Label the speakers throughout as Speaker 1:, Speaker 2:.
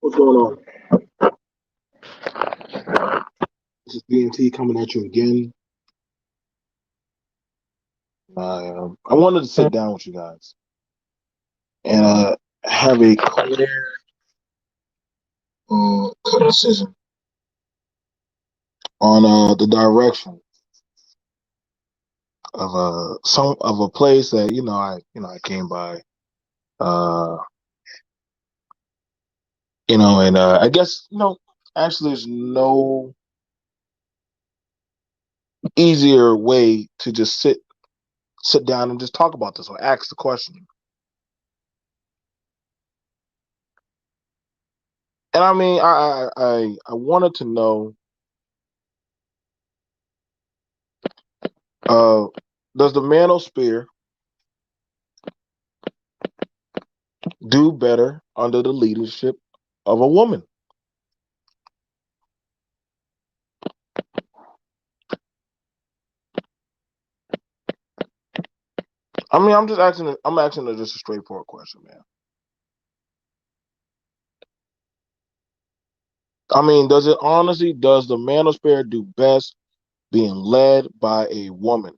Speaker 1: What's going on? This is BNT coming at you again. I wanted to sit down with you guys and have a clear criticism on the direction of some of a place that I came by, uh, and I guess actually there's no easier way to just sit down and just talk about this or ask the question. And I mean, I wanted to know, uh, does the manosphere do better under the leadership of a woman? I mean, I'm just asking. I'm asking just a straightforward question, man. I mean, does the manosphere do best being led by a woman?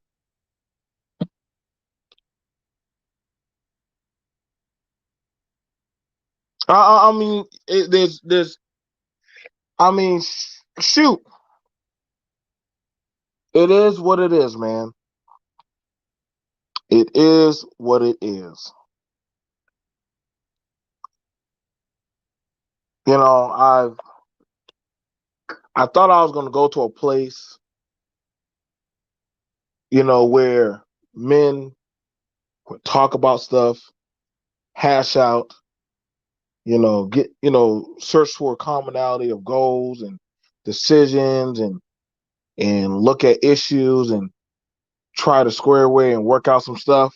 Speaker 1: I mean, there's. I mean, shoot, it is what it is, man. It is what it is. You know, I thought I was gonna go to a place, where men would talk about stuff, hash out, get, search for a commonality of goals and decisions and look at issues and try to square away and work out some stuff.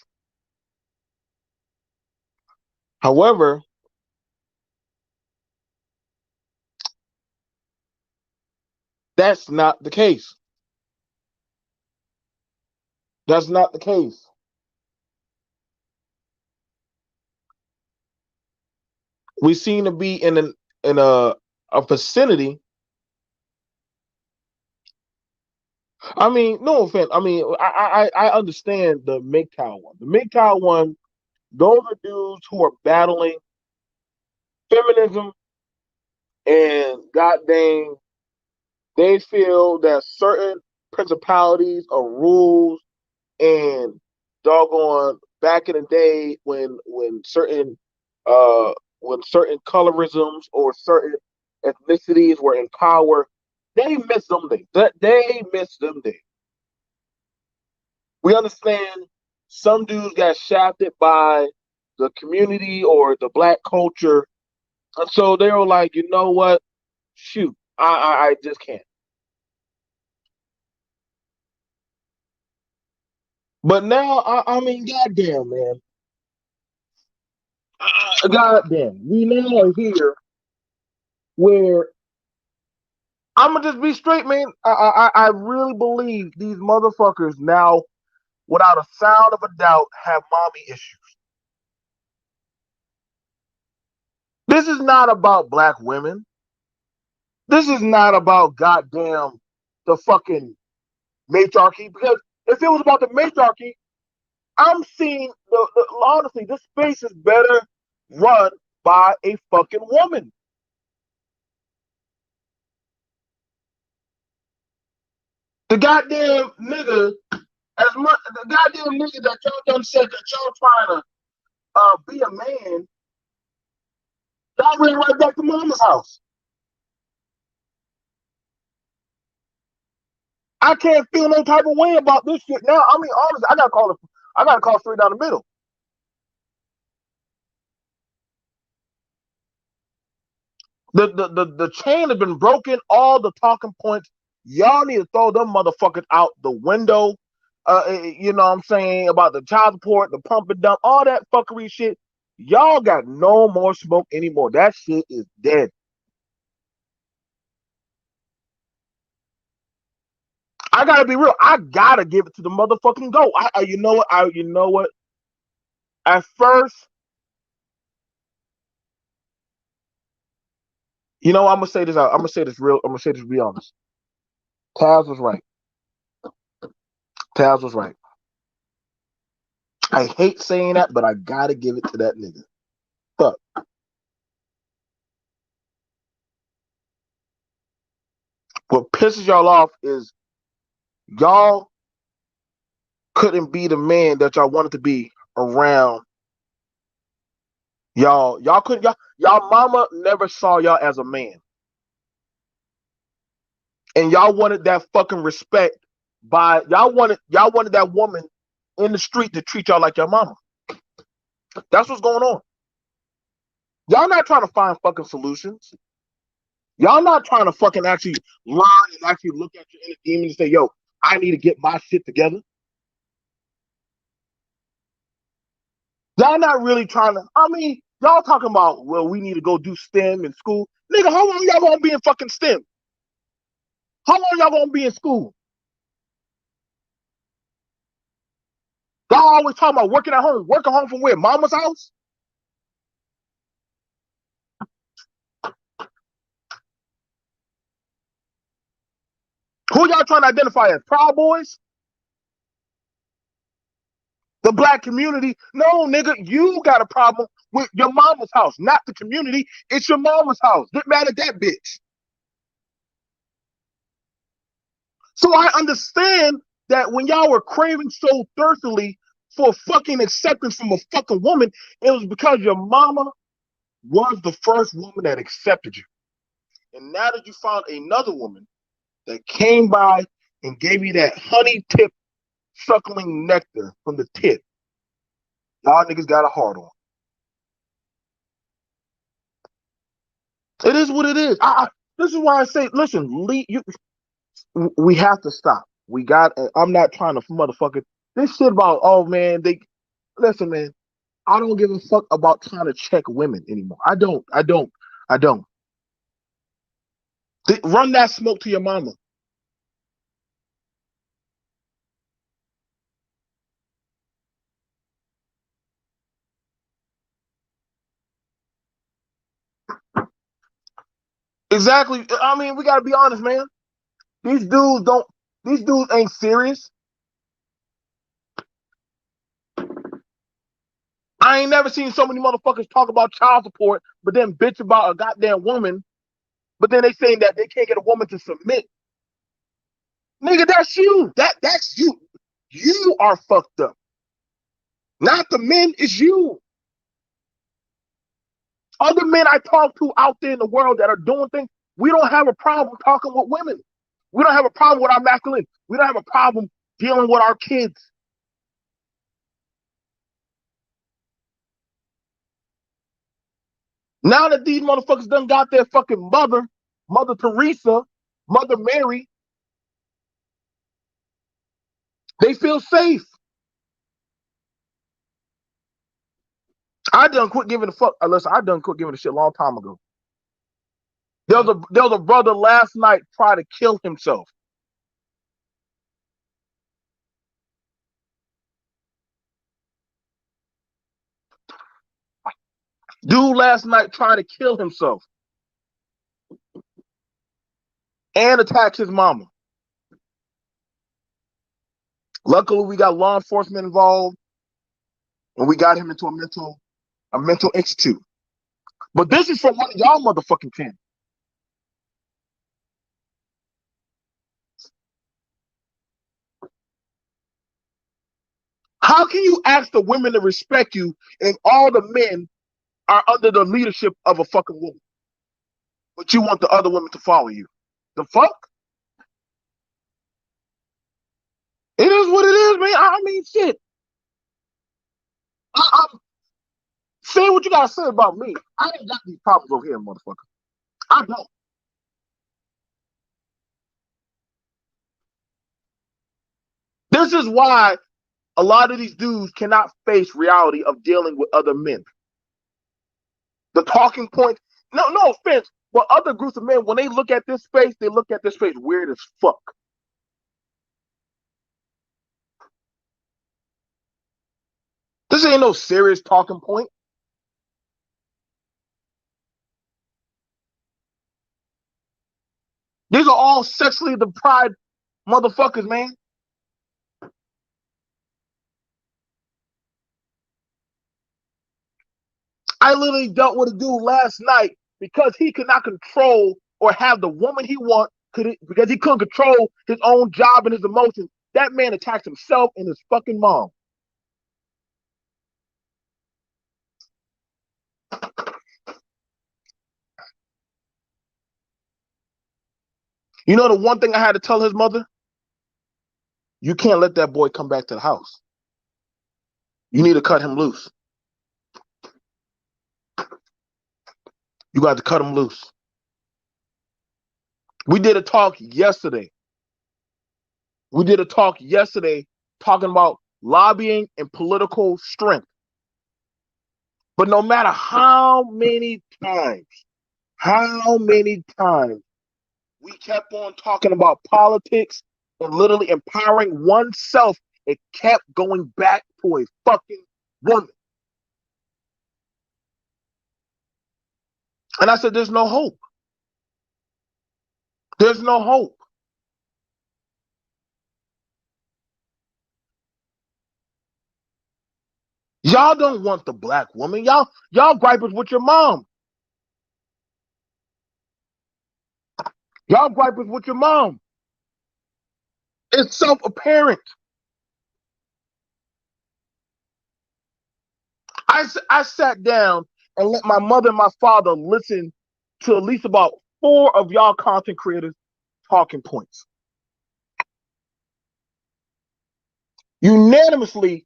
Speaker 1: However, that's not the case. That's not the case. We seem to be in a vicinity. I mean, no offense. I mean, I understand the MGTOW one. The MGTOW one, those are dudes who are battling feminism and god dang, they feel that certain principalities or rules and doggone back in the day uh when certain colorisms or certain ethnicities were in power, they miss them days. That they miss them days. We understand some dudes got shafted by the community or the black culture, and so they were like, you know what? Shoot, I just can't. But now, I mean, goddamn, man, goddamn, we now are here where I'm gonna just be straight, man. I really believe these motherfuckers now, without a sound of a doubt, have mommy issues. This is not about black women. This is not about goddamn the fucking matriarchy. Because if it was about the matriarchy, I'm seeing honestly, this space is better run by a fucking woman. The goddamn nigga, as much the goddamn nigga that y'all done said that y'all trying to be a man, y'all ran right back to mama's house. I can't feel no type of way about this shit now. I mean, honestly, I gotta call straight down the middle. The chain has been broken. All the talking points. Y'all need to throw them motherfuckers out the window. You know what I'm saying about the child support, the pump and dump, all that fuckery shit. Y'all got no more smoke anymore. That shit is dead. I gotta be real. I gotta give it to the motherfucking go. You know what? You know what? At first, You know, I'm gonna say this out. I'm gonna say this real. I'm gonna say this. Be honest. Taz was right. Taz was right. I hate saying that, but I gotta give it to that nigga. But what pisses y'all off is y'all couldn't be the man that y'all wanted to be around y'all. Y'all couldn't. Y'all mama never saw y'all as a man, and y'all wanted that fucking respect by y'all wanted that woman in the street to treat y'all like your mama. That's what's going on. Y'all not trying to find fucking solutions. Y'all not trying to fucking actually learn and actually look at your inner demon and say, yo, I need to get my shit together. Y'all not really trying to, I mean, y'all talking about, well, we need to go do STEM in school. Nigga, how long y'all gonna be in fucking STEM? How long y'all gonna be in school? Y'all always talking about working at home. Working home from where? Mama's house? Who y'all trying to identify as? Proud Boys? The black community? No, nigga, you got a problem with your mama's house, not the community. It's your mama's house. Get mad at that bitch. So I understand that when y'all were craving so thirstily for fucking acceptance from a fucking woman, it was because your mama was the first woman that accepted you. And now that you found another woman that came by and gave you that honey tip suckling nectar from the tip, y'all niggas got a heart on. It is what it is. This is why I say, listen, we have to stop. We got. I'm not trying to motherfucker this shit about. Oh man, they listen, man. I don't give a fuck about trying to check women anymore. I don't. I don't. I don't. Run that smoke to your mama. Exactly. I mean, we gotta be honest, man. These dudes don't. These dudes ain't serious. I ain't never seen so many motherfuckers talk about child support, but then bitch about a goddamn woman. But then they saying that they can't get a woman to submit. Nigga, that's you. That's you. You are fucked up. Not the men, it's you. Other men I talk to out there in the world that are doing things, we don't have a problem talking with women. We don't have a problem with our masculine. We don't have a problem dealing with our kids. Now that these motherfuckers done got their fucking mother, Mother Teresa, Mother Mary, they feel safe. I done quit giving a fuck. Listen, I done quit giving a shit a long time ago. There was a brother last night try to kill himself. Dude last night tried to kill himself and attack his mama. Luckily, we got law enforcement involved and we got him into a mental institute. But this is from one of y'all motherfucking camp. How can you ask the women to respect you and all the men are under the leadership of a fucking woman, but you want the other women to follow you? The fuck? It is what it is, man. I mean, shit. I'm saying what you gotta say about me. I ain't got these problems over here, motherfucker. I don't. This is why a lot of these dudes cannot face reality of dealing with other men. The talking point, no offense, but other groups of men, when they look at this space, they look at this space weird as fuck. This ain't no serious talking point. These are all sexually deprived motherfuckers, man. I literally dealt with a dude last night because he could not control or have the woman he wants because he couldn't control his own job and his emotions. That man attacked himself and his fucking mom. You know the one thing I had to tell his mother? You can't let that boy come back to the house. You need to cut him loose. You got to cut him loose. We did a talk yesterday. We did a talk yesterday talking about lobbying and political strength. But no matter how many times we kept on talking about politics and literally empowering oneself, it kept going back to a fucking woman. And I said, there's no hope. There's no hope. Y'all don't want the black woman. Y'all gripers with your mom. Y'all gripers with your mom. It's self-apparent. I sat down and let my mother and my father listen to at least about 4 of y'all content creators' talking points. Unanimously,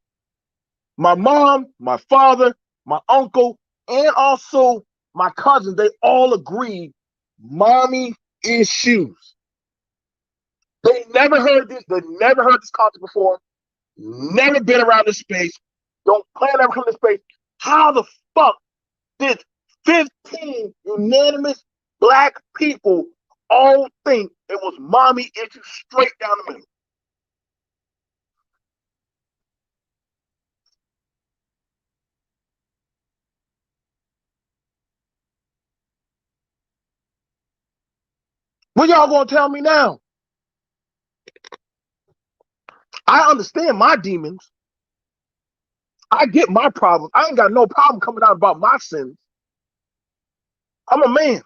Speaker 1: my mom, my father, my uncle, and also my cousins, they all agreed mommy issues. They never heard this concept before, never been around this space, don't plan to ever come to this space. How the fuck did 15 unanimous black people all think it was mommy issues straight down the middle? What y'all gonna tell me now? I understand my demons. I get my problems. I ain't got no problem coming out about my sins. I'm a man.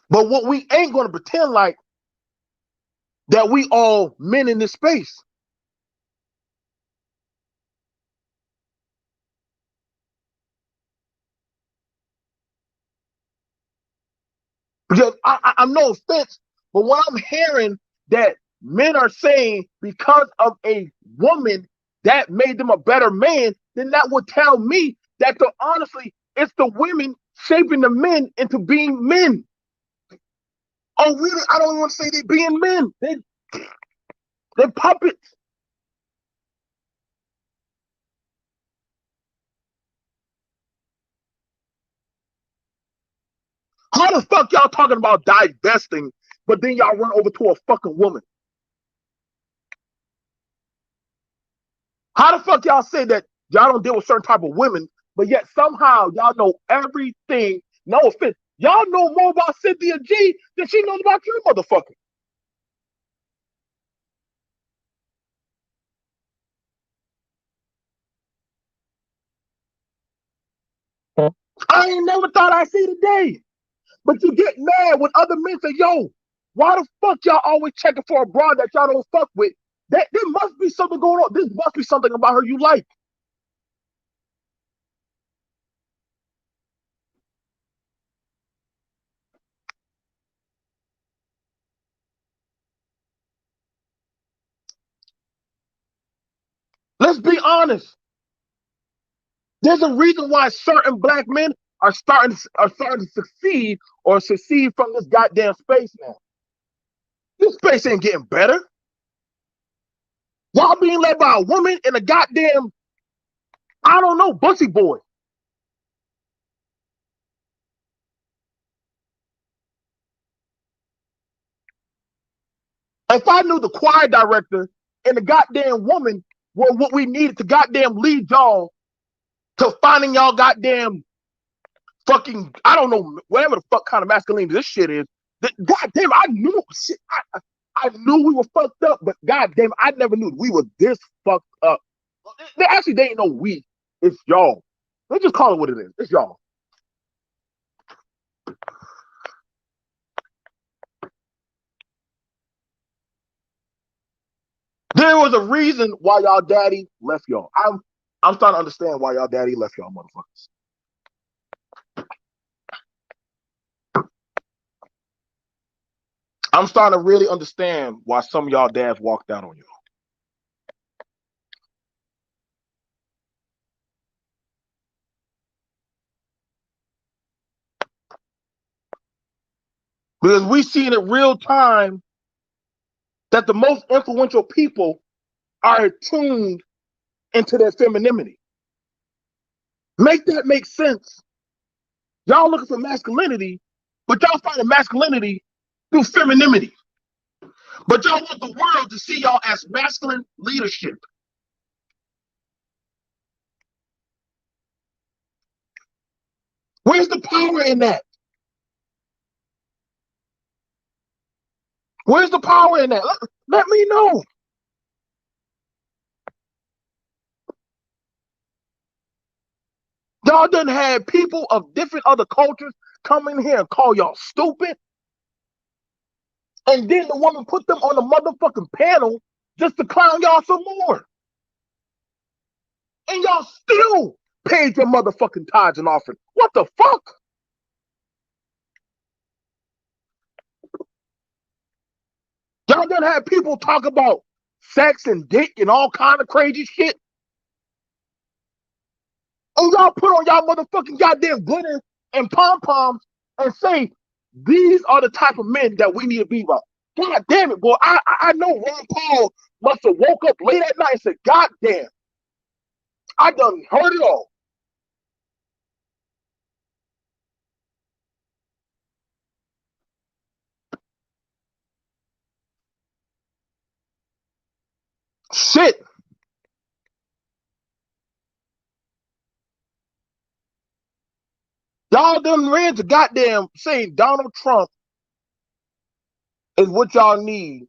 Speaker 1: But what we ain't gonna pretend like that we all men in this space. Because I'm no offense, but when I'm hearing that men are saying because of a woman that made them a better man, then that would tell me that honestly, it's the women shaping the men into being men. Oh, really? I don't even want to say they're being men. They're puppets. How the fuck y'all talking about divesting, but then y'all run over to a fucking woman? How the fuck y'all say that y'all don't deal with certain type of women, but yet somehow y'all know everything? No offense. Y'all know more about Cynthia G than she knows about you, motherfucker. I ain't never thought I'd see the day. But you get mad when other men say, yo, why the fuck y'all always checking for a broad that y'all don't fuck with? There must be something going on. This must be something about her you like. Let's be honest. There's a reason why certain black men are starting to succeed from this goddamn space now. This space ain't getting better. Y'all being led by a woman and a goddamn, I don't know, bussy boy. If I knew the choir director and the goddamn woman were what we needed to goddamn lead y'all to fucking, I don't know, whatever the fuck kind of masculinity this shit is. God damn, I knew shit. I knew we were fucked up, but god damn, I never knew we were this fucked up. They ain't no we. It's y'all. Let's just call it what it is. It's y'all. There was a reason why y'all daddy left y'all. I'm starting to understand why y'all daddy left y'all motherfuckers. I'm starting to really understand why some of y'all dads walked out on you. Because we see in real time that the most influential people are attuned into their femininity. Make that make sense. Y'all looking for masculinity, but y'all finding masculinity through femininity. But y'all want the world to see y'all as masculine leadership. Where's the power in that? Where's the power in that? Let me know. Y'all done had people of different other cultures come in here and call y'all stupid. And then the woman put them on the motherfucking panel just to clown y'all some more. And y'all still paid your motherfucking tithes and offering. What the fuck? Y'all done had people talk about sex and dick and all kind of crazy shit. And y'all put on y'all motherfucking goddamn glitter and pom-poms and say, these are the type of men that we need to be about. God damn it, boy. I know Ron Paul must have woke up late at night and said, God damn, I done heard it all. Shit. Y'all done ran to goddamn saying Donald Trump is what y'all need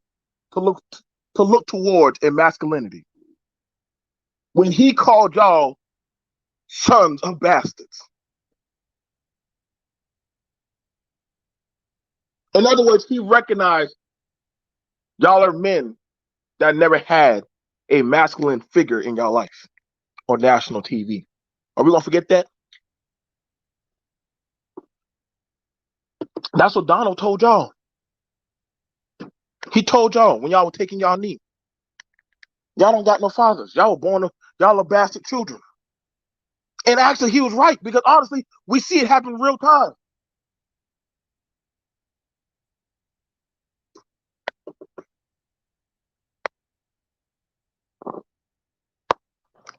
Speaker 1: to look towards in masculinity. When he called y'all sons of bastards. In other words, he recognized y'all are men that never had a masculine figure in your life on national TV. Are we gonna forget that? That's what Donald told y'all. He told y'all when y'all were taking y'all knee. Y'all don't got no fathers. Y'all were born y'all are bastard children. And actually, he was right because honestly, we see it happen in real time.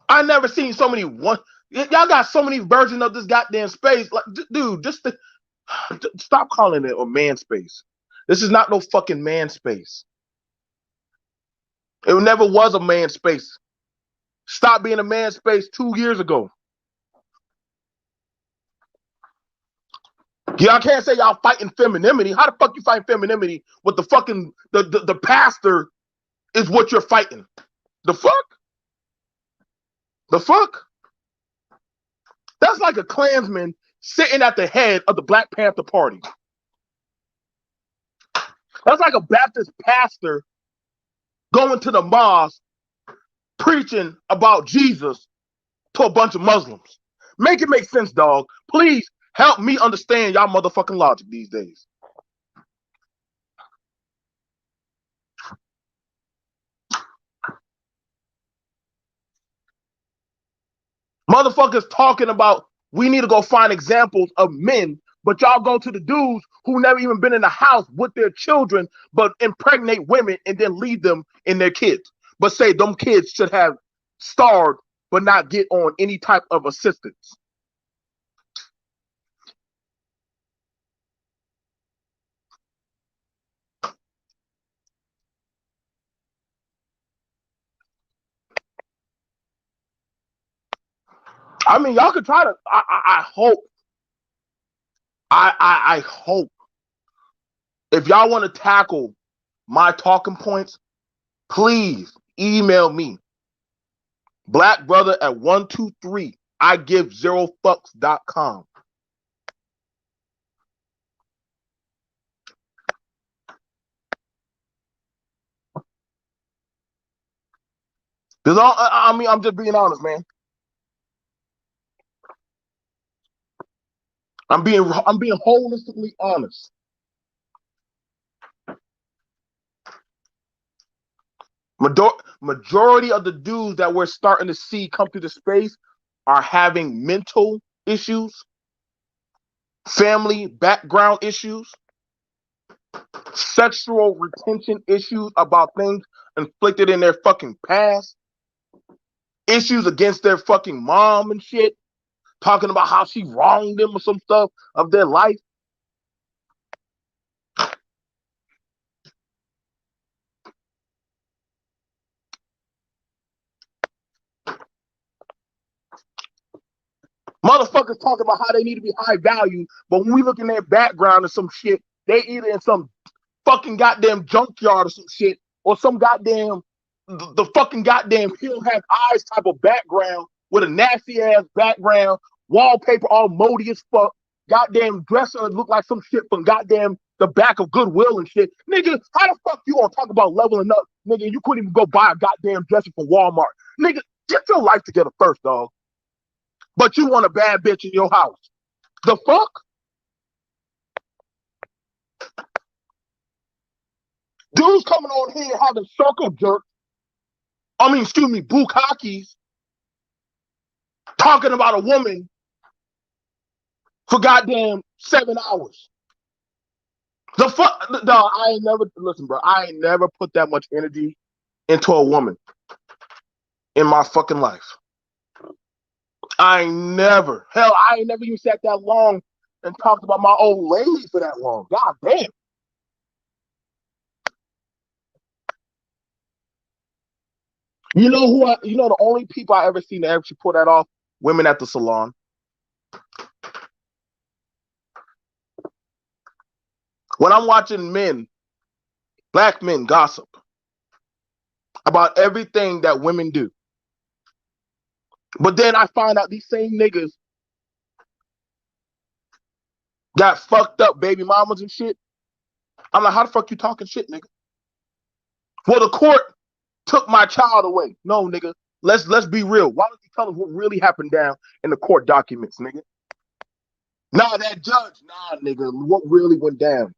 Speaker 1: I never seen so many one. Y'all got so many versions of this goddamn space. Like, dude, stop calling it a man space. This is not no fucking man space. It never was a man space. Stop being a man space 2 years ago. Y'all can't say y'all fighting femininity. How the fuck you fight femininity with the fucking the pastor is what you're fighting? The fuck? The fuck? That's like a Klansman sitting at the head of the Black Panther Party. That's like a Baptist pastor going to the mosque preaching about Jesus to a bunch of Muslims. Make it make sense, dog. Please help me understand y'all motherfucking logic these days. Motherfuckers talking about we need to go find examples of men, but y'all go to the dudes who never even been in the house with their children, but impregnate women and then leave them in their kids. But say them kids should have starved, but not get on any type of assistance. I mean, y'all could try to. I hope. I hope if y'all want to tackle my talking points, please email me. Blackbrother at 123 I give 0 fucks.com. Because I mean, I'm just being honest, man. I'm being holistically honest. Majority of the dudes that we're starting to see come through the space are having mental issues, family background issues, sexual retention issues about things inflicted in their fucking past, issues against their fucking mom and shit, talking about how she wronged them or some stuff of their life. Motherfuckers talking about how they need to be high value, but when we look in their background or some shit, they either in some fucking goddamn junkyard or some shit, or some goddamn the fucking goddamn he'll have eyes type of background with a nasty ass background, wallpaper all moldy as fuck, goddamn dresser look like some shit from goddamn the back of Goodwill and shit. Nigga, how the fuck you gonna talk about leveling up, nigga? You couldn't even go buy a goddamn dresser from Walmart. Nigga, get your life together first, dog. But you want a bad bitch in your house. The fuck? Dudes coming on here having circle jerks. Bukakis, talking about a woman for goddamn 7 hours. The fuck, dog, I ain't never put that much energy into a woman in my fucking life. I ain't never even sat that long and talked about my old lady for that long. God damn. You know the only people I ever seen that actually pull that off? Women at the salon. When I'm watching black men gossip about everything that women do. But then I find out these same niggas got fucked up baby mamas and shit. I'm like, how the fuck you talking shit, nigga? Well, the court took my child away. No, nigga. Let's be real. Why don't you tell us what really happened down in the court documents, nigga? Nah, that judge. Nah, nigga. What really went down?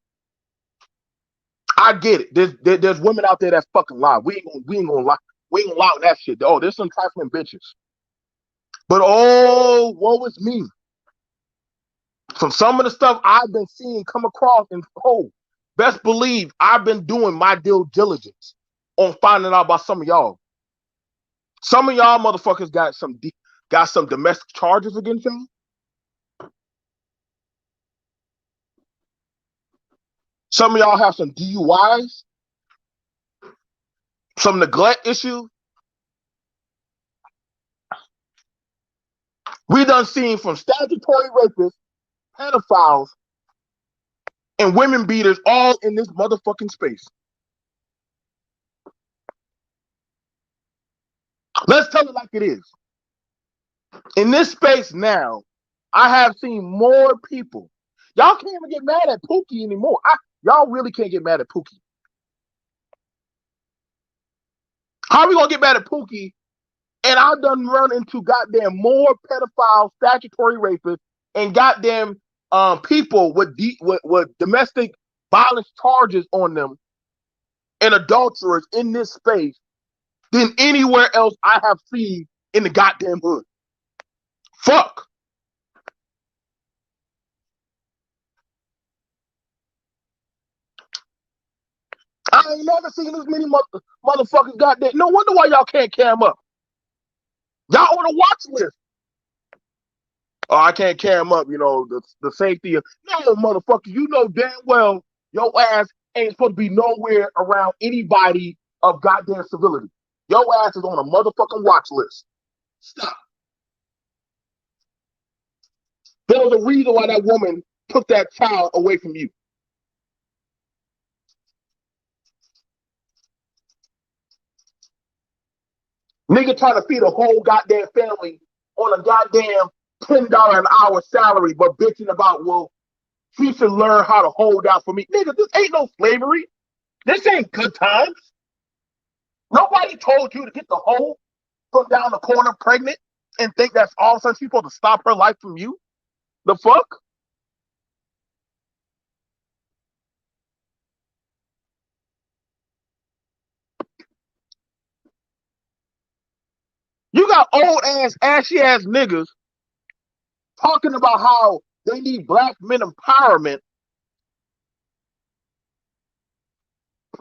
Speaker 1: I get it. There's women out there that fucking lie. We ain't gonna lie. We ain't gonna lie on that shit. Oh, there's some trifling bitches. But woe is me. From some of the stuff I've been seeing come across, and best believe I've been doing my due diligence on finding out about some of y'all. Some of y'all motherfuckers got some domestic charges against y'all. Some of y'all have some DUIs, some neglect issues. We done seen from statutory rapists, pedophiles, and women beaters all in this motherfucking space. Let's tell it like it is. In this space now, I have seen more people. Y'all can't even get mad at Pookie anymore. Y'all really can't get mad at Pookie. How are we gonna get mad at Pookie? And I've done run into goddamn more pedophiles, statutory rapists, and goddamn people with domestic violence charges on them and adulterers in this space than anywhere else I have seen in the goddamn hood. Fuck. I ain't never seen this many motherfuckers goddamn. No wonder why y'all can't cam up. Y'all on a watch list. Oh, I can't cam up, the safety of no motherfucker. You know damn well your ass ain't supposed to be nowhere around anybody of goddamn civility. Your ass is on a motherfucking watch list. Stop. There was a reason why that woman took that child away from you. Nigga trying to feed a whole goddamn family on a goddamn $10 an hour salary, but bitching about, well, he should learn how to hold out for me. Nigga, this ain't no slavery. This ain't good times. Nobody told you to get the hoe from down the corner pregnant and think that's all of a sudden she's supposed to stop her life from you. The fuck? You got old ass, ashy ass niggas talking about how they need black men empowerment,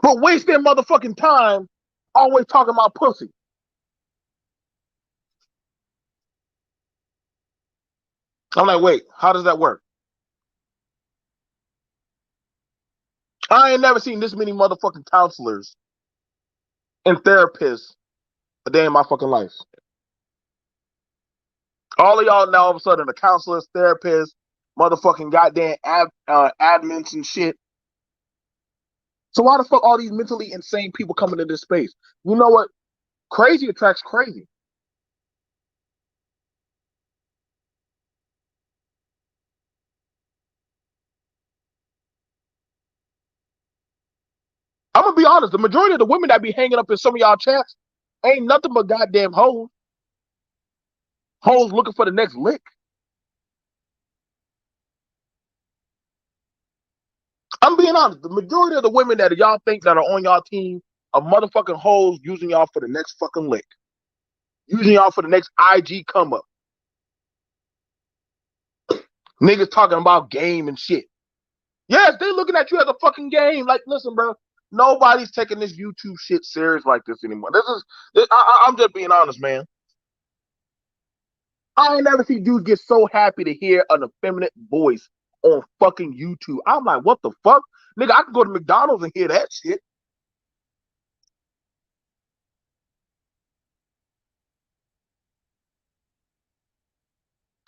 Speaker 1: but waste their motherfucking time always talking about pussy. I'm like, wait, how does that work? I ain't never seen this many motherfucking counselors and therapists a day in my fucking life. All of y'all now all of a sudden the counselors, therapists, motherfucking goddamn admins and shit. So why the fuck all these mentally insane people coming into this space? You know what? Crazy attracts crazy. I'm gonna be honest. The majority of the women that be hanging up in some of y'all chats ain't nothing but goddamn hoes. Hoes looking for the next lick. I'm being honest. The majority of the women that y'all think that are on y'all team are motherfucking hoes using y'all for the next fucking lick. Using y'all for the next IG come up. Niggas talking about game and shit. Yes, they looking at you as a fucking game. Like, listen, bro, nobody's taking this YouTube shit serious like this anymore. I'm just being honest, man. I ain't never seen dudes get so happy to hear an effeminate voice on fucking YouTube. I'm like, what the fuck? Nigga, I can go to McDonald's and hear that shit.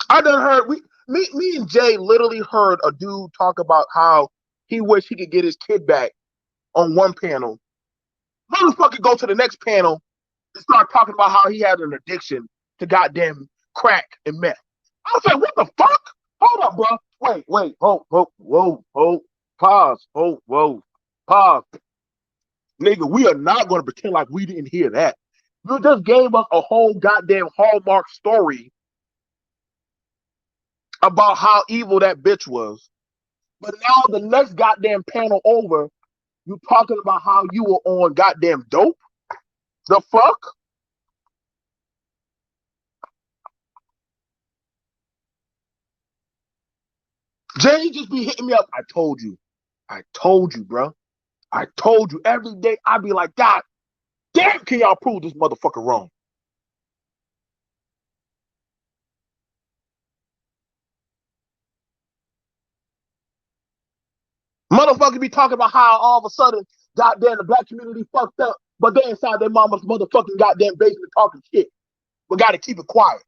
Speaker 1: I done heard me and Jay literally heard a dude talk about how he wish he could get his kid back on one panel. Motherfucker go to the next panel and start talking about how he had an addiction to goddamn crack and meth. I was like, what the fuck? Hold up, bro. Wait, whoa, pause, whoa, pause. Nigga, we are not going to pretend like we didn't hear that. You just gave us a whole goddamn Hallmark story about how evil that bitch was. But now the next goddamn panel over, you talking about how you were on goddamn dope? The fuck? Jay just be hitting me up. I told you, bro. I told you every day. I be like, God damn, can y'all prove this motherfucker wrong? Motherfucker be talking about how all of a sudden, goddamn, the black community fucked up, but they inside their mama's motherfucking goddamn basement talking shit. But gotta keep it quiet.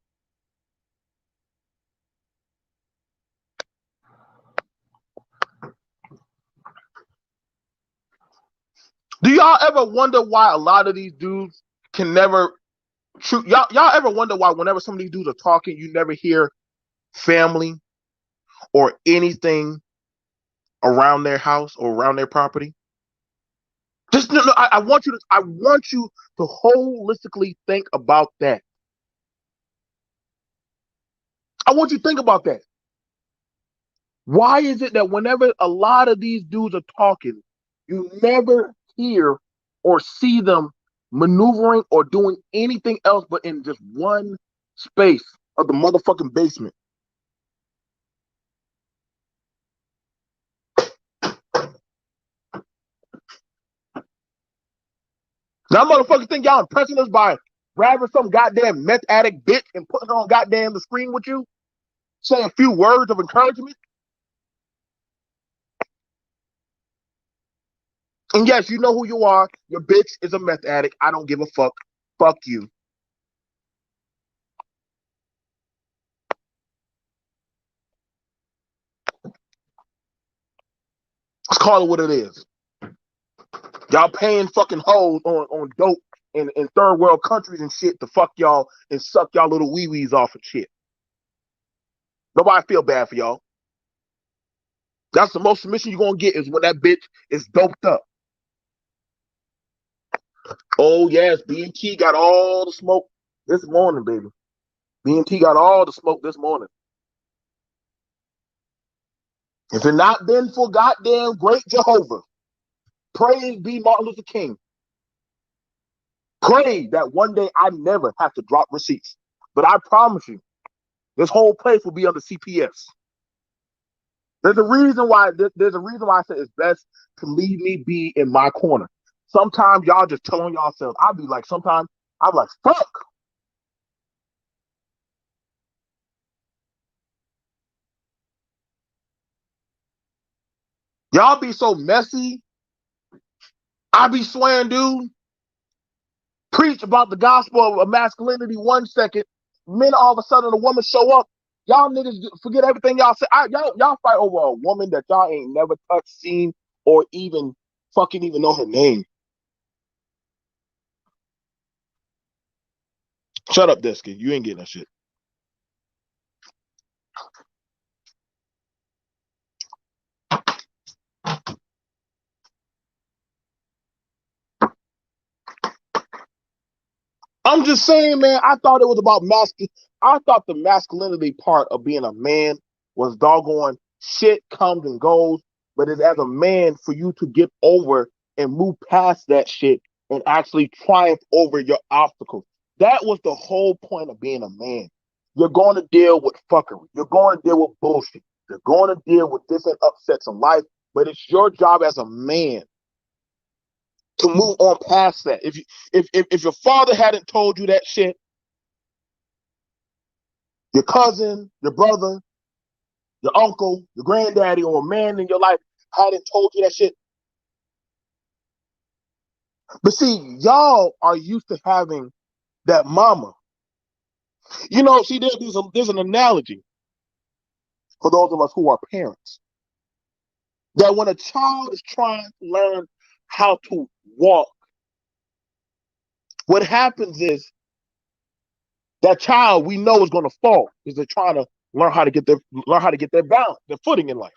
Speaker 1: Do y'all ever wonder why a lot of these dudes can never shoot? Y'all ever wonder why whenever some of these dudes are talking, you never hear family or anything around their house or around their property? Just no, I want you to holistically think about that. I want you to think about that. Why is it that whenever a lot of these dudes are talking, you never hear or see them maneuvering or doing anything else but in just one space of the motherfucking basement? Now, motherfuckers think y'all impressing us by grabbing some goddamn meth addict bitch and putting her on goddamn the screen with you, saying a few words of encouragement. And yes, you know who you are. Your bitch is a meth addict. I don't give a fuck. Fuck you. Let's call it what it is. Y'all paying fucking hoes on dope in third world countries and shit to fuck y'all and suck y'all little wee wees off and shit. Nobody feel bad for y'all. That's the most submission you're gonna get is when that bitch is doped up. Oh yes, B&T got all the smoke this morning, baby. B&T got all the smoke this morning. If it not been for goddamn great Jehovah, praise be Martin Luther King. Pray that one day I never have to drop receipts. But I promise you, this whole place will be under CPS. There's a reason why I say it's best to leave me be in my corner. Sometimes y'all just tell on yourselves. Sometimes I'm like, fuck. Y'all be so messy. I be swearing, dude. Preach about the gospel of masculinity 1 second. Men all of a sudden a woman show up. Y'all niggas forget everything y'all say. Y'all fight over a woman that y'all ain't never touched, seen, or even fucking even know her name. Shut up, Desky. You ain't getting that shit. I'm just saying, man, I thought it was about I thought the masculinity part of being a man was doggone shit comes and goes, but it's as a man for you to get over and move past that shit and actually triumph over your obstacles. That was the whole point of being a man. You're going to deal with fuckery. You're going to deal with bullshit. You're going to deal with different upsets in life, but it's your job as a man to move on past that. If your father hadn't told you that shit, your cousin, your brother, your uncle, your granddaddy, or a man in your life hadn't told you that shit. But see, y'all are used to having that mama. You know, see, there's an analogy for those of us who are parents. That when a child is trying to learn how to walk, what happens is that child we know is going to fall because they're trying to learn how to get their balance, their footing in life.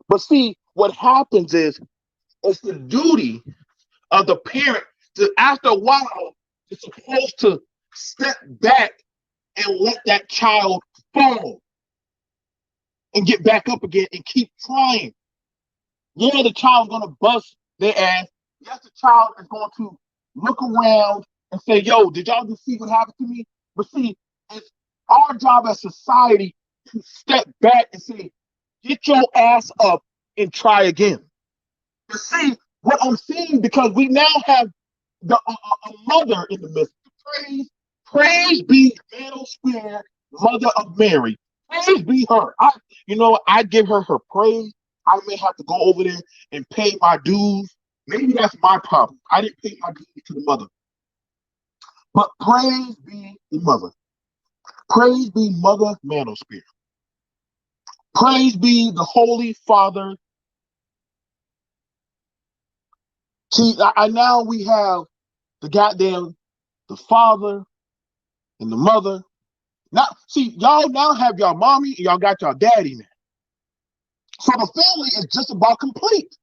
Speaker 1: But see, what happens is it's the duty of the parent to, after a while, it's supposed to step back and let that child fall and get back up again and keep trying. Yeah, the child's going to bust their ass. Yes, the child is going to look around and say, yo, did y'all just see what happened to me? But see, it's our job as society to step back and say, get your ass up and try again. But see, what I'm seeing, because we now have a mother in the midst. Praise be Manosphere, Mother of Mary. Praise be her. I give her praise. I may have to go over there and pay my dues. Maybe that's my problem. I didn't pay my dues to the mother. But praise be the mother. Praise be Mother Manosphere. Praise be the Holy Father. See, now we have the father and the mother. Now, see, y'all now have y'all mommy and y'all got y'all daddy now. So the family is just about complete.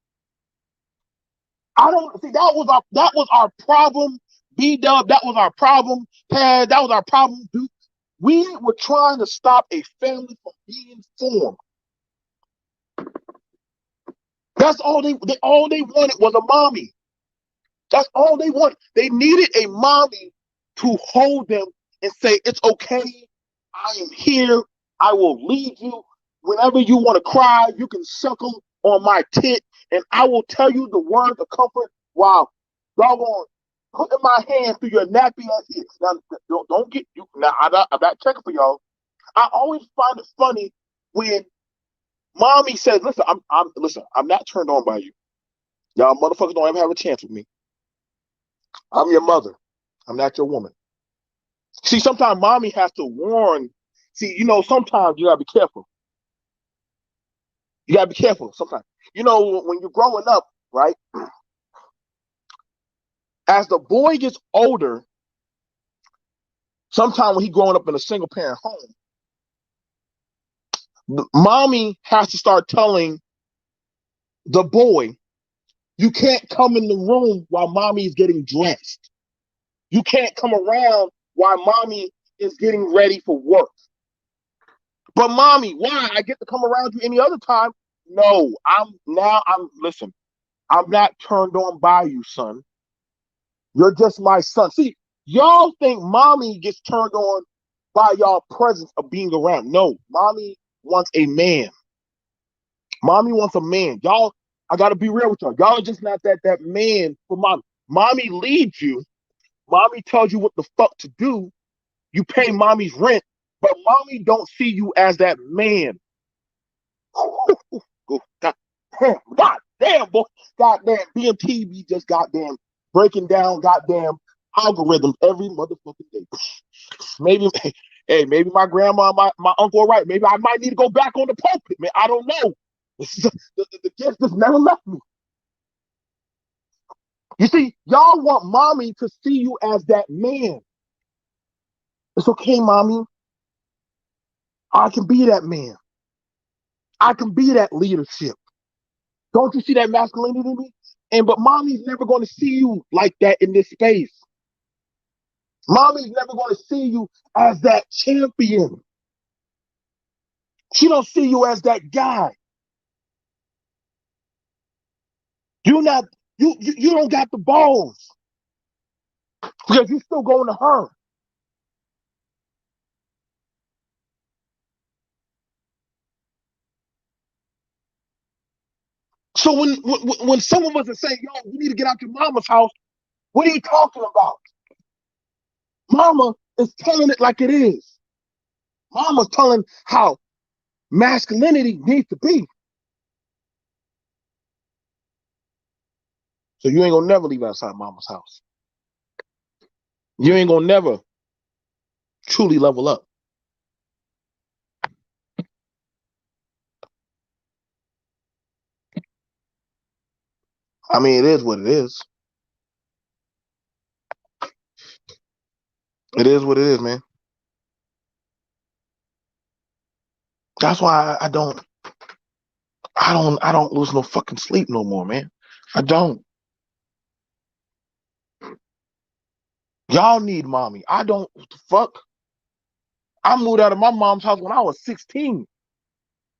Speaker 1: I don't see that was our problem. B-Dub, that was our problem. Pad, that was our problem. Dude. We were trying to stop a family from being formed. That's all they wanted was a mommy. That's all they wanted. They needed a mommy to hold them and say, it's okay. I am here. I will lead you. Whenever you want to cry, you can suckle on my tit, and I will tell you the words of comfort while doggone putting my hand through your nappy ass here. Now, don't get you. Now, I'm not checking for y'all. I always find it funny when mommy says, "Listen, I'm not turned on by you. Y'all motherfuckers don't ever have a chance with me. I'm your mother. I'm not your woman." See, sometimes mommy has to warn. See, sometimes you gotta be careful. You gotta be careful sometimes. You know, when you're growing up, right? As the boy gets older, sometimes when he's growing up in a single parent home, mommy has to start telling the boy, you can't come in the room while mommy is getting dressed. You can't come around while mommy is getting ready for work. But mommy, why? I get to come around you any other time. No, listen, I'm not turned on by you, son. You're just my son. See, y'all think mommy gets turned on by y'all presence of being around. No, mommy wants a man. Mommy wants a man. Y'all, I gotta be real with y'all. Y'all are just not that man for mommy. Mommy leads you. Mommy tells you what the fuck to do. You pay mommy's rent, but mommy don't see you as that man. God damn, boy. Goddamn, BMTV just goddamn breaking down goddamn algorithms every motherfucking day. Maybe, hey, maybe my grandma, my uncle are right. Maybe I might need to go back on the pulpit, man. I don't know. The gift just never left me. You see, y'all want mommy to see you as that man. It's okay, mommy. I can be that man. I can be that leadership. Don't you see that masculinity in me? But mommy's never going to see you like that in this space. Mommy's never going to see you as that champion. She don't see you as that guy. You not you don't got the balls because you still going to her. So when some of us are saying, "Yo, you need to get out your mama's house," what are you talking about? Mama is telling it like it is. Mama's telling how masculinity needs to be. So you ain't gonna never leave outside mama's house. You ain't gonna never truly level up. I mean, it is what it is. It is what it is, man. That's why I don't lose no fucking sleep no more, man. I don't. Y'all need mommy. I don't. What the fuck? I moved out of my mom's house when I was 16.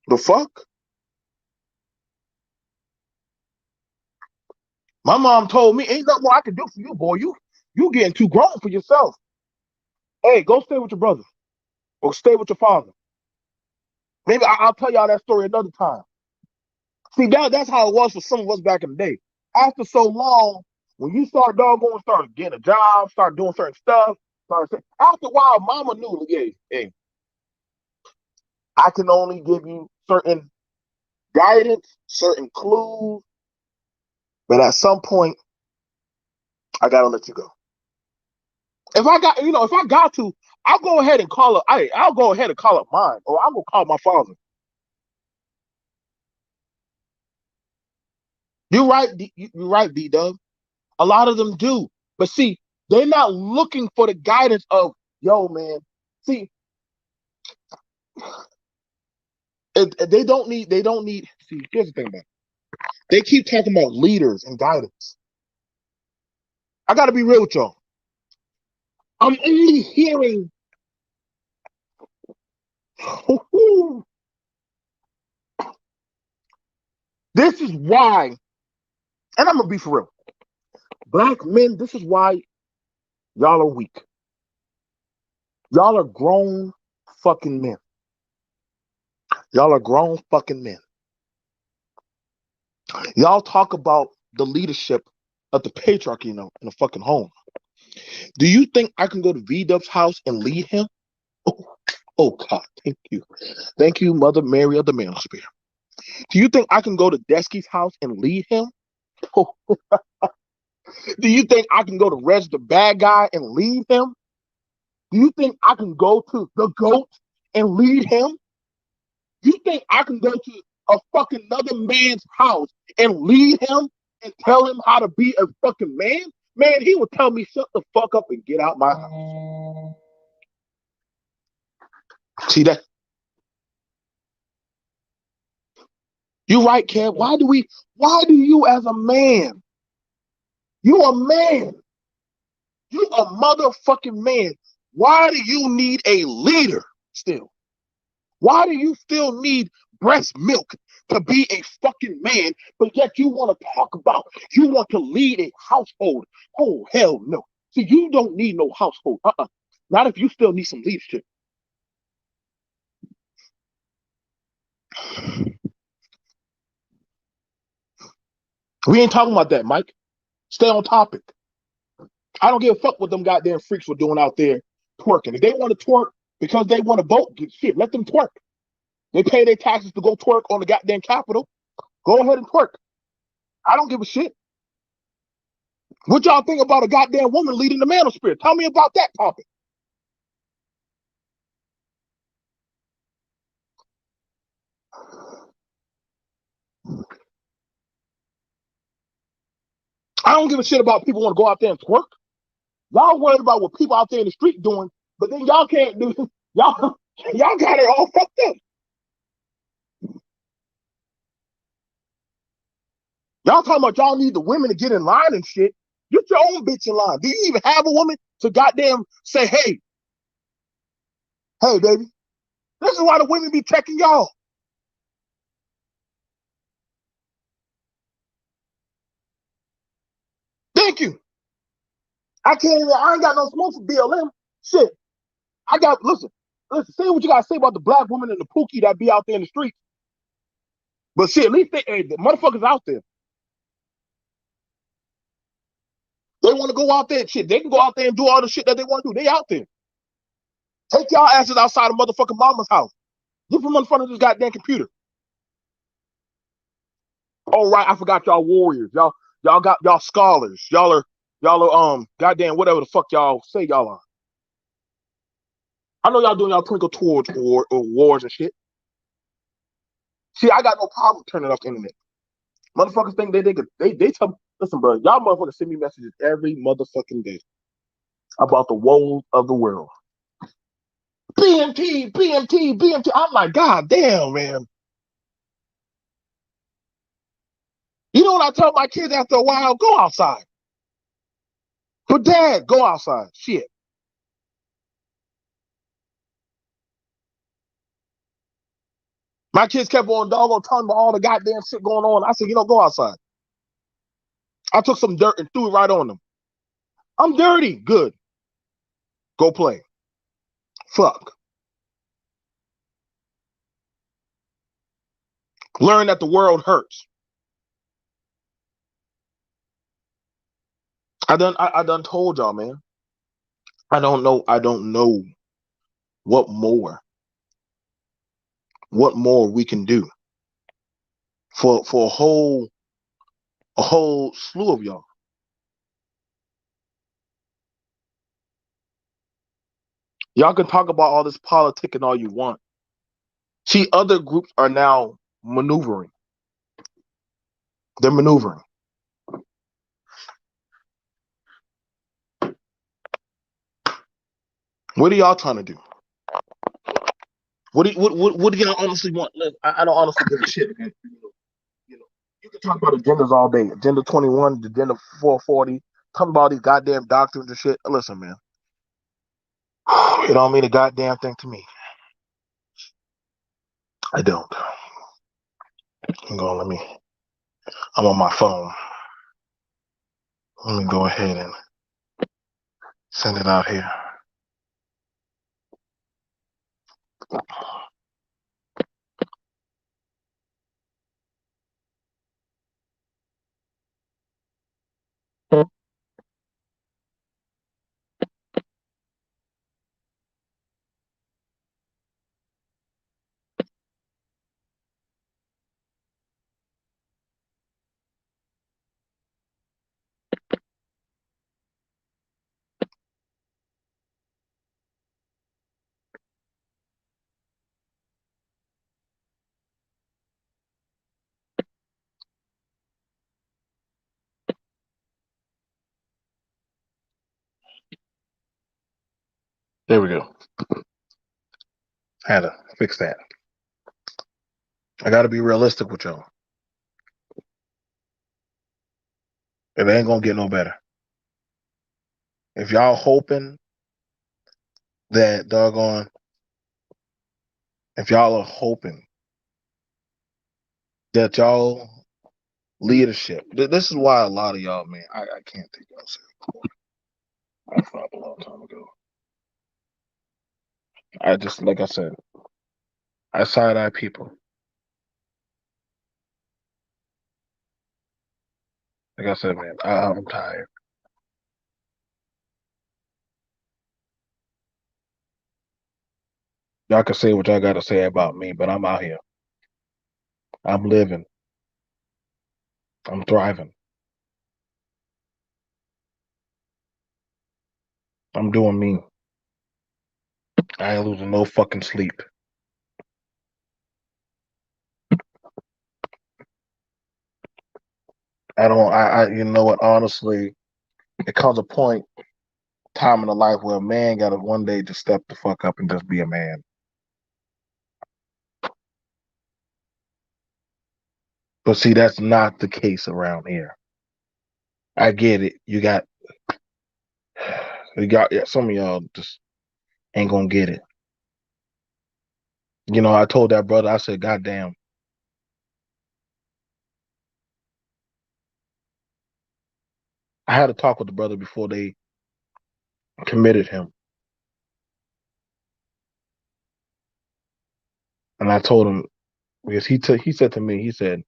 Speaker 1: The fuck? My mom told me, ain't nothing more I can do for you, boy. You getting too grown for yourself. Hey, go stay with your brother. Or stay with your father. Maybe I'll tell y'all that story another time. See, that's how it was for some of us back in the day. After so long, when you start getting a job, start doing certain stuff, after a while, mama knew, hey, I can only give you certain guidance, certain clues, but at some point, I gotta let you go. If I got to, I'll go ahead and call up. I'll go ahead and call up mine, or I'm gonna call my father. You're right, B Dub. A lot of them do, but see, they're not looking for the guidance of, yo, man. See, they don't need. They don't need. See, here's the thing about it. They keep talking about leaders and guidance. I got to be real with y'all. I'm only hearing. This is why, and I'm gonna be for real. Black men, this is why y'all are weak. Y'all are grown fucking men. Y'all are grown fucking men. Y'all talk about the leadership of the patriarchy in a fucking home. Do you think I can go to V Dub's house and lead him? Oh God, thank you. Thank you, Mother Mary of the Manosphere. Do you think I can go to Desky's house and lead him? Oh, do you think I can go to Reg the bad guy and lead him? Do you think I can go to the goat and lead him? Do you think I can go to a fucking another man's house and lead him and tell him how to be a fucking man, man, he would tell me, shut the fuck up and get out my house. See that? You right, Kev. Why do you as a man, you a man, you a motherfucking man, why do you need a leader still? Why do you still need breast milk to be a fucking man, but yet you want to talk about, you want to lead a household? Oh, hell no. See, you don't need no household. Not if you still need some leadership. We ain't talking about that, Mike. Stay on topic. I don't give a fuck what them goddamn freaks were doing out there twerking. If they want to twerk because they want to vote, shit, let them twerk. They pay their taxes to go twerk on the goddamn Capitol. Go ahead and twerk. I don't give a shit. What y'all think about a goddamn woman leading the Manosphere? Tell me about that topic. I don't give a shit about people want to go out there and twerk. Y'all worried about what people out there in the street doing, but then y'all can't do. Y'all got it all fucked up. Y'all talking about y'all need the women to get in line and shit. Get your own bitch in line. Do you even have a woman to goddamn say, hey, baby? This is why the women be checking y'all. Thank you. I ain't got no smoke for BLM. Shit. Listen, say what you gotta say about the black woman and the pookie that be out there in the streets. But shit, at least the motherfuckers out there. They want to go out there and shit. They can go out there and do all the shit that they want to do. They out there. Take y'all asses outside of motherfucking mama's house. Get from in front of this goddamn computer. Oh right, I forgot y'all warriors. Y'all got y'all scholars. Y'all are goddamn whatever the fuck y'all say y'all are. I know y'all doing y'all twinkle towards wars and shit. See, I got no problem turning off the internet. Motherfuckers think they tell me, listen, bro, y'all motherfuckers send me messages every motherfucking day about the woes of the world. BMT, BMT, BMT. I'm like, God damn, man. You know what I tell my kids after a while? Go outside. But dad, go outside. Shit. My kids kept on doggone talking about all the goddamn shit going on. I said, go outside. I took some dirt and threw it right on them. I'm dirty. Good. Go play. Fuck. Learn that the world hurts. I done told y'all, man. I don't know what more we can do for a whole slew of y'all. Y'all can talk about all this politicking all you want. See, other groups are now maneuvering. They're maneuvering. What are y'all trying to do? What do y'all honestly want? Look, I don't honestly give a shit. Okay? You can talk about agendas all day. Agenda 21, Agenda 440. Talk about these goddamn doctrines and shit. Listen, man. It don't mean a goddamn thing to me. I don't. I'm on my phone. Let me go ahead and send it out here. There we go. Had to fix that. I got to be realistic with y'all. It ain't gonna get no better. If y'all hoping that doggone, if y'all are hoping that y'all leadership, this is why a lot of y'all, man, I can't take y'all serious. I stopped a long time ago. I just, like I said, I side eye people. Like I said, man, I'm tired. Y'all can say what y'all got to say about me, but I'm out here. I'm living. I'm thriving. I'm doing me. I ain't losing no fucking sleep. I don't. You know what? Honestly, it comes a point, time in the life where a man got to one day just step the fuck up and just be a man. But see, that's not the case around here. I get it. Yeah, some of y'all just ain't gonna get it. You know, I told that brother, I said, God damn. I had to talk with the brother before they committed him. And I told him, because he said to me, he said,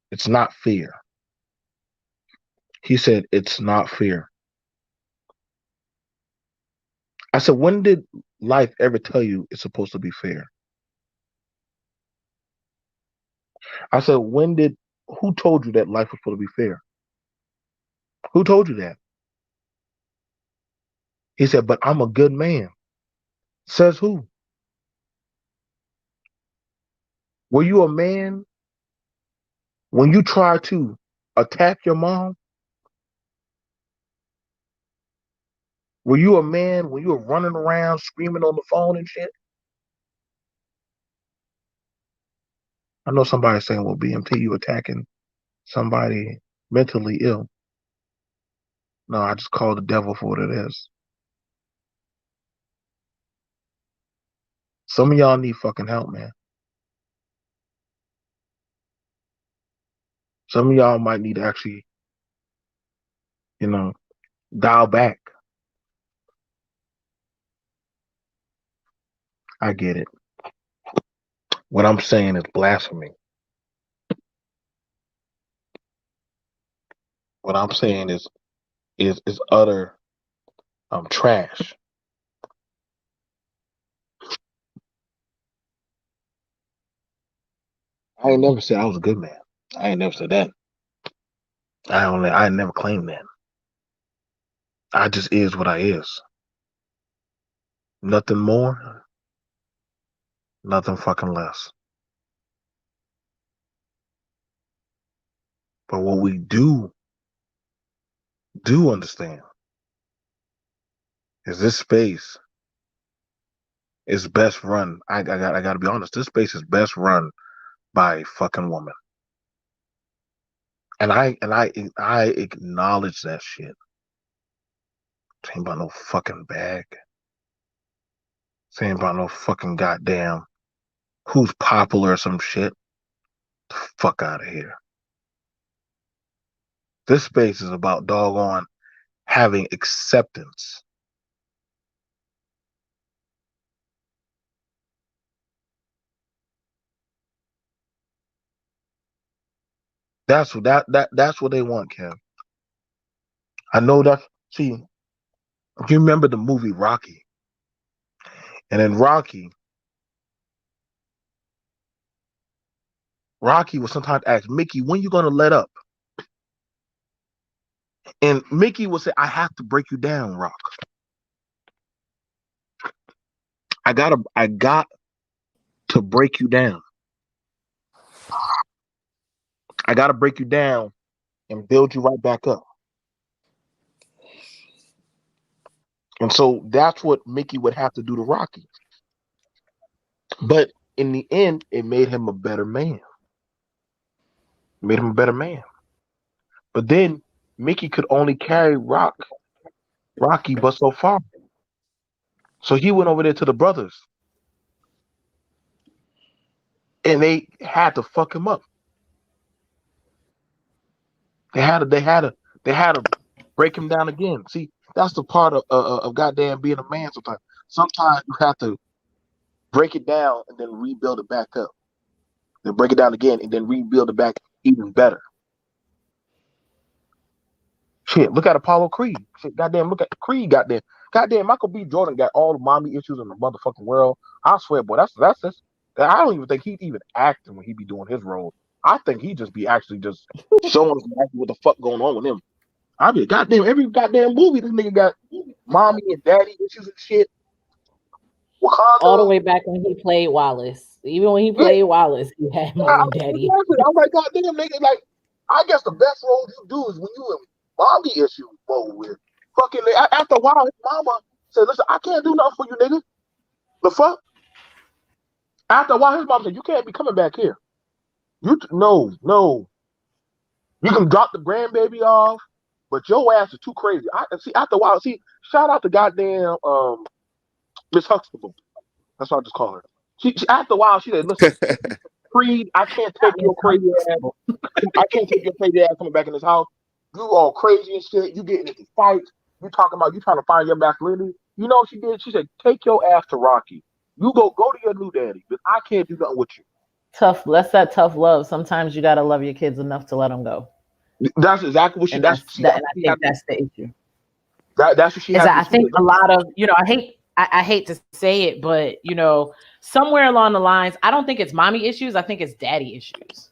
Speaker 1: it's not fear. He said, it's not fear. I said, when did life ever tell you it's supposed to be fair? I said, who told you that life was supposed to be fair? Who told you that? He said, but I'm a good man. Says who? Were you a man when you tried to attack your mom? Were you a man when you were running around screaming on the phone and shit? I know somebody saying, well, BMT, you attacking somebody mentally ill. No, I just call the devil for what it is. Some of y'all need fucking help, man. Some of y'all might need to actually, you know, dial back. I get it. What I'm saying is blasphemy. What I'm saying is utter trash. I ain't never said I was a good man. I ain't never said that. I never claimed that. I just is what I is. Nothing more, nothing fucking less. But what we do understand is this space is best run. I got to be honest. This space is best run by a fucking woman, and I acknowledge that shit. Ain't about no fucking bag. Ain't about no fucking goddamn who's popular or some shit. The fuck out of here. This space is about doggone having acceptance. That's what they want, Kev. I know that. See, if you remember the movie Rocky, and in Rocky would sometimes ask Mickey, when you gonna let up? And Mickey would say, I have to break you down, Rock. I got to break you down. I gotta break you down and build you right back up. And so that's what Mickey would have to do to Rocky. But in the end, it made him a better man. It made him a better man. But then Mickey could only carry Rocky, but so far. So he went over there to the brothers, and they had to fuck him up. They had to break him down again. See, that's the part of goddamn being a man. Sometimes you have to break it down and then rebuild it back up. Then break it down again and then rebuild it back even better. Shit, look at Apollo Creed. Shit, goddamn, look at Creed. Goddamn, Michael B. Jordan got all the mommy issues in the motherfucking world. I swear, boy, that's just. I don't even think he'd even acting when he be doing his role. I think he just be actually just showing us exactly what the fuck going on with him. I mean, goddamn, every goddamn movie this nigga got mommy and daddy issues and shit.
Speaker 2: All the
Speaker 1: Wakanda.
Speaker 2: way back when he played Wallace. Even when he
Speaker 1: Yeah,
Speaker 2: played Wallace, he had
Speaker 1: yeah,
Speaker 2: mommy and daddy.
Speaker 1: exactly. I'm like, goddamn, nigga, like, I guess the best role you do is when you in mommy issue mode with fucking. After a while, his mama said, "Listen, I can't do nothing for you, nigga." The fuck? After a while, his mom said, "You can't be coming back here. No. You can drop the grandbaby off, but your ass is too crazy." I see. After a while, see, shout out to goddamn Miss Huxtable. That's what I just call her. She after a while, she said, "Listen, Creed, I can't take your crazy ass. I can't take your crazy ass coming back in this house. You all crazy and shit. You getting into fights. You talking about you trying to find your masculinity. You know what she did? She said, take your ass to Rocky. You go to your new daddy, but I can't do nothing with you."
Speaker 2: Tough. That's that tough love. Sometimes you gotta love your kids enough to let them go,
Speaker 1: That's exactly what she.
Speaker 2: and
Speaker 1: That's
Speaker 2: that's
Speaker 1: see.
Speaker 2: that.
Speaker 1: That's
Speaker 2: And
Speaker 1: what
Speaker 2: I
Speaker 1: she had
Speaker 2: think
Speaker 1: to.
Speaker 2: that's the issue.
Speaker 1: That's what she
Speaker 2: Is
Speaker 1: had
Speaker 2: that
Speaker 1: to.
Speaker 2: I
Speaker 1: She said,
Speaker 2: think a lot of I hate to say it, but somewhere along the lines, I don't think it's mommy issues. I think it's daddy issues.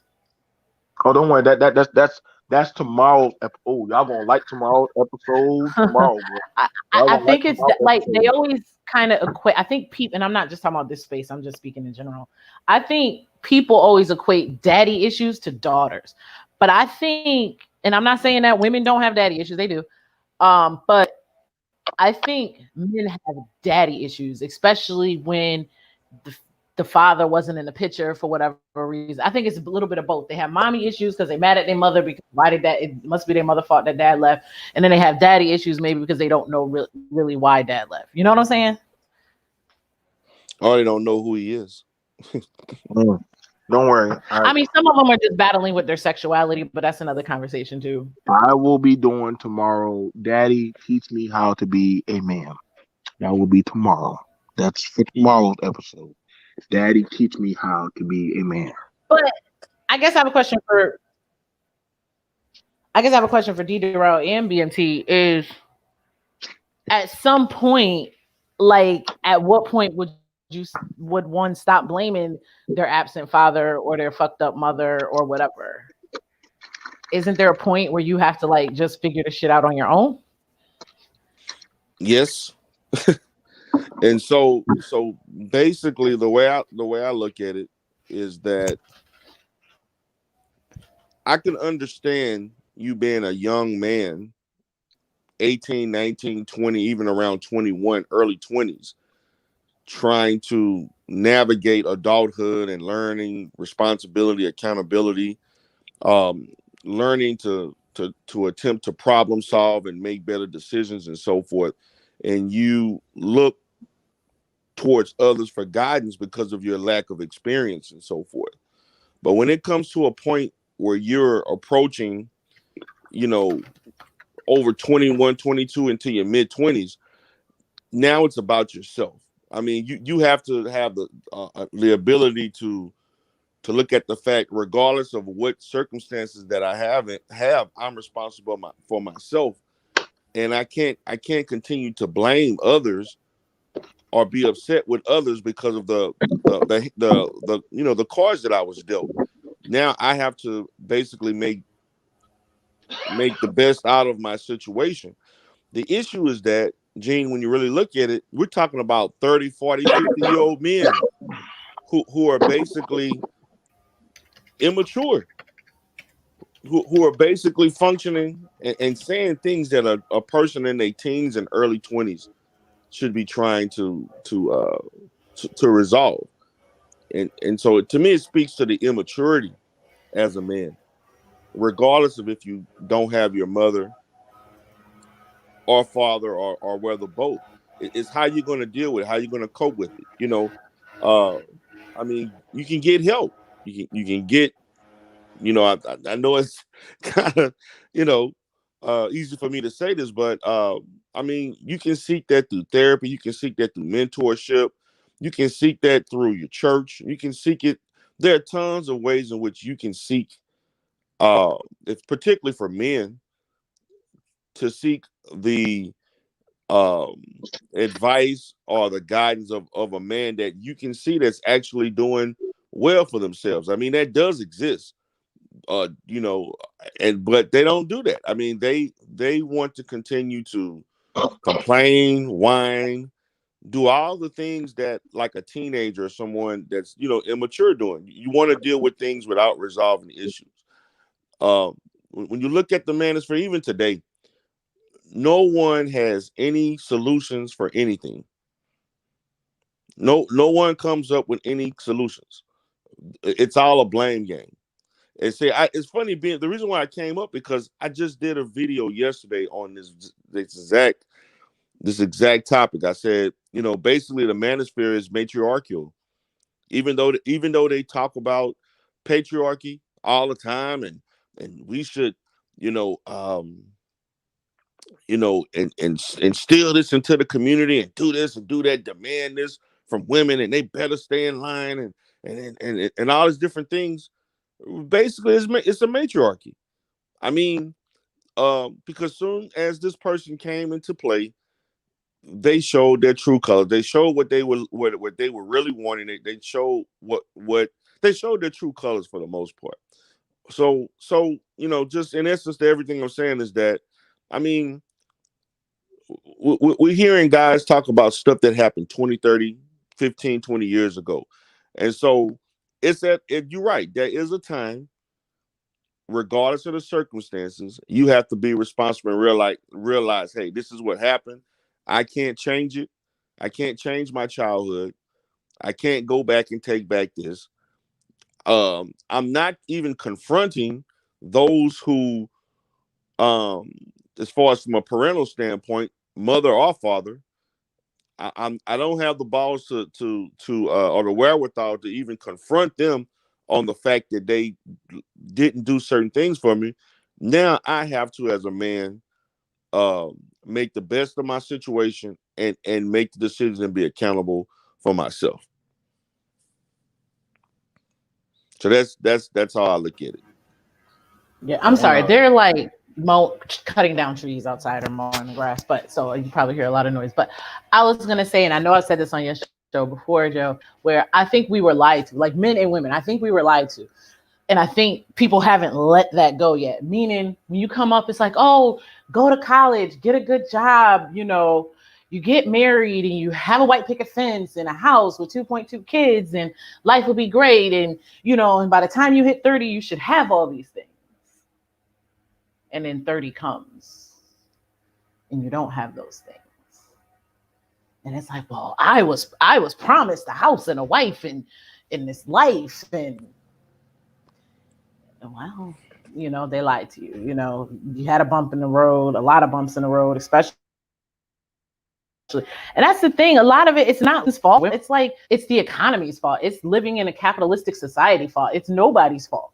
Speaker 1: "Oh, don't worry. That's tomorrow's. Oh, y'all gonna like tomorrow's episode tomorrow, bro. Y'all
Speaker 2: I
Speaker 1: gonna like
Speaker 2: think it's
Speaker 1: tomorrow's
Speaker 2: like they
Speaker 1: episode."
Speaker 2: always kind of equate. I think people, and I'm not just talking about this space. I'm just speaking in general. I think people always equate daddy issues to daughters, but I think, and I'm not saying that women don't have daddy issues. They do. But I think men have daddy issues, especially when the, the father wasn't in the picture for whatever reason. I think it's a little bit of both. They have mommy issues because they mad at their mother because why did that? It must be their mother fault that dad left, and then they have daddy issues maybe because they don't know really why dad left. You know what I'm saying?
Speaker 3: Or they don't know who he is.
Speaker 1: Mm. Don't worry.
Speaker 2: I mean, some of them are just battling with their sexuality, but that's another conversation too.
Speaker 1: I will be doing tomorrow. Daddy, teach me how to be a man. That will be tomorrow. That's for tomorrow's episode. Daddy, teach me how to be a man.
Speaker 2: But I guess I have a question for D Darrell and BMT is at some point, like at what point would one stop blaming their absent father or their fucked up mother or whatever? Isn't there a point where you have to like just figure the shit out on your own?
Speaker 3: Yes. And so basically the way I look at it is that I can understand you being a young man, 18, 19, 20, even around 21, early 20s, trying to navigate adulthood and learning responsibility, accountability, um, learning to attempt to problem solve and make better decisions and so forth. And you look towards others for guidance because of your lack of experience and so forth. But when it comes to a point where you're approaching, over 21, 22 into your mid 20s, now it's about yourself. I mean, you have to have the ability to look at the fact, regardless of what circumstances that I have, I'm responsible for myself, and I can't continue to blame others or be upset with others because of the cards that I was dealt. Now I have to basically make the best out of my situation. The issue is that, Gene, when you really look at it, we're talking about 30, 40, 50-year-old men who are basically immature, who are basically functioning and saying things that a person in their teens and early 20s should be trying to resolve. And so to me, it speaks to the immaturity as a man, regardless of if you don't have your mother or father or whether both. It's how you're going to deal with it, how you're going to cope with it. Uh, I mean, you can get help. You can get. I know it's kind of you know easy for me to say this, but I mean, you can seek that through therapy. You can seek that through mentorship. You can seek that through your church. You can seek it. There are tons of ways in which you can seek. It's particularly for men to seek the um, advice or the guidance of a man that you can see that's actually doing well for themselves. I mean, that does exist. Uh, you know, and but they don't do that. I mean, they want to continue to complain, whine, do all the things that like a teenager or someone that's immature doing. You want to deal with things without resolving issues. When you look at the manosphere, even today, no one has any solutions for anything. No one comes up with any solutions. It's all a blame game. And see, it's funny being the reason why I came up because I just did a video yesterday on this exact topic. I said, basically the manosphere is matriarchal. Even though they talk about patriarchy all the time, and we should, you know, um, and instill this into the community and do this and do that, demand this from women, and they better stay in line and all these different things. Basically, it's a matriarchy. I mean, because soon as this person came into play, they showed their true colors. They showed what they were really wanting. They showed what they showed their true colors for the most part. So just in essence, to everything I'm saying is that, I mean, we're hearing guys talk about stuff that happened 20, 30, 15, 20 years ago. And so you're right. There is a time, regardless of the circumstances, you have to be responsible and realize, hey, this is what happened. I can't change it. I can't change my childhood. I can't go back and take back this. I'm not even confronting those who, um, as far as from a parental standpoint, mother or father, I don't have the balls to or the wherewithal to even confront them on the fact that they didn't do certain things for me. Now I have to, as a man, make the best of my situation and make the decisions and be accountable for myself. So that's how I look at it.
Speaker 2: Yeah,
Speaker 1: I
Speaker 2: I'm sorry.
Speaker 1: wanna.
Speaker 2: They're like cutting down trees outside or mowing the grass, but so you probably hear a lot of noise. But I was gonna say, and I know I said this on your show before, Joe, where I think we were lied to, like men and women. I think we were lied to, and I think people haven't let that go yet. Meaning, when you come up, it's like, oh, go to college, get a good job, you get married and you have a white picket fence and a house with 2.2 kids, and life will be great. And and by the time you hit 30, you should have all these things. And then 30 comes and you don't have those things. And it's like, well, I was promised a house and a wife and in this life, and well, they lied to you. You had a bump in the road, a lot of bumps in the road, especially. And that's the thing. A lot of it, it's not women's fault. It's like it's the economy's fault. It's living in a capitalistic society fault. It's nobody's fault.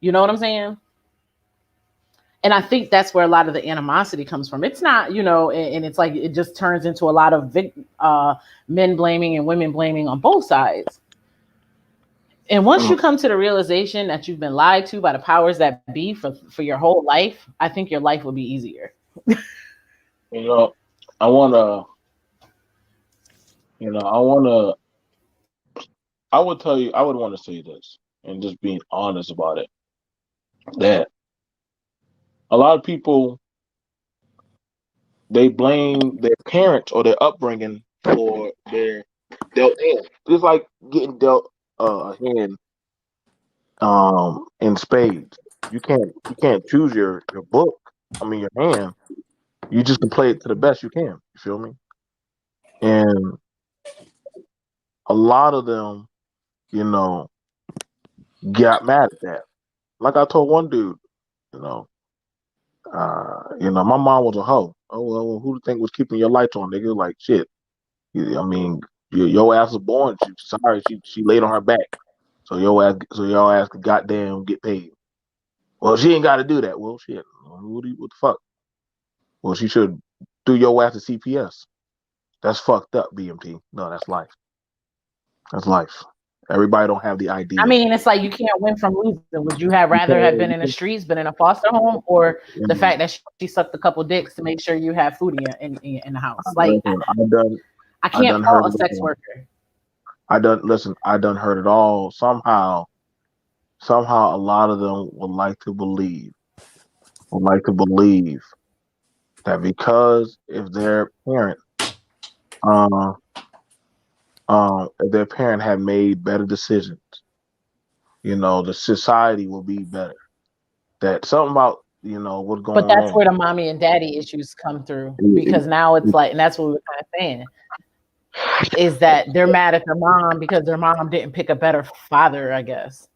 Speaker 2: You know what I'm saying? And I think that's where a lot of the animosity comes from. It's not, and it's like it just turns into a lot of men blaming and women blaming on both sides. And once you come to the realization that you've been lied to by the powers that be for your whole life, I think your life will be easier.
Speaker 1: You know, I wanna. I wanna. I would tell you. I would want to say this, and just being honest about it. That a lot of people, they blame their parents or their upbringing for their dealt hand. It's like getting dealt a hand in spades. You can't choose your book. I mean your hand. You just can play it to the best you can. You feel me? And a lot of them, you know, got mad at that. Like I told one dude, you know, my mom was a hoe. Oh well, who do you think was keeping your lights on, nigga? Like shit. I mean, your ass was born. She laid on her back. So your ass could goddamn get paid. Well, she ain't got to do that. Well, shit. What the fuck? Well, she should do your ass to CPS. That's fucked up, BMT. No, that's life. That's life. Everybody don't have the
Speaker 2: I
Speaker 1: ideal.
Speaker 2: mean, it's like you can't win from losing. Would you have
Speaker 1: You
Speaker 2: rather have been
Speaker 1: can't,
Speaker 2: in the streets, been in a foster home, or
Speaker 1: you
Speaker 2: the
Speaker 1: know,
Speaker 2: fact that she sucked a couple dicks to make sure you have food in the house? Like,
Speaker 1: listen,
Speaker 2: I
Speaker 1: I
Speaker 2: can't
Speaker 1: done
Speaker 2: fault
Speaker 1: heard
Speaker 2: a
Speaker 1: it
Speaker 2: sex
Speaker 1: all.
Speaker 2: worker.
Speaker 1: I done heard it all. Somehow, a lot of them would like to believe that because uh, if their parent had made better decisions, the society will be better. That something about what's
Speaker 2: But
Speaker 1: going
Speaker 2: that's
Speaker 1: on.
Speaker 2: where the mommy and daddy issues come through
Speaker 1: It-
Speaker 2: because now it's
Speaker 1: it-
Speaker 2: like, and that's what we were kind of saying, is that they're mad at their mom because their mom didn't pick a better father, I guess.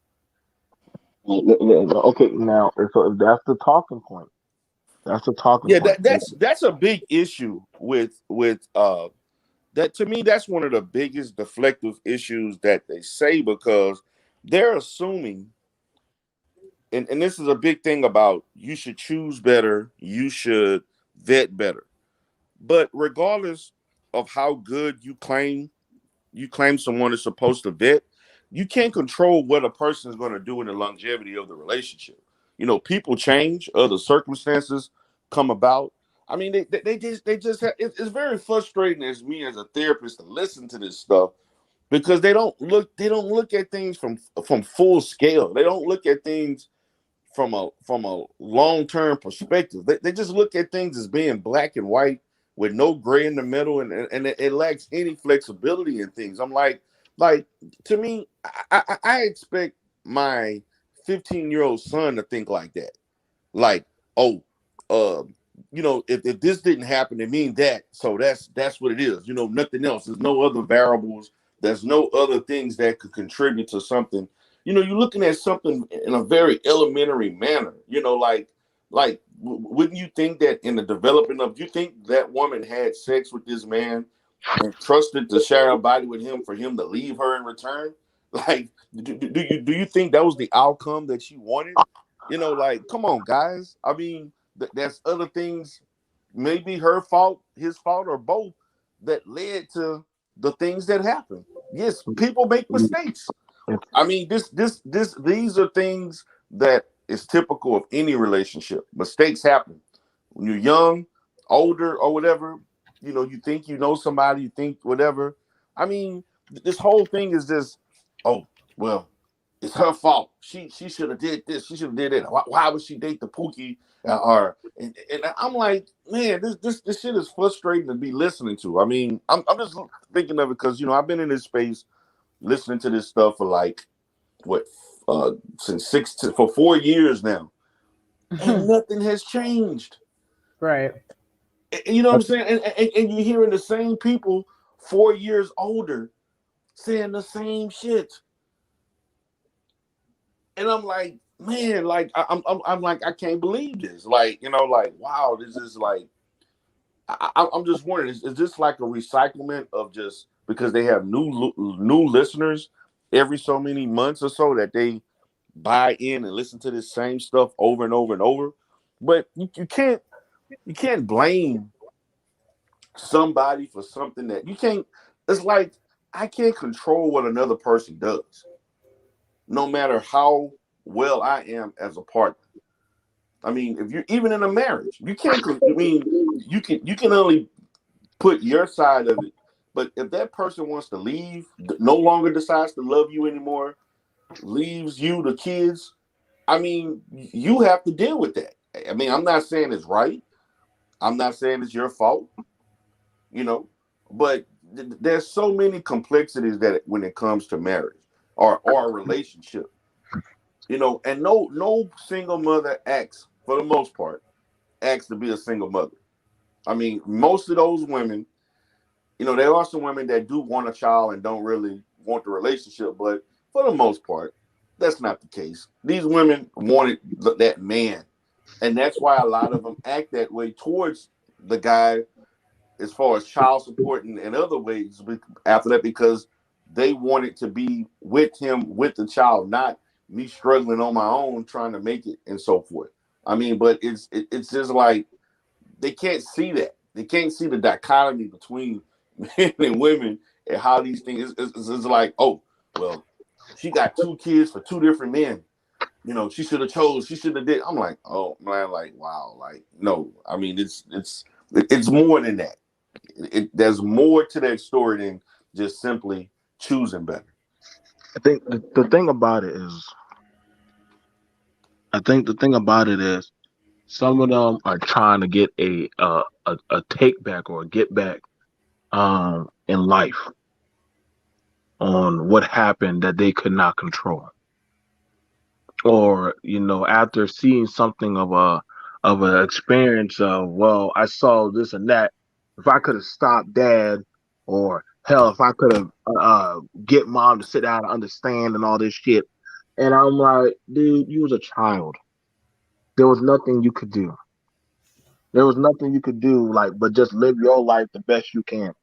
Speaker 1: okay, now so if that's the talking point. That's the talking
Speaker 3: Yeah,
Speaker 1: point.
Speaker 3: that's a big issue with that. To me, that's one of the biggest deflective issues that they say, because they're assuming, and this is a big thing about, you should choose better, you should vet better. But regardless of how good you claim someone is supposed to vet, you can't control what a person is going to do in the longevity of the relationship. People change, other circumstances come about. I mean, they just have, it's very frustrating as me as a therapist to listen to this stuff, because they don't look at things from full scale. They don't look at things from a long-term perspective. They just look at things as being black and white with no gray in the middle, and it lacks any flexibility in things. I'm like to me, I expect my 15-year-old son to think like that. Like, oh, uh, if this didn't happen, it means that. So that's what it is. Nothing else. There's no other variables. There's no other things that could contribute to something. You're looking at something in a very elementary manner. Wouldn't you think that in the development of, you think that woman had sex with this man and trusted to share her body with him for him to leave her in return? Like, do you think that was the outcome that she wanted? Like, come on, guys. I mean, that's other things, maybe her fault, his fault, or both, that led to the things that happen. Yes, people make mistakes. I mean, these are things that is typical of any relationship. Mistakes happen when you're young, older, or whatever. You think you know somebody, you think whatever. I mean, this whole thing is just, oh, well, it's her fault. She should have did this. She should have did that. Why would she date the Pookie? And I'm like, man, this shit is frustrating to be listening to. I mean, I'm just thinking of it because I've been in this space listening to this stuff for like what since for 4 years now, and nothing has changed.
Speaker 2: Right.
Speaker 3: You know what I'm saying? And you're hearing the same people 4 years older saying the same shit, and I'm like, man, like I'm like, I can't believe this. Like, like, wow, this is like, I'm just wondering, is this like a recyclement of, just because they have new listeners every so many months or so, that they buy in and listen to this same stuff over and over and over? But you can't blame somebody for something that you can't. It's like, I can't control what another person does, no matter how well I am as a partner. I mean, if you're even in a marriage, you can't. I mean, you can only put your side of it. But if that person wants to leave, no longer decides to love you anymore, leaves you, the kids, I mean, you have to deal with that. I mean, I'm not saying it's right. I'm not saying it's your fault, you know, but there's so many complexities that when it comes to marriage or a relationship, and no single mother acts, for the most part, acts to be a single mother. I mean, most of those women, there are some women that do want a child and don't really want the relationship, but for the most part, that's not the case. These women wanted that man, and that's why a lot of them act that way towards the guy, as far as child support and other ways after that, because they wanted to be with him with the child, not me struggling on my own trying to make it and so forth. I mean, but it's just like they can't see that. They can't see the dichotomy between men and women and how these things is like, oh, well, she got 2 kids for 2 different men. She should have chose. She should have did. I'm like, oh man, like wow, like no. I mean, it's more than that. There's more to that story than just simply choosing better.
Speaker 1: I think the thing about it is, some of them are trying to get a take back or a get back in life on what happened that they could not control, or after seeing something of an experience of, well, I saw this and that, if I could have stopped dad, or hell, if I could have get mom to sit down and understand and all this shit. And I'm like, dude, you was a child. There was nothing you could do. There was nothing you could do, like, but just live your life the best you can.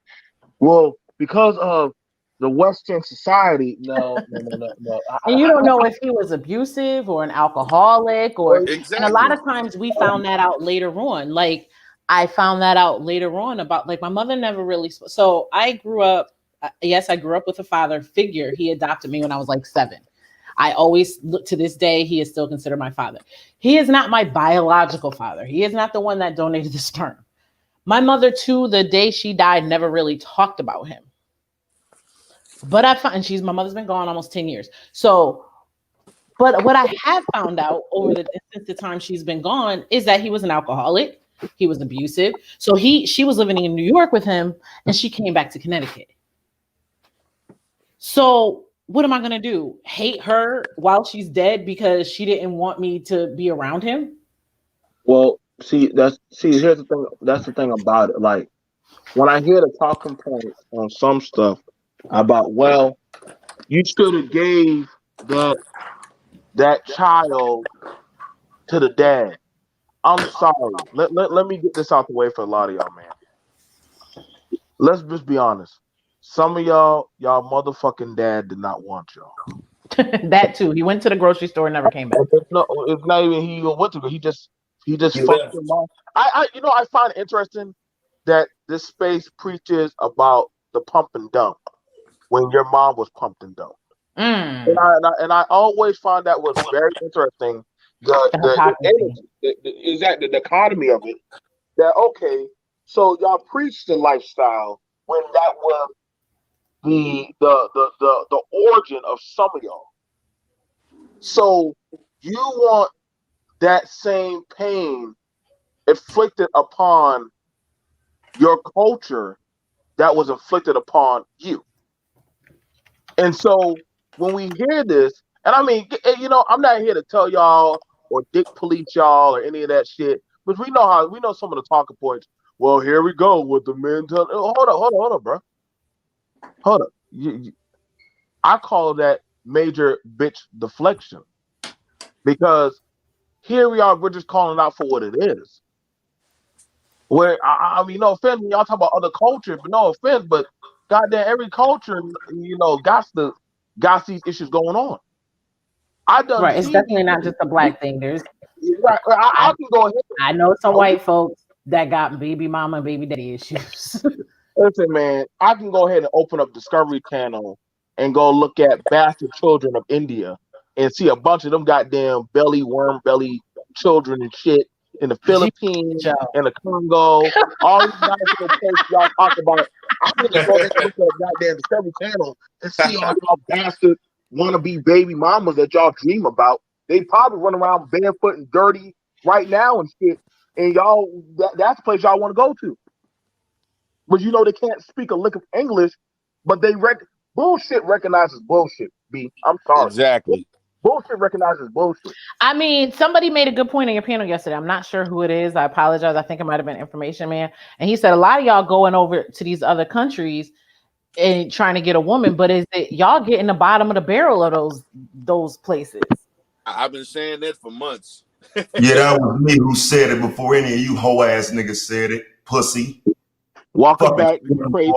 Speaker 1: Well, because of the Western society, no, no, no, no, no.
Speaker 2: And you don't know if he was abusive or an alcoholic, and a lot
Speaker 3: Exactly.
Speaker 2: of times we found that out later on. Like I found that out later on about, like, my mother never really so I grew up, yes, I grew up with a father figure. He adopted me when I was like 7. I always look to this day, he is still considered my father. He is not my biological father. He is not the one that donated the sperm. My mother, to the day she died, never really talked about him. But I find my mother's been gone almost 10 years. So, but what I have found out since the time she's been gone is that he was an alcoholic. He was abusive. So she was living in New York with him, and she came back to Connecticut. So what am I going to do? Hate her while she's dead because she didn't want me to be around him?
Speaker 1: Well, here's the thing. That's the thing about it. Like, when I hear the talking points on some stuff about, well, you should have gave that child to the dad. I'm sorry. Let me get this out the way for a lot of y'all, man. Let's just be honest. Some of y'all motherfucking dad did not want y'all.
Speaker 2: That too. He went to the grocery store and never came back.
Speaker 1: It's not even he went to. He just fucked your mom. I find it interesting that this space preaches about the pump and dump when your mom was pumped and dumped.
Speaker 2: Mm.
Speaker 1: And I always find that was very interesting. The energy, is that the dichotomy of it? That, okay, so y'all preach the lifestyle when that was the origin of some of y'all. So you want that same pain inflicted upon your culture that was inflicted upon you. And so when we hear this, and I mean, I'm not here to tell y'all or dick police y'all or any of that shit, but we know some of the talking points. Well, here we go with the mental. Hold up, bro. Hold up. I call that major bitch deflection, because here we are. We're just calling out for what it is. Where I mean, no offense, y'all talk about other cultures, but no offense, but goddamn, every culture, got these issues going on.
Speaker 2: Right. It's definitely not just a black thing. There's
Speaker 1: right. I can go ahead.
Speaker 2: I know some white folks that got baby mama and baby daddy issues.
Speaker 1: Listen, man, I can go ahead and open up Discovery Channel and go look at Bastard Children of India and see a bunch of them goddamn worm belly children and shit in the Philippines and the Congo. All these nice little places y'all talk about. I can just go ahead and look at goddamn Discovery Channel and see all y'all bastard wannabe baby mamas that y'all dream about. They probably run around barefoot and dirty right now and shit. And y'all, that's the place y'all want to go to. But they can't speak a lick of English, but bullshit recognizes bullshit, B. I'm sorry.
Speaker 3: Exactly.
Speaker 1: Bullshit recognizes bullshit.
Speaker 2: I mean, somebody made a good point on your panel yesterday. I'm not sure who it is. I apologize. I think it might have been Information Man. And he said a lot of y'all going over to these other countries and trying to get a woman, but is it y'all getting the bottom of the barrel of those places?
Speaker 3: I've been saying that for months.
Speaker 4: Yeah, that was me who said it before any of you hoe ass niggas said it. Pussy.
Speaker 1: Welcome
Speaker 4: Fucking
Speaker 1: back, crazy.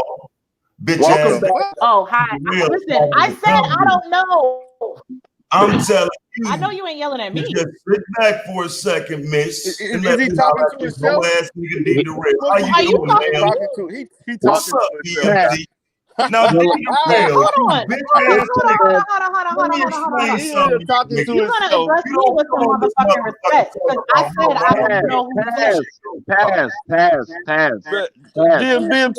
Speaker 4: bitch
Speaker 1: Welcome
Speaker 4: ass.
Speaker 1: back.
Speaker 2: Oh, hi. Listen, I said I don't know.
Speaker 4: I'm telling you.
Speaker 2: I know you ain't yelling at me.
Speaker 4: Just sit back for a second, miss.
Speaker 3: Is
Speaker 4: and
Speaker 3: he
Speaker 4: let me
Speaker 3: talking
Speaker 4: holler
Speaker 3: to
Speaker 4: at this
Speaker 3: himself?
Speaker 4: hoe ass nigga D. Durrell.
Speaker 3: What
Speaker 4: How
Speaker 2: Are
Speaker 4: you
Speaker 2: you
Speaker 4: doing,
Speaker 2: talking
Speaker 4: man?
Speaker 3: talking to? He
Speaker 4: What's
Speaker 3: talking
Speaker 4: up,
Speaker 3: to himself.
Speaker 4: BMG? Now, D. Durrell,
Speaker 2: Hold
Speaker 4: you
Speaker 2: on.
Speaker 4: bitch
Speaker 2: Hold
Speaker 4: ass nigga.
Speaker 2: on.
Speaker 4: Let me explain
Speaker 3: He
Speaker 4: something
Speaker 3: is
Speaker 4: to
Speaker 3: talking
Speaker 4: you,
Speaker 3: to
Speaker 4: nigga.
Speaker 2: You're gonna
Speaker 3: himself.
Speaker 2: address
Speaker 4: You
Speaker 2: me
Speaker 4: don't
Speaker 2: with
Speaker 4: come
Speaker 2: some
Speaker 4: on this
Speaker 2: motherfucking respect.
Speaker 4: motherfucker
Speaker 2: Because
Speaker 4: talking
Speaker 2: I
Speaker 4: about
Speaker 2: said I
Speaker 4: my
Speaker 2: don't
Speaker 4: mama.
Speaker 2: know who you
Speaker 1: Pass.
Speaker 3: But
Speaker 1: Pass.
Speaker 3: DMT,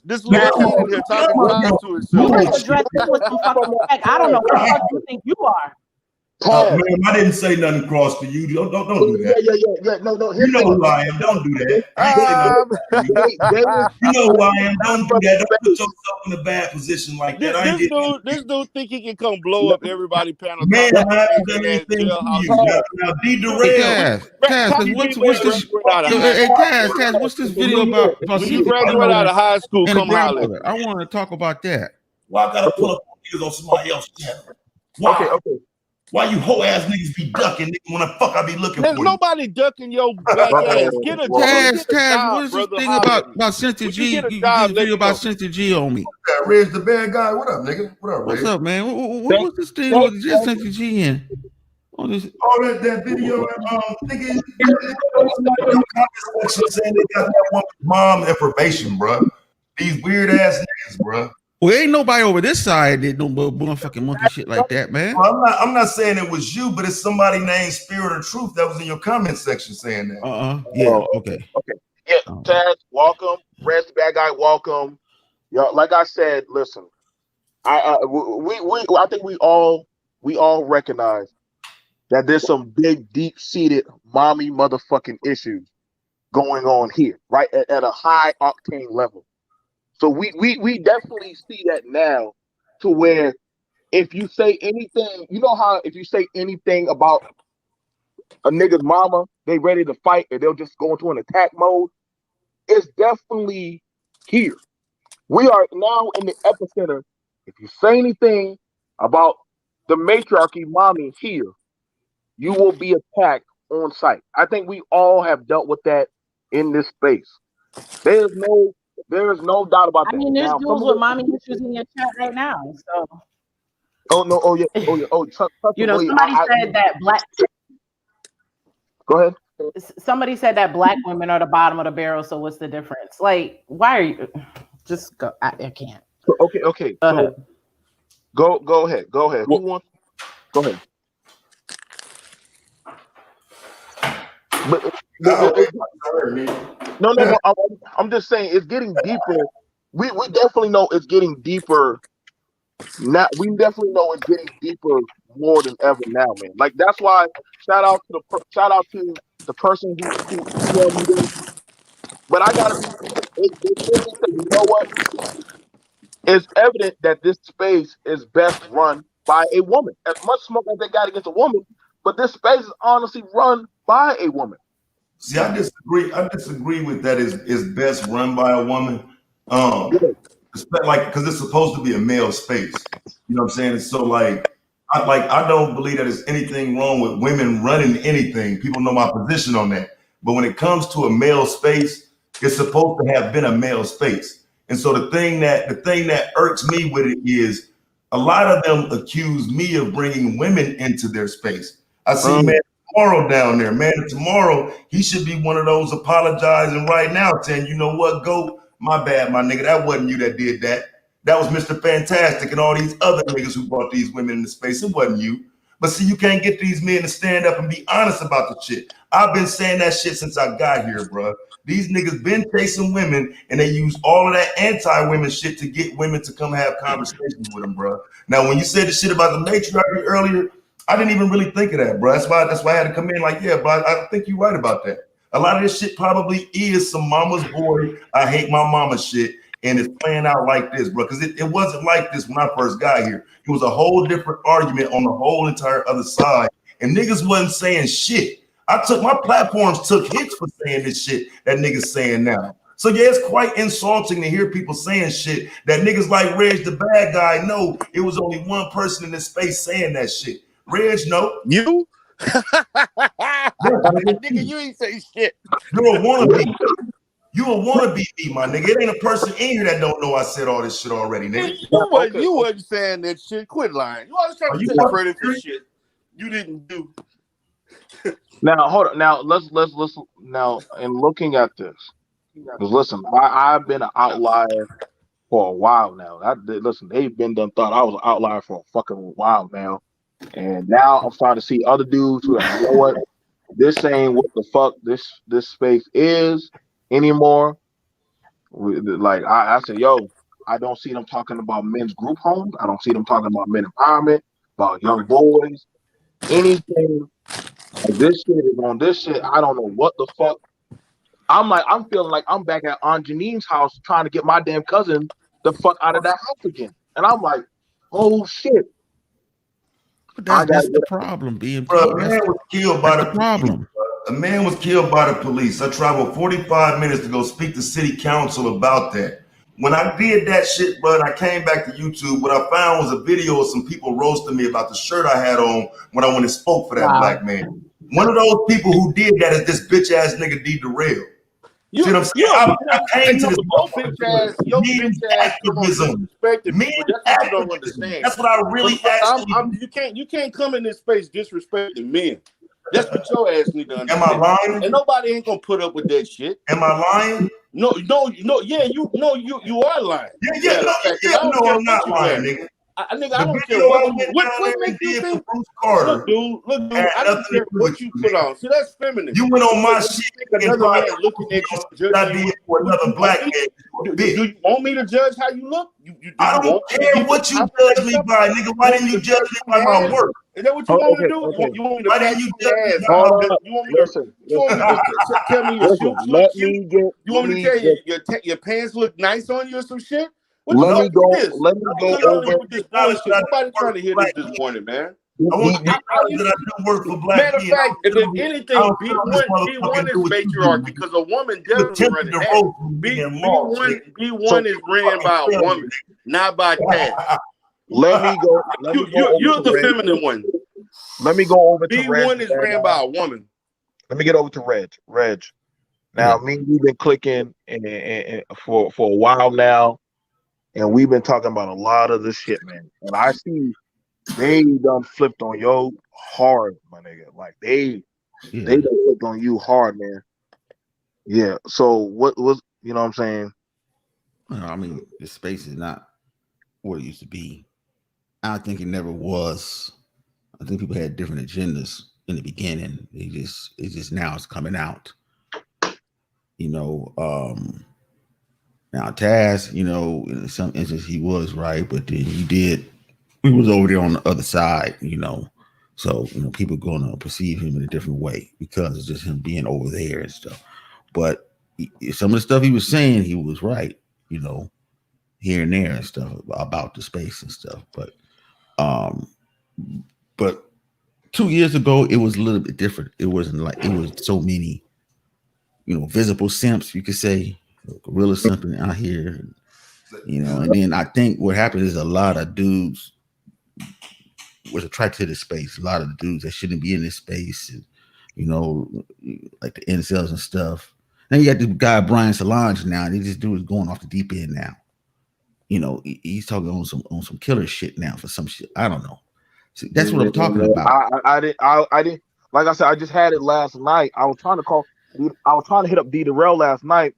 Speaker 3: this
Speaker 4: Nigga,
Speaker 3: little
Speaker 4: I'm
Speaker 3: kid
Speaker 4: on
Speaker 3: in here
Speaker 4: this
Speaker 3: talking to
Speaker 2: You
Speaker 3: himself.
Speaker 2: must address me with some fucking respect. I don't know who the fuck you think you are.
Speaker 1: Pass.
Speaker 4: Man, I didn't say nothing cross to you. Don't do that.
Speaker 1: Yeah. No.
Speaker 4: You
Speaker 1: Here's
Speaker 4: know
Speaker 1: the
Speaker 4: who
Speaker 1: thing.
Speaker 4: I am. Don't do that. I ain't say nothing to you.
Speaker 1: David,
Speaker 4: You know who I am.
Speaker 1: not
Speaker 4: Don't do
Speaker 1: for the
Speaker 4: that. Don't put
Speaker 1: space.
Speaker 4: yourself in a bad position like that. I ain't
Speaker 3: This
Speaker 4: did nothing.
Speaker 3: dude think he can come blow up everybody panel
Speaker 4: Man,
Speaker 3: talking
Speaker 4: I
Speaker 3: that
Speaker 4: haven't
Speaker 3: crazy
Speaker 4: done
Speaker 3: ass
Speaker 4: anything to
Speaker 3: jailhouse
Speaker 4: you.
Speaker 3: shit.
Speaker 4: Now D.
Speaker 5: Hey,
Speaker 4: Durrell,
Speaker 5: Taz, because
Speaker 3: You
Speaker 5: what's
Speaker 3: graduate
Speaker 5: this?
Speaker 3: out of
Speaker 5: Yo,
Speaker 3: high
Speaker 5: hey,
Speaker 3: school.
Speaker 5: Taz, what's this video about
Speaker 3: When you
Speaker 5: Cynthia
Speaker 3: graduate out
Speaker 5: Connor
Speaker 3: of high school,
Speaker 5: and a
Speaker 3: come holler at
Speaker 5: grandmother?
Speaker 3: me.
Speaker 5: I want to talk about that.
Speaker 4: why I gotta pull up niggas on somebody else's channel? Why?
Speaker 1: Okay.
Speaker 4: Why you hoe ass niggas be ducking nigga when the fuck I be looking
Speaker 3: There's
Speaker 4: for you?
Speaker 3: nobody ducking your black ass. Get a
Speaker 5: Taz,
Speaker 3: job,
Speaker 5: what is this
Speaker 3: brother.
Speaker 5: thing
Speaker 3: Holler at me.
Speaker 5: about Cynthia
Speaker 3: When you
Speaker 5: G?
Speaker 3: get a
Speaker 5: You did
Speaker 3: job,
Speaker 5: a
Speaker 3: let
Speaker 5: video
Speaker 3: me know.
Speaker 5: about Cynthia G on me.
Speaker 4: Reg the bad guy. What up, nigga? What up, Reg?
Speaker 5: What's up, man? What's this thing with just Cynthia G in? Oh, this.
Speaker 4: Oh, that video, nigga, somebody in your comment section saying they got that woman's mom information, bro. These weird ass niggas, bro.
Speaker 5: Well, ain't nobody over this side that no motherfucking monkey shit like that, man.
Speaker 4: Well, I'm not saying it was you, but it's somebody named Spirit of Truth that was in your comment section saying that.
Speaker 5: Yeah. Okay.
Speaker 1: Yeah, Taz, welcome. Reds bad guy, welcome. Yo, like I said, listen. I think we all recognize that there's some big, deep seated mommy motherfucking issues going on here, right? At a high octane level. So we definitely see that now, to where if you say anything, you know how if you say anything about a nigga's mama, they ready to fight and they'll just go into an attack mode. It's definitely here. We are now in the epicenter. If you say anything about the matriarchy mommy here, you will be attacked on sight. I think we all have dealt with that in this space. There is no doubt about
Speaker 2: I
Speaker 1: that.
Speaker 2: mean, there's
Speaker 1: Now, some
Speaker 2: dudes
Speaker 1: of
Speaker 2: with
Speaker 1: the,
Speaker 2: mommy issues in your chat right now. So,
Speaker 1: oh no, oh yeah, trust
Speaker 2: you
Speaker 1: me,
Speaker 2: know, somebody said that
Speaker 1: go ahead.
Speaker 2: somebody said that black women are the bottom of the barrel. So what's the difference? Like, why are you just go? I can't.
Speaker 1: Okay. So go ahead. Who wants? Go ahead. But no. I'm just saying it's getting deeper. We definitely know it's getting deeper. Now we definitely know it's getting deeper more than ever now, man. Like that's why shout out to the person who emailed me this. But I gotta be honest. It made me say, you know what? It's evident that this space is best run by a woman. As much smoke as they got against a woman, but this space is honestly run by a woman.
Speaker 4: See, I disagree. I disagree with that. Is best run by a woman. Um, like because it's supposed to be a male space. You know what I'm saying? So I don't believe that there's anything wrong with women running anything. People know my position on that. But when it comes to a male space, it's supposed to have been a male space. And so the thing that irks me with it is a lot of them accuse me of bringing women into their space. I see man tomorrow down there, man. Tomorrow he should be one of those apologizing right now, saying, you know what, go. My bad, my nigga. That wasn't you that did that. That was Mr. Fantastic and all these other niggas who brought these women into space. It wasn't you. But see, you can't get these men to stand up and be honest about the shit. I've been saying that shit since I got here, bro. These niggas been chasing women and they use all of that anti-women shit to get women to come have conversations with them, bro. Now, when you said the shit about the matriarchy earlier, I didn't even really think of that, bro. That's why I had to come in like, yeah, but I think you're right about that. A lot of this shit probably is some mama's boy, I hate my mama shit. and it's playing out like this, bro. Because it wasn't like this when I first got here. It was a whole different argument on the whole entire other side, and niggas wasn't saying shit. My platforms took hits for saying this shit that niggas saying now. So yeah, it's quite insulting to hear people saying shit that niggas like Reg the bad guy know it was only one person in this space saying that shit. Reg, no.
Speaker 3: You?
Speaker 4: No,
Speaker 3: Nigga, you ain't say shit.
Speaker 4: you're a wannabe. You a wannabe, my nigga. It ain't a person in here that don't know I said all this shit already, nigga.
Speaker 3: You wasn't saying that shit. Quit lying. You always trying to take credit for shit you didn't do.
Speaker 1: Now hold on. Now let's now in looking at this, because listen, I've been an outlier for a while now. Listen, they've been done thought I was an outlier for a fucking while now, and now I'm starting to see other dudes who are like, you know what, this ain't what the fuck this space is anymore. Like I said, yo, I don't see them talking about men's group homes. I don't see them talking about men empowerment, about young boys, anything. Like this shit is on this shit. I don't know what the fuck. I'm feeling like I'm back at Aunt Janine's house trying to get my damn cousin the fuck out of that house again. And I'm like, oh shit.
Speaker 5: But that's the problem, BMT.
Speaker 4: Bro, a man was killed by the
Speaker 5: problem.
Speaker 4: A man was killed by the police. I traveled 45 minutes to go speak to city council about that. When I did that shit, bro, and I came back to YouTube, what I found was a video of some people roasting me about the shirt I had on when I went and spoke for that black man. One of those people who did that is this bitch ass nigga D. Darrell. See what I'm saying? I came to this
Speaker 3: your bitch ass
Speaker 4: activism.
Speaker 3: That's what you don't understand.
Speaker 4: That's what I really
Speaker 3: you can't come in this space disrespecting men. That's what your ass need to understand.
Speaker 4: Am I lying?
Speaker 3: And nobody ain't gonna put up with that shit.
Speaker 4: Am I lying?
Speaker 3: No, yeah, you are lying.
Speaker 4: Yeah, I'm not lying, nigga.
Speaker 3: I don't care what makes you think. Look, dude, I don't care what you put on. See, that's feminine.
Speaker 4: You went on my shit.
Speaker 3: Another man looking at you.
Speaker 4: I did for another black man.
Speaker 3: Do you want me to judge how you look?
Speaker 4: I don't care what you judge me by, nigga. Why didn't you judge me by my work?
Speaker 3: Is that what you want me to do?
Speaker 1: Okay.
Speaker 3: You want me to
Speaker 4: Why didn't you judge me?
Speaker 3: You want me to tell me your shoes look cute? You want me to tell you your pants look nice on you or some shit?
Speaker 1: Let me go over
Speaker 3: this bullshit. Nobody trying to hear this morning, man.
Speaker 4: I want to that I do work for black
Speaker 3: Matter of fact, if anything, B1 is matriarch because a woman doesn't run it. B1 is ran by a woman, not by Cass.
Speaker 1: Let me go.
Speaker 3: You're the feminine one.
Speaker 1: Let me go over to
Speaker 3: B1 is ran by a woman.
Speaker 1: Let me get over to Reg. Now, me and you've been clicking and for a while now, and we've been talking about a lot of this shit, man. And I see they done flipped on yo hard, my nigga. Like they done flipped on you hard, man. Yeah. So what was you know what I'm saying?
Speaker 5: I mean, the space is not what it used to be. I think it never was. I think people had different agendas in the beginning. It's just now it's coming out. You know, now Taz, you know, in some instances he was right, but then he was over there on the other side, you know. So, you know, people gonna perceive him in a different way because it's just him being over there and stuff. But some of the stuff he was saying, he was right, you know, here and there and stuff about the space and stuff. But 2 years ago, it was a little bit different. It wasn't like it was so many, you know, visible simps, you could say, gorilla simping out here, you know. And then I think what happened is a lot of dudes was attracted to this space. A lot of the dudes that shouldn't be in this space, and, you know, like the incels and stuff. Then you got the guy Brian Solange now. This dude is going off the deep end now. You know, he's talking on some killer shit now for some shit. I don't know. See, that's what I'm talking about.
Speaker 1: I didn't. Like I said, I just had it last night. I was trying to hit up D. Darrell last night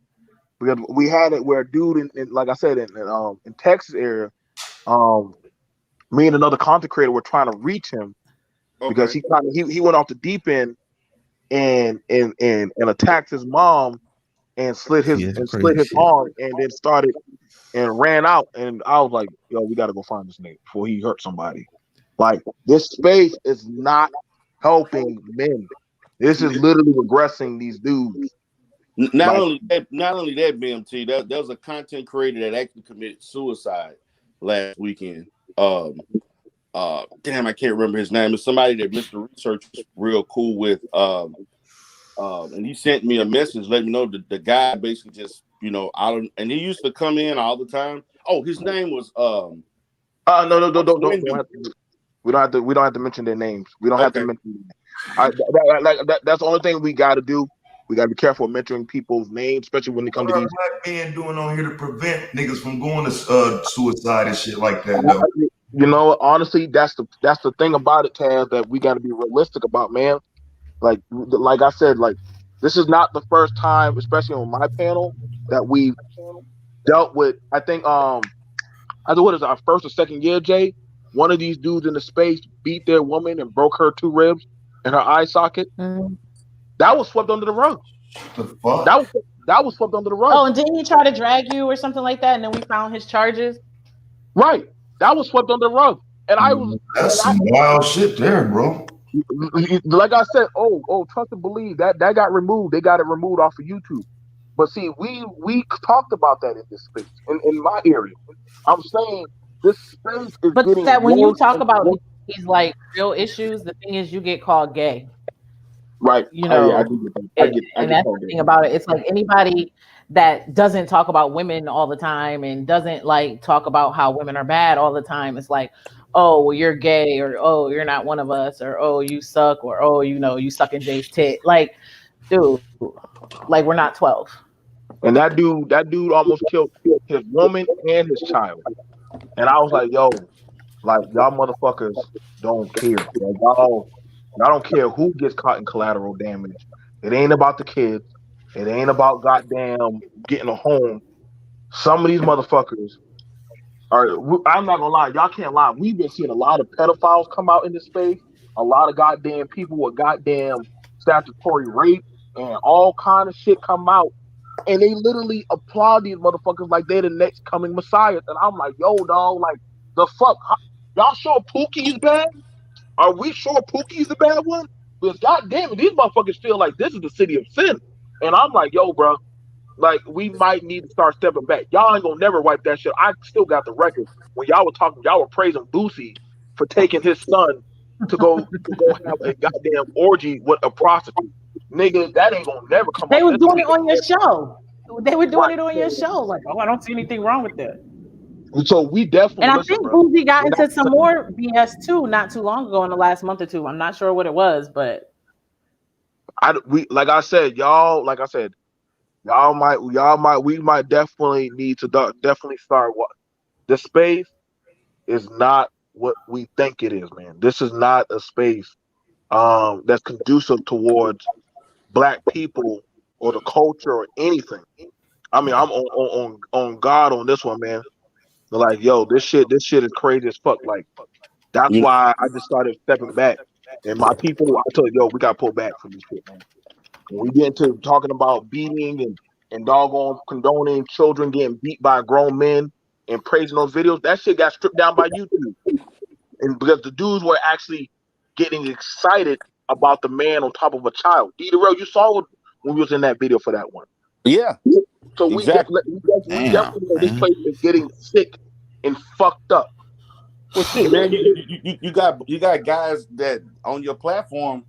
Speaker 1: because we had it where a dude in like I said in Texas area, me and another content creator were trying to reach him because he went off the deep end and attacked his mom and slit his arm and then started and ran out. And I was like, yo, we got to go find this nigga before he hurt somebody. Like, this space is not helping men. This is literally regressing these dudes.
Speaker 3: Not
Speaker 1: Like,
Speaker 3: only that, BMT. There was a content creator that actually committed suicide last weekend. Damn, I can't remember his name. It's somebody that Mr. Research was real cool with. And he sent me a message letting me know that the guy basically just, and he used to come in all the time. Oh, his name was
Speaker 1: no, no, don't
Speaker 3: Windu.
Speaker 1: have to. We don't have to mention their names. We don't have to
Speaker 3: Okay.
Speaker 1: mention. That's the only thing we got to do. We got to be careful of mentioning people's names, especially when it comes
Speaker 4: What
Speaker 1: to
Speaker 4: are
Speaker 1: these.
Speaker 4: black men doing on here to prevent niggas from going to suicide and shit like that, though?
Speaker 1: Honestly, that's the thing about it, Taz, that we got to be realistic about, man. Like I said, like this is not the first time, especially on my panel, that we've dealt with. I think what is it, our first or second year, Jay? One of these dudes in the space beat their woman and broke her two ribs in her eye socket.
Speaker 2: Mhm.
Speaker 1: That was swept under the rug.
Speaker 4: The fuck?
Speaker 1: That was that was swept under the rug.
Speaker 2: Oh, and didn't he try to drag you or something like that? And then we found his charges.
Speaker 1: Right. That was swept under the rug. And I was
Speaker 4: That's some wild shit there, bro.
Speaker 1: like I said, trust and believe that got removed. They got it removed off of YouTube. But see, we talked about that in this space, in my area. I'm saying this space is
Speaker 2: But
Speaker 1: getting
Speaker 2: that when you
Speaker 1: worse
Speaker 2: talk
Speaker 1: and
Speaker 2: about
Speaker 1: worse.
Speaker 2: these like real issues, the thing is you get called gay.
Speaker 1: Right.
Speaker 2: You
Speaker 1: Yeah, I
Speaker 2: know,
Speaker 1: do get that. I
Speaker 2: and
Speaker 1: get
Speaker 2: that's
Speaker 1: called
Speaker 2: the
Speaker 1: that.
Speaker 2: thing about it. It's like anybody that doesn't talk about women all the time and doesn't like talk about how women are bad all the time. It's like, oh, well, you're gay, or oh, you're not one of us, or oh, you suck, or oh, you suck in Jay's tit. Like, dude, like we're not 12.
Speaker 1: And that dude almost killed his woman and his child. And I was like, yo, like y'all motherfuckers don't care. Like, y'all don't care who gets caught in collateral damage. It ain't about the kids. It ain't about goddamn getting a home. Some of these motherfuckers are. I'm not gonna lie, y'all can't lie. We've been seeing a lot of pedophiles come out in this space. A lot of goddamn people with goddamn statutory rape and all kind of shit come out, and they literally applaud these motherfuckers like they're the next coming messiahs. And I'm like, yo, dog, like the fuck, y'all sure Pookie's bad? Are we sure Pookie's the bad one? Because goddamn it, these motherfuckers feel like this is the city of sin. And I'm like, yo, bro, like we might need to start stepping back. Y'all ain't gonna never wipe that shit. I still got the record when y'all were talking, y'all were praising Boosie for taking his son to go have a goddamn orgy with a prostitute. Nigga, that ain't gonna never come
Speaker 2: They
Speaker 1: off.
Speaker 2: was
Speaker 1: That's
Speaker 2: doing it on your show. They were doing
Speaker 1: right.
Speaker 2: it on your show. Like, oh, I don't see anything wrong with that.
Speaker 1: So we definitely
Speaker 2: And I
Speaker 1: listen,
Speaker 2: think
Speaker 1: bro.
Speaker 2: Boozy got
Speaker 1: We're not
Speaker 2: into some
Speaker 1: saying
Speaker 2: more BS too, not too long ago in the last month or two. I'm not sure what it was, but
Speaker 1: we like I said, y'all. Like I said, we might definitely need to definitely start. What the space is not what we think it is, man. This is not a space that's conducive towards black people or the culture or anything. I mean, I'm on God on this one, man. Like, yo, this shit is crazy as fuck. Like, that's
Speaker 3: You know,
Speaker 1: why I just started stepping back. And my people, I told you, yo, we got to pull back from this shit, man. When we get into talking about beating and doggone condoning children getting beat by grown men and praising those videos, that shit got stripped down by YouTube. And because the dudes were actually getting excited about the man on top of a child. D. Darrell, you saw it when we was in that video for that one.
Speaker 3: yeah,
Speaker 1: So
Speaker 3: exactly.
Speaker 1: we
Speaker 5: Damn,
Speaker 1: definitely know this
Speaker 5: man.
Speaker 1: place is getting sick and fucked up.
Speaker 3: Well, shit, man, you got guys that on your platform,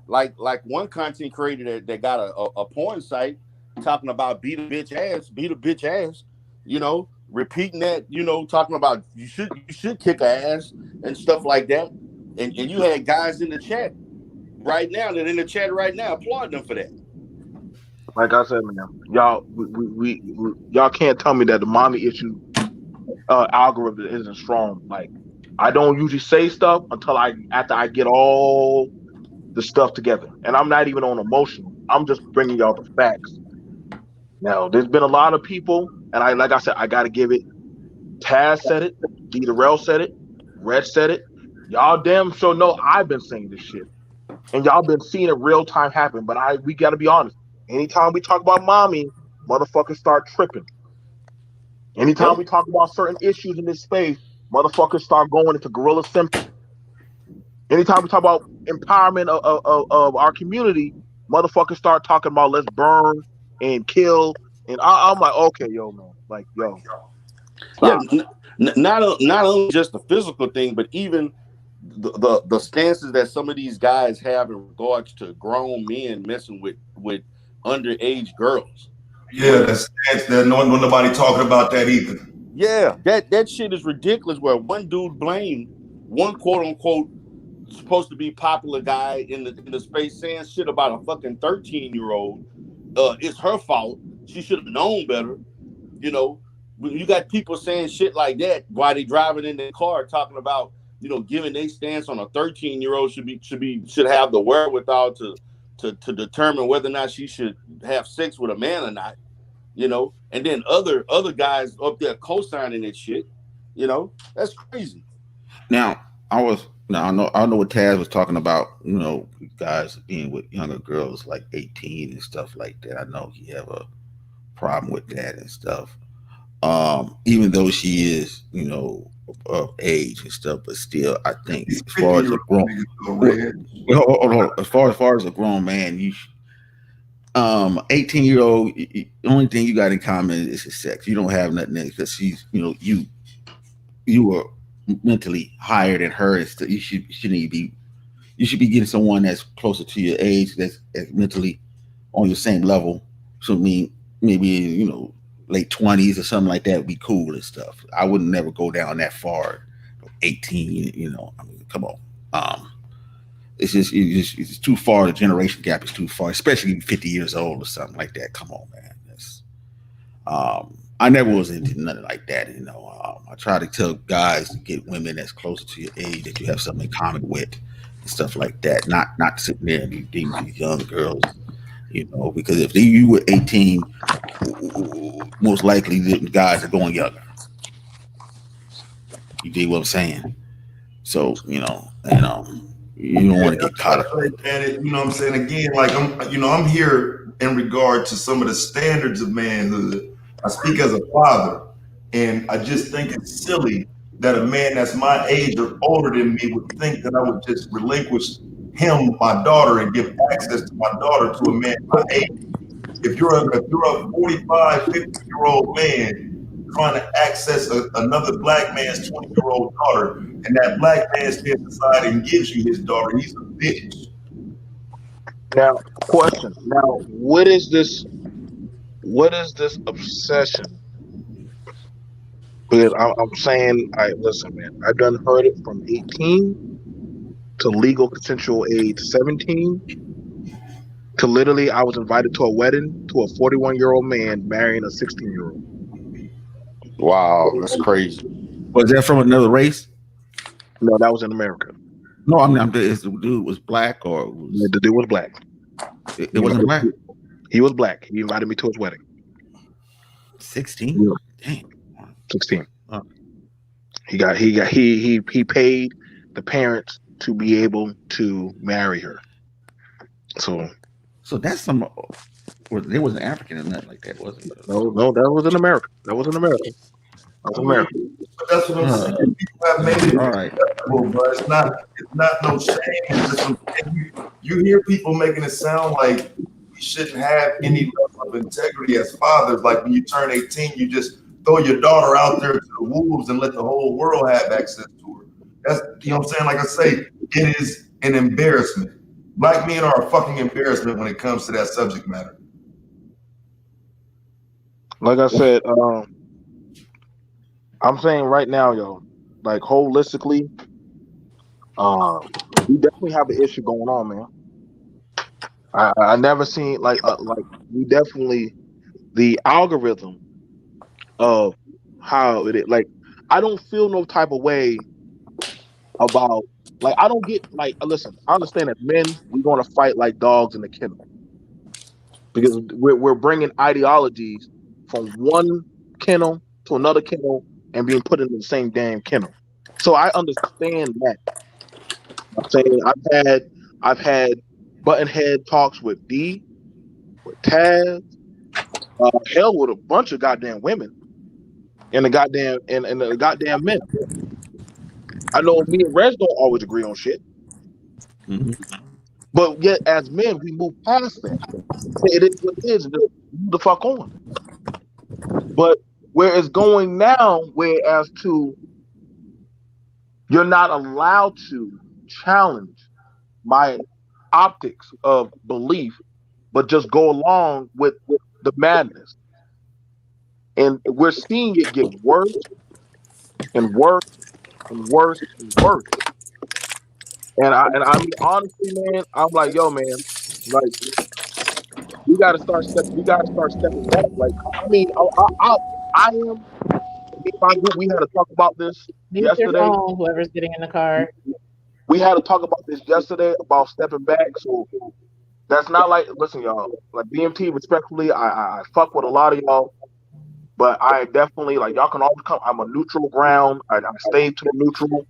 Speaker 3: like one content creator that got a porn site talking about beat a bitch ass, repeating that, talking about you should kick her ass and stuff like that, and you had guys in the chat right now applauding them for that.
Speaker 1: Like I said, man, y'all, y'all can't tell me that the mommy issue algorithm isn't strong. Like, I don't usually say stuff until after I get all the stuff together, and I'm not even on emotional. I'm just bringing y'all the facts. Now, there's been a lot of people, and like I said, I got to give it. Taz said it, D. Darrell said it, Red said it. Y'all damn sure know I've been saying this shit, and y'all been seeing it real time happen. But we got to be honest. Anytime we talk about mommy, motherfuckers start tripping. Anytime
Speaker 3: Yeah,
Speaker 1: we talk about certain issues in this space, motherfuckers start going into gorilla symptoms. Anytime we talk about empowerment of our community, motherfuckers start talking about let's burn and kill. And I'm like, okay, yo, man, like, yo,
Speaker 3: Yeah,
Speaker 1: stop.
Speaker 3: not only just the physical thing, but even the stances that some of these guys have in regards to grown men messing with underage girls.
Speaker 4: Yeah,
Speaker 3: Where
Speaker 4: that's that. Nobody talking about that either.
Speaker 3: yeah, that shit is ridiculous. Where one dude blamed one quote unquote supposed to be popular guy in the space saying shit about a fucking 13-year-old. It's her fault. She should have known better. You know, when you got people saying shit like that while they driving in their car, talking about giving their stance on a 13-year-old should have the wherewithal to determine whether or not she should have sex with a man or not. And then other guys up there co-signing that shit. That's crazy.
Speaker 5: Now, I know what Taz was talking about. Guys being with younger girls like 18 and stuff like that. I know he have a problem with that and stuff. Even though she is, of age and stuff, but still, I think
Speaker 4: These
Speaker 5: as
Speaker 4: 50
Speaker 5: far as
Speaker 4: year
Speaker 5: a
Speaker 4: old
Speaker 5: grown,
Speaker 4: niggas go
Speaker 5: well,
Speaker 4: red.
Speaker 5: hold on. As far as a grown man, 18-year-old, the only thing you got in common is his sex. You don't have nothing else because she's, you are mentally higher than her. And you should be getting someone that's closer to your age, that's mentally on your same level. So maybe late 20s or something like that would be cool and stuff. I wouldn't never go down that far. 18, I mean, come on. It's too far. The generation gap is too far, especially 50 years old or something like that. Come on, man. I never was into nothing like that. I try to tell guys to get women that's closer to your age that you have something in common with and stuff like that. Not sitting there and be dating these young girls, because if you were 18, most likely the guys are going younger. You dig what I'm saying? So you don't
Speaker 4: Yeah,
Speaker 5: want to get
Speaker 4: that's
Speaker 5: caught up
Speaker 4: what
Speaker 5: like
Speaker 4: I
Speaker 5: that.
Speaker 4: say, man. You know what I'm saying? Again, like I'm here in regard to some of the standards of manhood. I speak as a father, and I just think it's silly that a man that's my age or older than me would think that I would just relinquish him, my daughter, and give access to my daughter to a man my age. If you're a 45, 50-year-old man trying to access another black man's 20-year-old daughter, and that black man stands aside and gives you his daughter, he's a bitch.
Speaker 1: Now, question. Now, what is this? What is this obsession? Because I'm saying, I listen, man. I done heard it from 18 to legal consensual age 17 to literally I was invited to a wedding to a 41-year-old man marrying a 16-year-old.
Speaker 3: Wow, that's crazy.
Speaker 5: Was that from another race?
Speaker 1: No, that was in America.
Speaker 5: No, is the dude was black or
Speaker 1: The dude was black.
Speaker 5: it wasn't black?
Speaker 1: He was black. He invited me to his wedding.
Speaker 5: 16?
Speaker 1: Yeah.
Speaker 5: Dang.
Speaker 1: 16. He paid the parents to be able to marry her. So
Speaker 5: that's some. There wasn't African or nothing like that, was it?
Speaker 1: no, that was in America. That was in America. That was
Speaker 4: I
Speaker 1: in
Speaker 4: mean,
Speaker 1: America.
Speaker 4: but that's what I'm saying. People have made it
Speaker 5: All right.
Speaker 4: acceptable, but it's not no shame. It's just you hear people making it sound like we shouldn't have any level of integrity as fathers. Like when you turn 18, you just throw your daughter out there to the wolves and let the whole world have access to her. That's what I'm saying. Like I say, it is an embarrassment. Black men are a fucking embarrassment when it comes to that subject matter.
Speaker 1: Like I said, I'm saying right now, yo, like holistically, we definitely have an issue going on, man. I never seen like we definitely the algorithm of how it is. Like I don't feel no type of way about like I don't get like listen. I understand that men we're going to fight like dogs in the kennel because we're bringing ideologies from one kennel to another kennel and being put in the same damn kennel. So I understand that. I'm saying I've had button head talks with D, with Taz, hell with a bunch of goddamn women and the goddamn men. I know me and Rez don't always agree on shit,
Speaker 5: Mm-hmm.
Speaker 1: but yet as men we move past that. It is what it is. move the fuck on. But where it's going now, whereas to you're not allowed to challenge my optics of belief, but just go along with the madness. And we're seeing it get worse and worse and worse and worse. And I mean honestly, man, I'm like, yo, man, like we gotta start stepping back. Like I mean, I am me and my group. We had to talk about this
Speaker 2: Mute your
Speaker 1: yesterday.
Speaker 2: phone, whoever's getting in the car.
Speaker 1: We had to talk about this yesterday about stepping back. So that's not like, listen, y'all. Like BMT, respectfully, I fuck with a lot of y'all, but I definitely like y'all can always come. I'm a neutral ground. I stay to the neutral,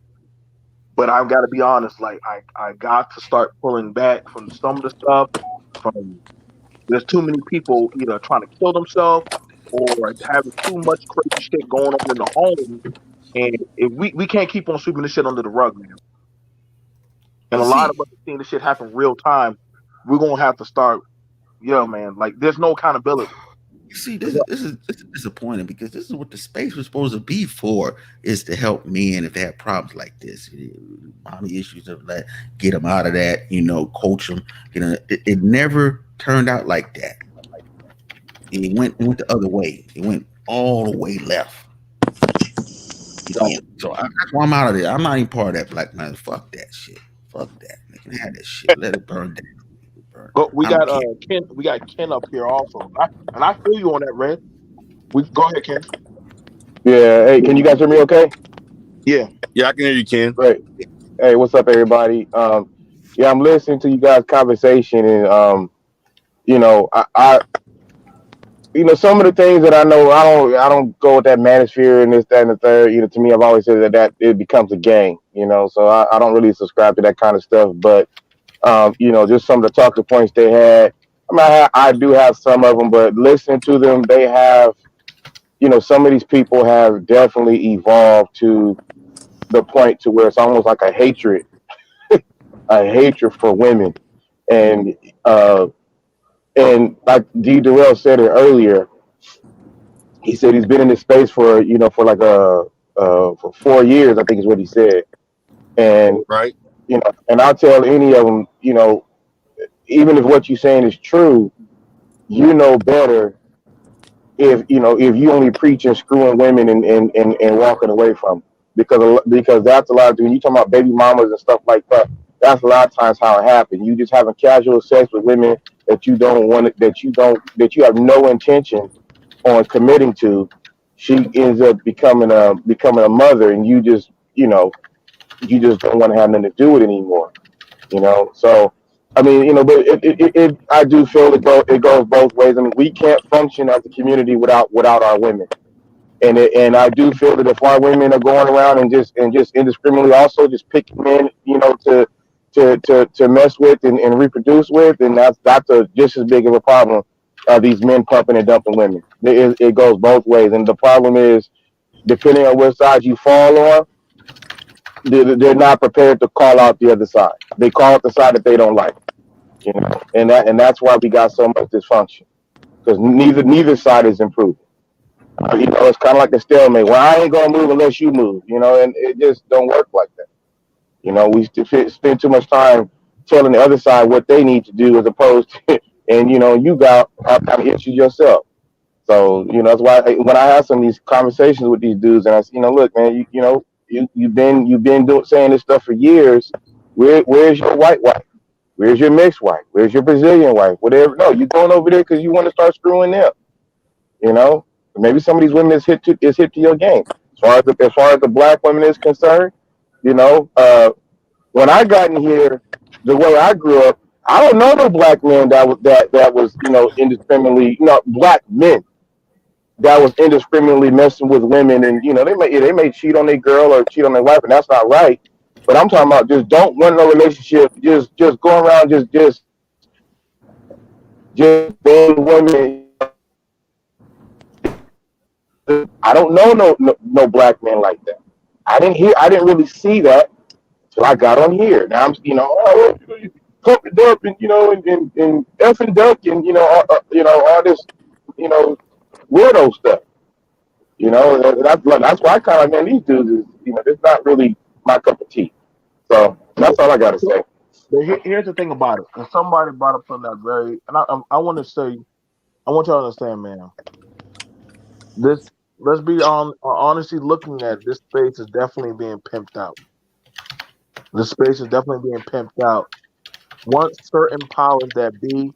Speaker 1: but I've got to be honest. Like I got to start pulling back from some of the stuff. From there's too many people either trying to kill themselves or having too much crazy shit going on in the home. And if we can't keep on sweeping this shit under the rug, man. And
Speaker 5: You
Speaker 1: a lot
Speaker 5: see,
Speaker 1: of us are seeing this shit happen real time. We're gonna have to start, yeah, man. Like there's no accountability.
Speaker 5: you see, this is disappointing because this is what the space was supposed to be for, is to help men if they have problems like this, mommy issues of that, get them out of that, coach them. It never turned out like that. It went the other way. It went all the way left. So that's why I'm out of there. I'm not even part of that black man. Fuck that shit. Fuck that. They can have that shit. Let it burn down. Burn.
Speaker 1: But we
Speaker 5: I don't
Speaker 1: got
Speaker 5: care.
Speaker 1: Ken. We got Ken up here also, and I feel you on that, Red. We go ahead, Ken.
Speaker 6: Yeah. Hey, can you guys hear me okay?
Speaker 1: Yeah.
Speaker 3: Yeah, I can hear you, Ken.
Speaker 6: Great. Hey, what's up, everybody? Yeah, I'm listening to you guys' conversation, and some of the things that I know, I don't go with that manosphere and this, that, and the third. To me, I've always said that it becomes a gang. So I don't really subscribe to that kind of stuff. But just some of the talking points they had. I mean, I do have some of them, but listening to them, they have, some of these people have definitely evolved to the point to where it's almost like a hatred for women, and uh, and like D. Durrell said it earlier. He said he's been in this space for like for 4 years, I think is what he said, and
Speaker 3: Right?
Speaker 6: and I'll tell any of them, even if what you're saying is true, you know better if you only preach and screwing women and walking away from them. Because that's a lot of when you talk about baby mamas and stuff like that, that's a lot of times how it happens. You just having casual sex with women that you don't want that you have no intention on committing to. She ends up becoming a mother, and you just don't want to have nothing to do with it anymore. So I mean, but I do feel it goes both ways. I mean, we can't function as a community without our women, and I do feel that if our women are going around and just indiscriminately also just picking men, to mess with and reproduce with, then that's just as big of a problem. These men pumping and dumping women. It goes both ways, and the problem is, depending on what side you fall on, they're not prepared to call out the other side. They call out the side that they don't like, and that's why we got so much dysfunction, because neither side is improving. It's kind of like a stalemate. Well, I ain't gonna move unless you move, and it just don't work like that. We spend too much time telling the other side what they need to do as opposed to, and you got all kind of issues yourself. So that's why when I have some of these conversations with these dudes, and I say, look, man, you've been saying this stuff for years. Where's your white wife? Where's your mixed wife? Where's your Brazilian wife? Whatever. No, you're going over there because you want to start screwing them. You know, maybe some of these women is hip to your game. As far as the black women is concerned, you know, when I got in here, the way I grew up, I don't know no black men that was indiscriminately, black men that was indiscriminately messing with women, and they may cheat on their girl or cheat on their wife, and that's not right. But I'm talking about just don't run no relationship, just go around just being women. I don't know no black man like that. I didn't really see that till I got on here. Now I'm pump it up and and F and duck and all this weirdo stuff. That's why I kind of, man, these dudes is, it's not really my cup of tea. So that's all I got to say.
Speaker 1: But here's the thing about it, and somebody brought up something that very, and I want to say, I want y'all to understand, man. This, let's be honestly looking at this space is definitely being pimped out. This space is definitely being pimped out. Once certain powers that be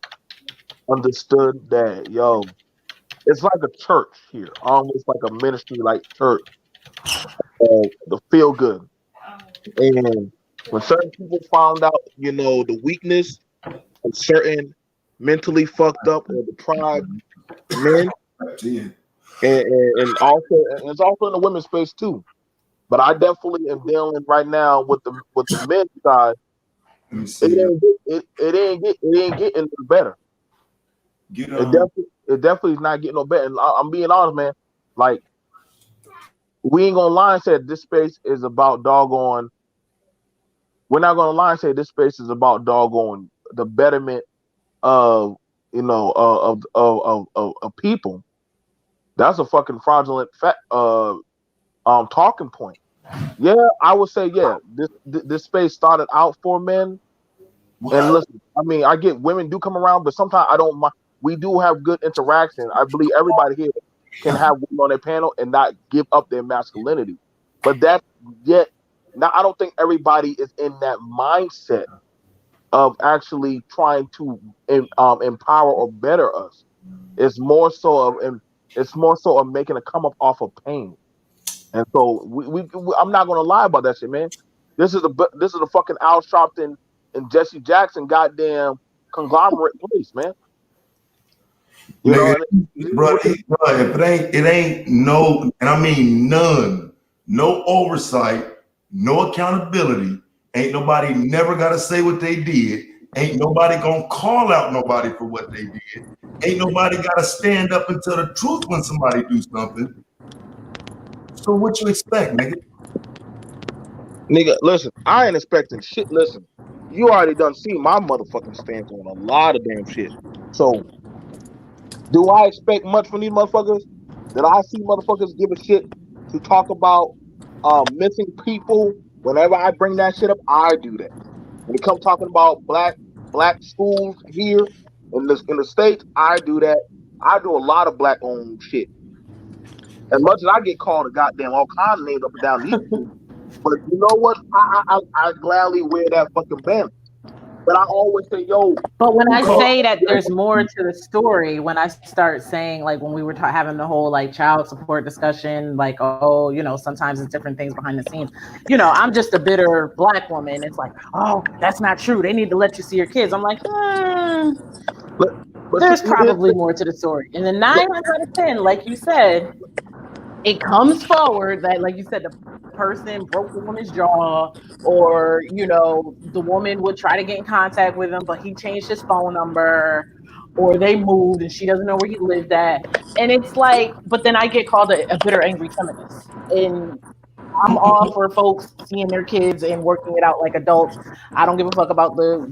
Speaker 1: understood that, yo, it's like a church here, almost like a ministry like church, the feel good. And when certain people found out, the weakness of certain mentally fucked up or deprived men, and also, and it's also in the women's space too. But I definitely am dealing right now with the men's side.
Speaker 4: Let me see.
Speaker 1: It ain't getting better. It definitely is not getting no better. And I'm being honest, man. Like, we ain't gonna lie and say this space is about doggone. We're not gonna lie and say this space is about doggone the betterment of of people. That's a fucking fraudulent talking point. Yeah, I would say this space started out for men. And listen, I mean, I get women do come around, but sometimes I don't mind. We do have good interaction. I believe everybody here can have women on their panel and not give up their masculinity. But that's yet now. I don't think everybody is in that mindset of actually trying to empower or better us. It's more so of making a come up off of pain. And so I'm not gonna lie about that shit, man. This is a fucking Al Sharpton and Jesse Jackson goddamn conglomerate place, man.
Speaker 4: Nigga, bro, if it ain't no, and I mean none, no oversight, no accountability. Ain't nobody never got to say what they did. Ain't nobody gonna call out nobody for what they did. Ain't nobody got to stand up and tell the truth when somebody do something. So what you expect, nigga?
Speaker 1: Nigga, listen, I ain't expecting shit. Listen, you already done seen my motherfucking stance on a lot of damn shit. So, do I expect much from these motherfuckers? Did I see motherfuckers give a shit to talk about missing people? Whenever I bring that shit up, I do that. When it comes talking about black schools here in the states, I do that. I do a lot of black owned shit. As much as I get called a goddamn all kinds of names up and down these streets, but you know what? I gladly wear that fucking banner. But I always say, yo,
Speaker 2: But when
Speaker 1: who
Speaker 2: I
Speaker 1: called?
Speaker 2: say that there's more to the story, when I start saying, like, when we were having the whole like child support discussion, like, oh, sometimes it's different things behind the scenes. I'm just a bitter black woman. It's like, oh, that's not true. They need to let you see your kids. I'm like,
Speaker 1: But see,
Speaker 2: there's probably more to the story. And then 9 out of 10, like you said, it comes forward that, like you said, the person broke the woman's jaw, or the woman would try to get in contact with him, but he changed his phone number, or they moved and she doesn't know where he lived at. And it's like, but then I get called a bitter, angry feminist. And I'm all for folks seeing their kids and working it out like adults. I don't give a fuck about the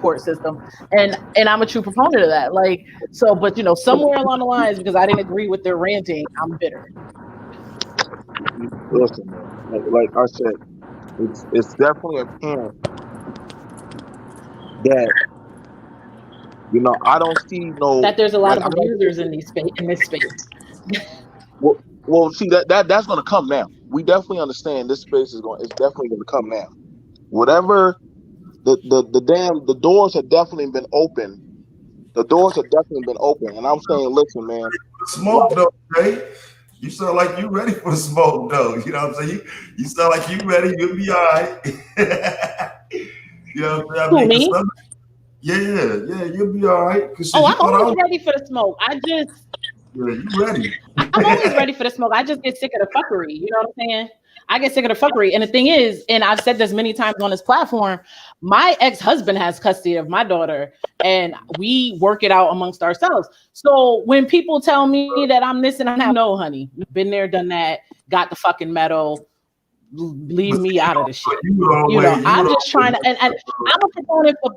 Speaker 2: court system, and I'm a true proponent of that. Like, so, but somewhere along the lines, because I didn't agree with their ranting, I'm bitter.
Speaker 1: listen, man. Like I said, it's definitely apparent that I don't see no
Speaker 2: That there's a lot
Speaker 1: like
Speaker 2: of
Speaker 1: I'm not.
Speaker 2: abusers in this space.
Speaker 1: Well, see that's gonna come now. We definitely understand this space is going. It's definitely gonna come now. Whatever the doors have definitely been open. The doors have definitely been open, and I'm saying, listen, man.
Speaker 4: Smoke though, Jay. You sound like you ready for the smoke though. You know what I'm saying? You sound like you ready. You'll be all right. You know what I
Speaker 2: Who,
Speaker 4: mean?
Speaker 2: me?
Speaker 4: Yeah, you'll be all right.
Speaker 2: Oh, I'm always ready for the smoke.
Speaker 4: Yeah, you ready.
Speaker 2: I'm always ready for the smoke. I just get sick of the fuckery. You know what I'm saying? I get sick of the fuckery. And the thing is, and I've said this many times on this platform, my ex-husband has custody of my daughter and we work it out amongst ourselves. So when people tell me that I'm this and I'm that, no, honey, been there, done that, got the fucking medal, leave me out of the shit. I'm just trying to, and I'm a proponent for,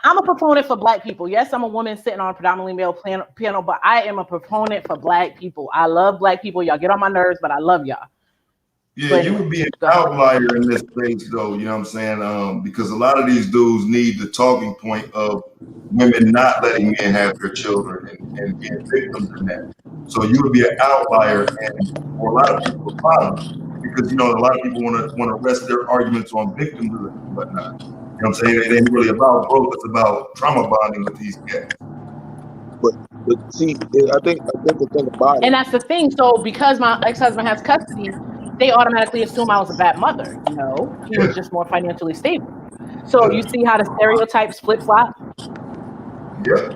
Speaker 2: I'm a proponent for Black people. Yes, I'm a woman sitting on a predominantly male panel, but I am a proponent for Black people. I love Black people. Y'all get on my nerves, but I love y'all.
Speaker 4: Yeah,
Speaker 2: So
Speaker 4: you
Speaker 2: anyway,
Speaker 4: would be an
Speaker 2: go ahead.
Speaker 4: outlier in this space, though. You know what I'm saying? Because a lot of these dudes need the talking point of women not letting men have their children and being victims in that. So you would be an outlier, and for a lot of people, a problem, because a lot of people want to rest their arguments on victimhood and whatnot. You know what I'm saying? It ain't really about growth; it's about trauma bonding with these cats.
Speaker 1: But see, I think the thing about
Speaker 2: And
Speaker 1: it.
Speaker 2: that's the thing. So because my ex-husband has custody, they automatically assume I was a bad mother. No, he was
Speaker 4: Yeah,
Speaker 2: just more financially stable. So you
Speaker 4: yeah,
Speaker 2: see how the stereotypes flip flop.
Speaker 4: yeah.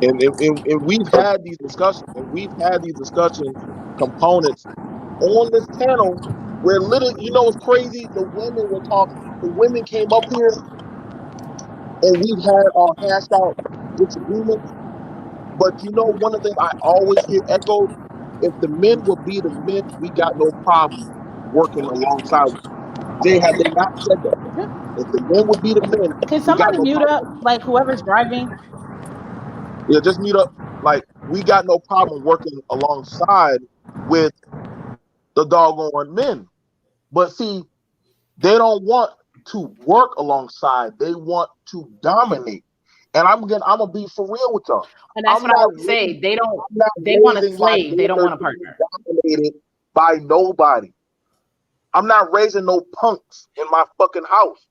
Speaker 1: And we've had these discussions, components on this panel where literally, it's crazy. The women were talking. The women came up here and we've had our hashed out disagreements. But one of the things I always hear echoed: if the men would be the men, we got no problem working alongside. Had they not said that? If the men would be the men,
Speaker 2: Can
Speaker 1: we got
Speaker 2: somebody
Speaker 1: no
Speaker 2: mute
Speaker 1: problem.
Speaker 2: up, like whoever's driving?
Speaker 1: Yeah, just mute up. Like we got no problem working alongside with the doggone men. But see, they don't want to work alongside. They want to dominate. And I'm gonna be for real with y'all.
Speaker 2: And that's
Speaker 1: I'm
Speaker 2: what I
Speaker 1: not
Speaker 2: always say.
Speaker 1: raising,
Speaker 2: They don't.
Speaker 1: I'm not
Speaker 2: They want a
Speaker 1: raising my
Speaker 2: slave. They don't
Speaker 1: daughter
Speaker 2: want a
Speaker 1: to be
Speaker 2: partner.
Speaker 1: dominated by nobody. I'm not raising no punks in my fucking house.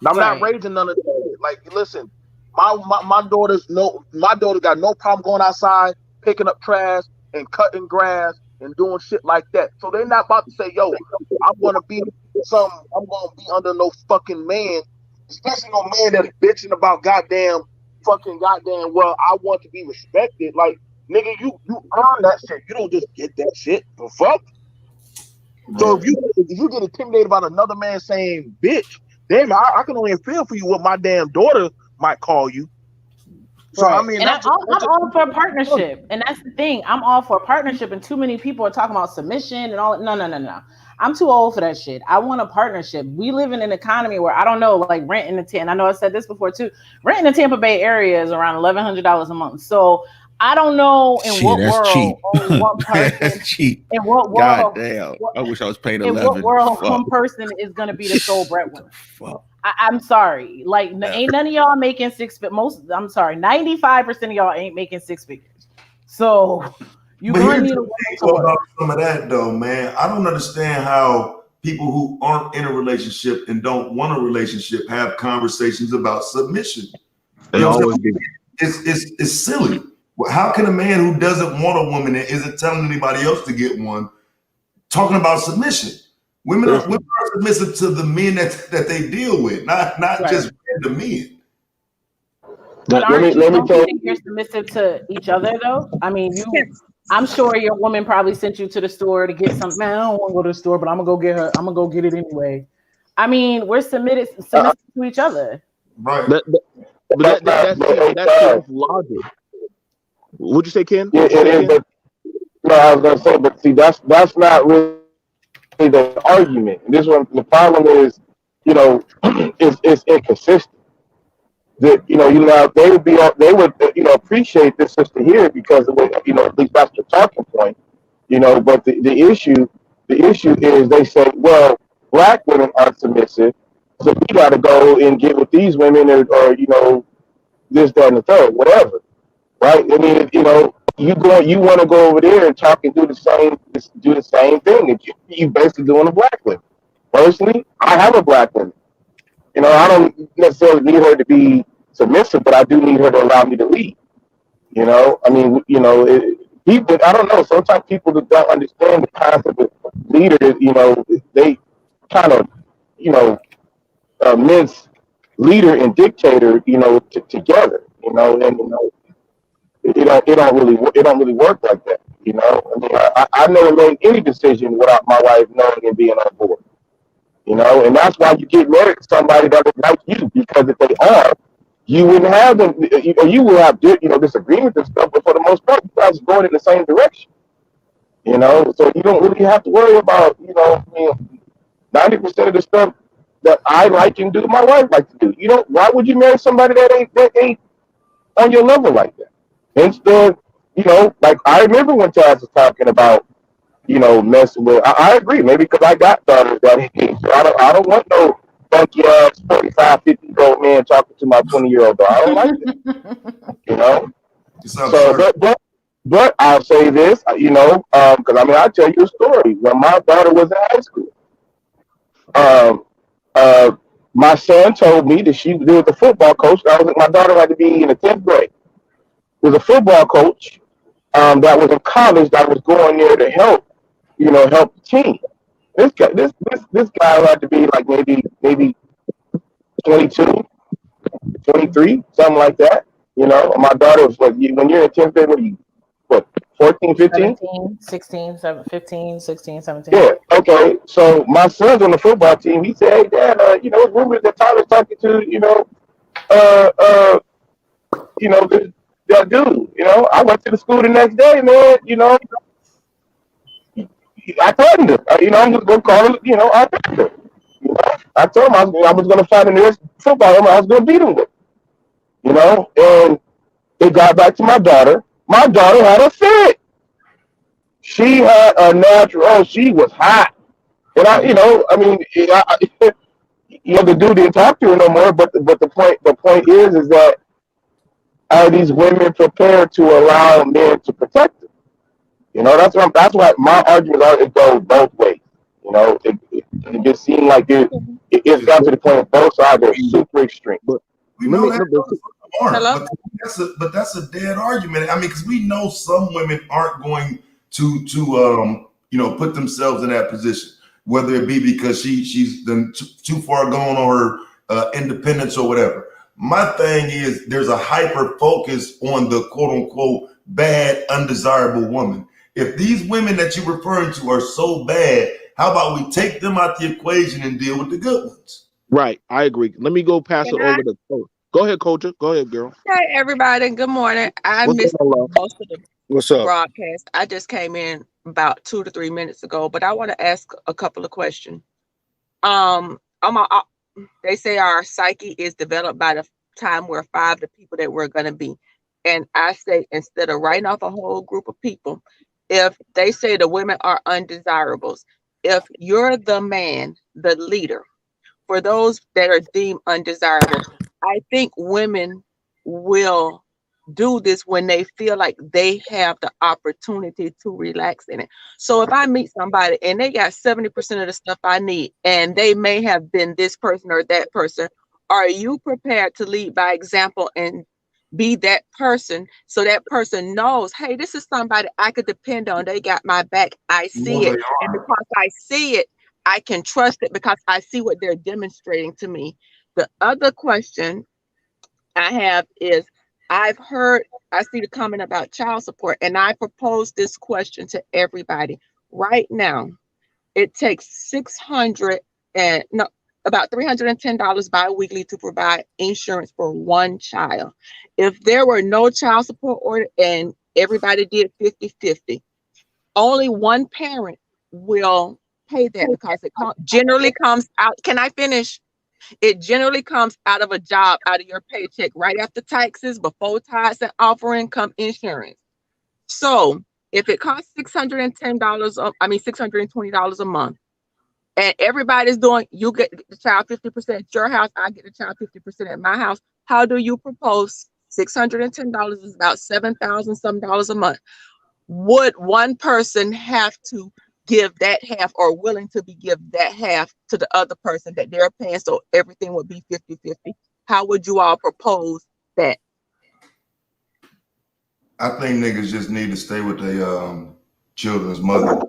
Speaker 1: I'm not
Speaker 2: Right.
Speaker 1: raising none of that. Like, listen, my daughter got no problem going outside, picking up trash and cutting grass and doing shit like that. So they're not about to say, yo, I'm gonna be under no fucking man, especially no man that's bitching about goddamn well, I want to be respected. Like, nigga, you earn that shit. You don't just get that shit. The fuck? So
Speaker 4: Right.
Speaker 1: if you get intimidated about another man saying bitch, damn, I can only feel for you what my damn daughter might call you. So I
Speaker 2: Right.
Speaker 1: mean
Speaker 2: And
Speaker 1: that's just
Speaker 2: I'm all for partnership. And that's the thing. I'm all for partnership. And too many people are talking about submission and all. No, no, no, no. I'm too old for that shit. I want a partnership. We live in an economy where I don't know, like rent in the Tampa. I know I said this before too. Rent in the Tampa Bay area is around $1,100 a month. So I don't know in
Speaker 5: Shit,
Speaker 2: what
Speaker 5: that's
Speaker 2: world
Speaker 5: cheap.
Speaker 2: only one person.
Speaker 5: That's cheap.
Speaker 2: In what
Speaker 5: God
Speaker 2: world?
Speaker 5: damn.
Speaker 2: What,
Speaker 5: I wish I was paying
Speaker 2: in what
Speaker 5: 11.
Speaker 2: world
Speaker 5: Fuck.
Speaker 2: one person is going to be the sole
Speaker 5: What the
Speaker 2: breadwinner?
Speaker 5: fuck?
Speaker 2: I'm sorry. Like,
Speaker 5: Yeah.
Speaker 2: ain't none of y'all making six. But most, I'm sorry, 95% of y'all ain't making six figures. So you
Speaker 4: But
Speaker 2: gonna
Speaker 4: here's
Speaker 2: need a
Speaker 4: the
Speaker 2: woman
Speaker 4: thing
Speaker 2: to work.
Speaker 4: about some of that, though, man. I don't understand how people who aren't in a relationship and don't want a relationship have conversations about submission.
Speaker 1: they
Speaker 4: You know what I'm
Speaker 1: always
Speaker 4: saying?
Speaker 1: be.
Speaker 4: It's silly. How can a man who doesn't want a woman and isn't telling anybody else to get one talking about submission? Women
Speaker 1: Listen,
Speaker 4: are submissive to the men that they deal with, not
Speaker 2: Right.
Speaker 4: just random men.
Speaker 2: But
Speaker 6: Let me let me
Speaker 2: don't
Speaker 6: tell
Speaker 2: you
Speaker 6: you.
Speaker 2: think you're submissive to each other though? I mean, I'm sure your woman probably sent you to the store to get something. Man, I don't want to go to the store, but I'm gonna go get her. I'm gonna go get it anyway. I mean, we're
Speaker 6: Uh,
Speaker 2: submissive to each other.
Speaker 4: Right.
Speaker 1: that, that- but
Speaker 6: that's not.
Speaker 1: that's
Speaker 6: But,
Speaker 1: see, but
Speaker 6: hey,
Speaker 1: that's
Speaker 6: sorry.
Speaker 1: that's logic. What'd you say, Ken?
Speaker 6: Yeah,
Speaker 1: What'd you
Speaker 6: it
Speaker 1: say,
Speaker 6: is.
Speaker 1: Ken?
Speaker 6: But no, I was gonna say. But see, that's not really the argument. This one, the problem is, it's inconsistent. That they would appreciate this sister here because at least that's the talking point. But the issue is they say, well, black women are submissive, so we got to go and get with these women or this, that, and the third, whatever, right? I mean, you want to go over there and talk and do the same thing that you basically doing a black woman. Personally, I have a black woman. I don't necessarily need her to be submissive, but I do need her to allow me to lead. I mean, people. I don't know. Sometimes people that don't understand the concept of leader. They kind of, you know, mince leader and dictator, together. And it don't really work like that. I mean, I never made any decision without my wife knowing and being on board. And that's why you get married to somebody that is like you, because if they are, you wouldn't have them. You will have disagreements and stuff, but for the most part, you guys are going in the same direction. So you don't really have to worry about. I mean, 90% of the stuff. that I like and do, my wife like to do. You know, why would you marry somebody that ain't on your level like that? Instead, you know, like I remember when Taz was talking about, you know, messing with. I agree, maybe because I got daughters that age. So I don't want no funky ass 45, 50-year-old man talking to my 20-year-old daughter. I don't like that, you know.
Speaker 4: It's
Speaker 6: So,
Speaker 4: absurd.
Speaker 6: but I'll say this, you know, because I mean, I'll tell you a story. When my daughter was in high school, um, uh, my son told me that there was a football coach. My daughter had to be in the 10th grade. There was a football coach that was in college that was going there to help, you know, help the team. This guy had to be like maybe 22, 23, something like that. You know, my daughter was like, when you're in 10th grade, what are you, what, 14, 15?
Speaker 2: 17, 16, 15, 16, 17.
Speaker 6: Yeah, okay. So my son's on the football team. He said, hey, Dad, you know, it's rumors that Tyler's talking to, uh, uh, that dude. You know, I went to the school the next day, man. You know, I threatened him. You know, I'm just gonna call him. You know, I threatened him. You know, I told him I was gonna find the nearest football game. I was gonna beat him with. You know, and it got back to my daughter. My daughter had a fit. She had a natural. Oh, she was hot. And you know, I mean, you know, the dude didn't talk to her no more. But the point is that are these women prepared to allow men to protect them? You know, that's why my arguments are it goes both ways. You know, it just seemed like it's got to the point of both sides are super extreme.
Speaker 1: But
Speaker 4: We
Speaker 1: let
Speaker 4: know
Speaker 1: me,
Speaker 4: that
Speaker 1: let me
Speaker 4: aren't,
Speaker 7: Hello?
Speaker 4: but that's a dead argument. I mean, because we know some women aren't going to you know, put themselves in that position, whether it be because she's done too far gone on her independence or whatever. My thing is there's a hyper focus on the quote unquote bad, undesirable woman. If these women that you're referring to are so bad, how about we take them out the equation and deal with the good ones?
Speaker 1: right. I agree. Let me go pass
Speaker 7: Can
Speaker 1: it
Speaker 7: I?
Speaker 1: over to Coach. Go ahead, Coach. Go ahead, girl.
Speaker 7: Hey, everybody. Good morning. I
Speaker 1: What's
Speaker 7: missed
Speaker 1: going on, love?
Speaker 7: most of the
Speaker 3: What's up?
Speaker 7: broadcast. I just came in about 2 to 3 minutes ago, but I want to ask a couple of questions. Um, they say our psyche is developed by the time we're 5, the people that we're going to be. And I say, instead of writing off a whole group of people, if they say the women are undesirables, if you're the man, the leader, for those that are deemed undesirable, I think women will do this when they feel like they have the opportunity to relax in it. So if I meet somebody and they got 70% of the stuff I need, and they may have been this person or that person, are you prepared to lead by example and be that person so that person knows, hey, this is somebody I could depend on. They got my back. I see
Speaker 4: Well,
Speaker 7: it.
Speaker 4: they
Speaker 7: And because I see it, I can trust it because I see what they're demonstrating to me. The other question I have is I see the comment about child support, and I propose this question to everybody. Right now, it takes 600 and no, about $310 bi-weekly to provide insurance for one child. If there were no child support order and everybody did 50-50, only one parent will pay that because it generally comes out. Can I finish? It generally comes out of a job, out of your paycheck, right after taxes, before tithes and offering come insurance. So if it costs $610, $620 a month, and everybody's doing, you get the child 50% at your house, I get the child 50% at my house. How do you propose $610 is about 7,000 some dollars a month? Would one person have to give that half or willing to be give that half to the other person that they're paying so everything would be 50-50? How would you all propose that?
Speaker 4: I think niggas just need to stay with their children's mother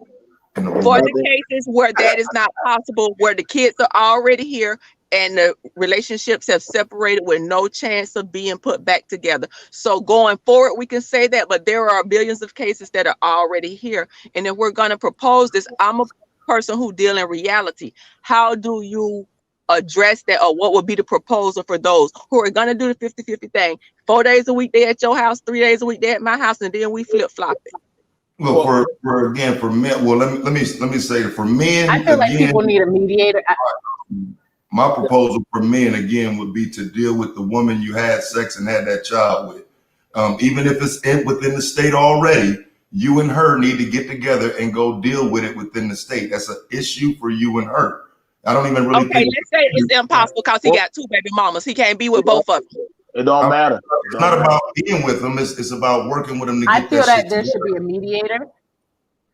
Speaker 4: in the
Speaker 7: For
Speaker 4: womb.
Speaker 7: the cases where that is not possible, where the kids are already here and the relationships have separated with no chance of being put back together. So going forward, we can say that, but there are billions of cases that are already here. And if we're going to propose this, I'm a person who deal in reality. How do you address that, or what would be the proposal for those who are going to do the 50-50 thing? 4 days a week they at your house, 3 days a week they at my house, and then we flip-flop it.
Speaker 4: Well, for men, well, let me say it for
Speaker 2: I
Speaker 4: men
Speaker 2: feel like
Speaker 4: again.
Speaker 2: people need a mediator.
Speaker 4: My proposal for men again would be to deal with the woman you had sex and had that child with. Even if it's within the state already, you and her need to get together and go deal with it within the state. That's an issue for you and her. I don't even really
Speaker 7: Okay,
Speaker 4: think
Speaker 7: let's say it's impossible because he got 2 baby mamas. He can't be with both of them.
Speaker 1: It don't matter.
Speaker 4: it's not about being with them. It's about working with them to
Speaker 2: I
Speaker 4: get
Speaker 2: feel
Speaker 4: that shit
Speaker 2: that there should
Speaker 4: together.
Speaker 2: be a mediator.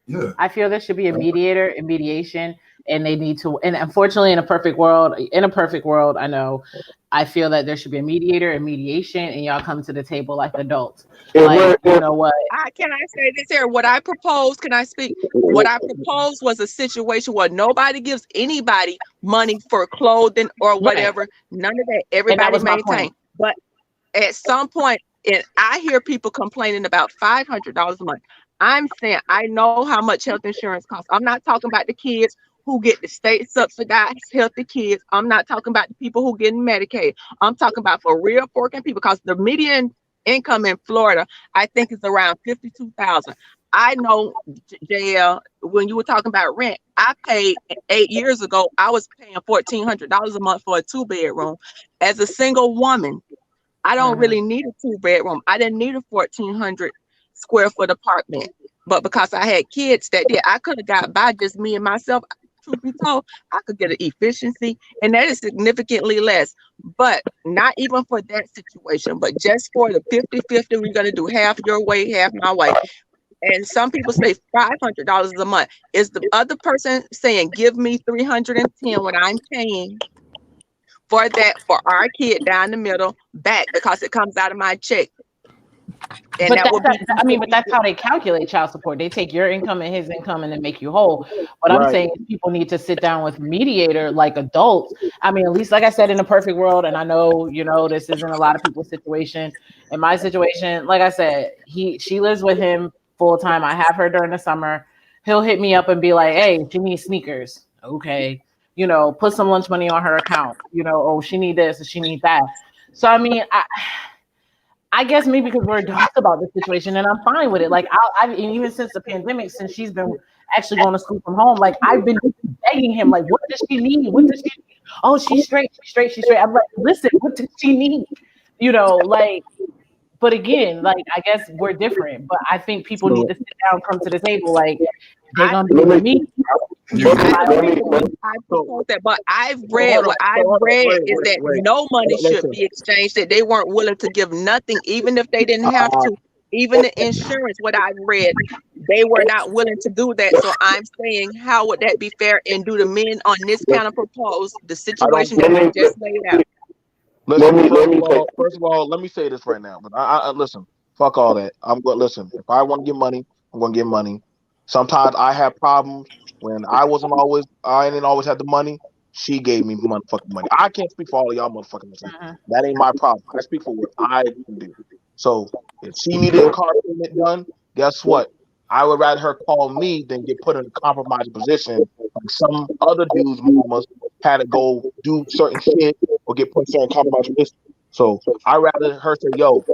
Speaker 4: Yeah.
Speaker 2: I feel there should be a mediator and mediation, and they need to. And unfortunately, in a perfect world, I know, I feel that there should be a mediator and mediation, and y'all come to the table like adults. Like, you know what?
Speaker 7: Can I say this here? What I proposed, can I speak? What I proposed was a situation where nobody gives anybody money for clothing or whatever. None of that. Everybody
Speaker 2: was my
Speaker 7: maintain.
Speaker 2: point.
Speaker 7: But at some point, and I hear people complaining about $500 a month. I'm saying I know how much health insurance costs. I'm not talking about the kids who get the state subsidized healthy kids. I'm not talking about the people who get Medicaid. I'm talking about for real working people, because the median income in Florida, I think, is around 52,000. I know, JL, when you were talking about rent, I paid 8 years ago, I was paying $1,400 a month for a 2-bedroom. As a single woman, I don't really need a 2-bedroom. I didn't need a 1,400 square foot apartment. But because I had kids that did, I could have got by just me and myself. Truth be told, I could get an efficiency, and that is significantly less. But not even for that situation, but just for the 50-50, we're going to do half your way, half my way. And some people say $500 a month. Is the other person saying, give me $310 when I'm paying for that for our kid down the middle back, because it comes out of my check? And
Speaker 2: But
Speaker 7: that would be,
Speaker 2: but that's how they calculate child support. They take your income and his income and then make you whole. What I'm saying is people need to sit down with a mediator like adults. I mean, at least, like I said, in a perfect world, and I know, this isn't a lot of people's situation. In my situation, like I said, she lives with him full time. I have her during the summer. He'll hit me up and be like, hey, she needs sneakers. Okay. Put some lunch money on her account. Oh, she need this and she need that. So, I mean, I guess maybe because we're adults about this situation, and I'm fine with it. Like, I've even since the pandemic, since she's been actually going to school from home, like, I've been begging him, like, what does she need? What does she need? Oh, she's straight. I'm like, listen, what does she need? Like, but again, like, I guess we're different, but I think people need to sit down, come to the table, like, they're gonna be with me.
Speaker 7: I propose that, but I've read is that no money should be exchanged, that they weren't willing to give nothing, even if they didn't have to. Even the insurance, what I've read, they were not willing to do that. So I'm saying, how would that be fair? And do the men on this panel propose the situation that I just laid out?
Speaker 1: Listen, first of all, let me say this right now. But I listen, fuck all that. I'm going to listen. If I want to get money, I'm going to get money. Sometimes I have problems when I didn't always have the money. She gave me motherfucking money. I can't speak for all of y'all motherfucking listeners. That ain't my problem. I speak for what I can do. So if she needed a car payment done, guess what? I would rather her call me than get put in a compromised position like some other dudes' mamas had to go do certain shit or get put in certain compromised positions. So I rather her say, yo,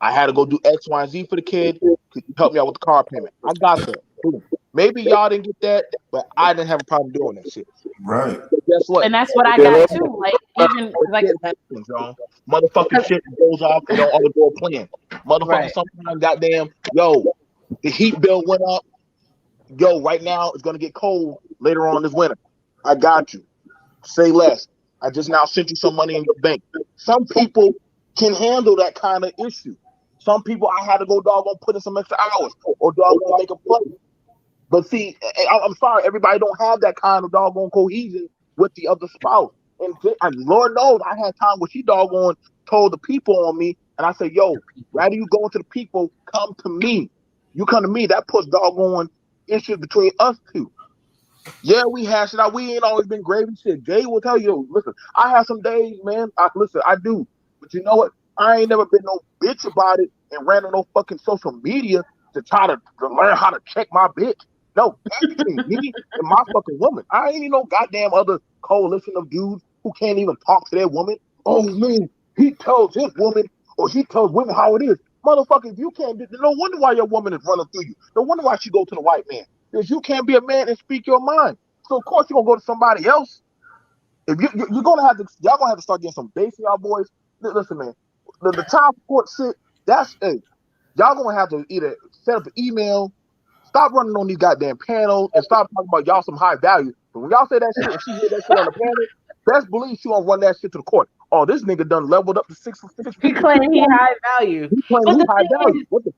Speaker 1: I had to go do X, Y, and Z for the kid. Could you help me out with the car payment? I got that. Boom. Maybe y'all didn't get that, but I didn't have a problem doing that shit.
Speaker 4: Right.
Speaker 1: But guess what?
Speaker 2: And that's what I got too. Like, even like
Speaker 1: shit happens, y'all. Motherfucking shit goes off and don't always go plan. Motherfucking sometimes, goddamn, yo, the heat bill went up. Yo, right now it's gonna get cold later on this winter. I got you. Say less. I just now sent you some money in your bank. Some people can handle that kind of issue. Some people I had to go doggone put in some extra hours or doggone make a play. But see, I'm sorry, everybody don't have that kind of doggone cohesion with the other spouse. And Lord knows I had time where she doggone told the people on me, and I said, yo, rather you go to the people, come to me. You come to me, that puts doggone issues between us two. Yeah, we hash it out. We ain't always been gravy shit. Jay will tell you, listen, I have some days, man. I do. But you know what? I ain't never been no bitch about it and ran on no fucking social media to try to learn how to check my bitch. No, that's between me and my fucking woman. I ain't no goddamn other coalition of dudes who can't even talk to their woman. Oh, man, he tells his woman or he tells women how it is. Motherfucker, if you can't, no wonder why your woman is running through you. No wonder why she go to the white man. Because you can't be a man and speak your mind. So, of course, you're going to go to somebody else. if you're gonna have to, y'all gonna have to start getting some base in y'all boys. Listen, man, the child support shit. That's hey, y'all gonna have to either set up an email, stop running on these goddamn panels, and stop talking about y'all some high value. But when y'all say that shit and she hear that shit on the panel, best believe she gonna run that shit to the court. Oh, this nigga done leveled up to six
Speaker 2: He
Speaker 1: figures.
Speaker 2: claimed he high value.
Speaker 1: He claiming
Speaker 2: But
Speaker 1: he
Speaker 2: the
Speaker 1: high
Speaker 2: thing
Speaker 1: value.
Speaker 2: is,
Speaker 1: What the?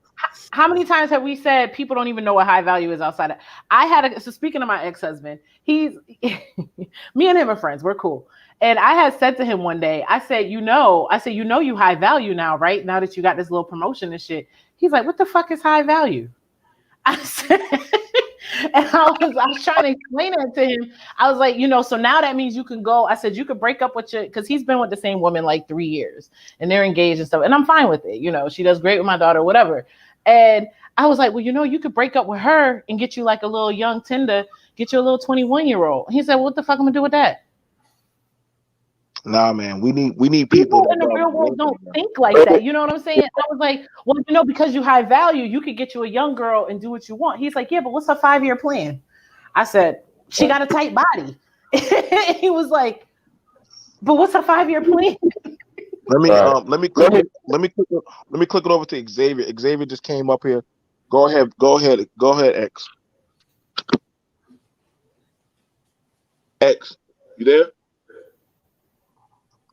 Speaker 2: how many times have we said people don't even know what high value is outside of? I had a, so speaking of my ex-husband, he's me and him are friends. We're cool. And I had said to him one day, I said, you high value now, right? Now that you got this little promotion and shit. He's like, what the fuck is high value? I said, and I was trying to explain it to him. I was like, so now that means you can go. I said, you could break up with your, because he's been with the same woman like 3 years and they're engaged and stuff. And I'm fine with it. She does great with my daughter, whatever. And I was like, well, you could break up with her and get you like a little young tender, get you a little 21-year-old. He said, well, what the fuck am I gonna do with that?
Speaker 1: Nah, man, we need people
Speaker 2: People
Speaker 1: that
Speaker 2: in the real world don't think like
Speaker 6: Wait,
Speaker 2: that. You know what I'm saying? I was like, well, because you high value, you could get you a young girl and do what you want. He's like, yeah, but what's her 5-year plan? I said, she got a tight body. He was like, but what's her 5-year plan?
Speaker 1: Let me click it over to Xavier. Xavier just came up here. Go ahead, X. X, you there?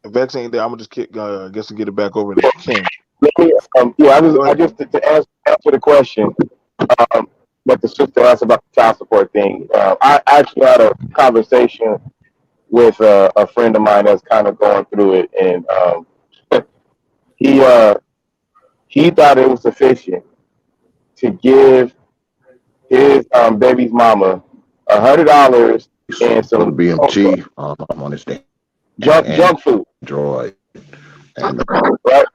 Speaker 1: If X ain't there, I'm gonna just guess to get it back over to King.
Speaker 6: I just to answer the question that the sister asked about the child support thing. I actually had a conversation with a friend of mine that's kind of going through it, and he thought it was sufficient to give his baby's mama $100 and some
Speaker 8: BMG on his
Speaker 6: junk food,
Speaker 8: Android. And
Speaker 6: right?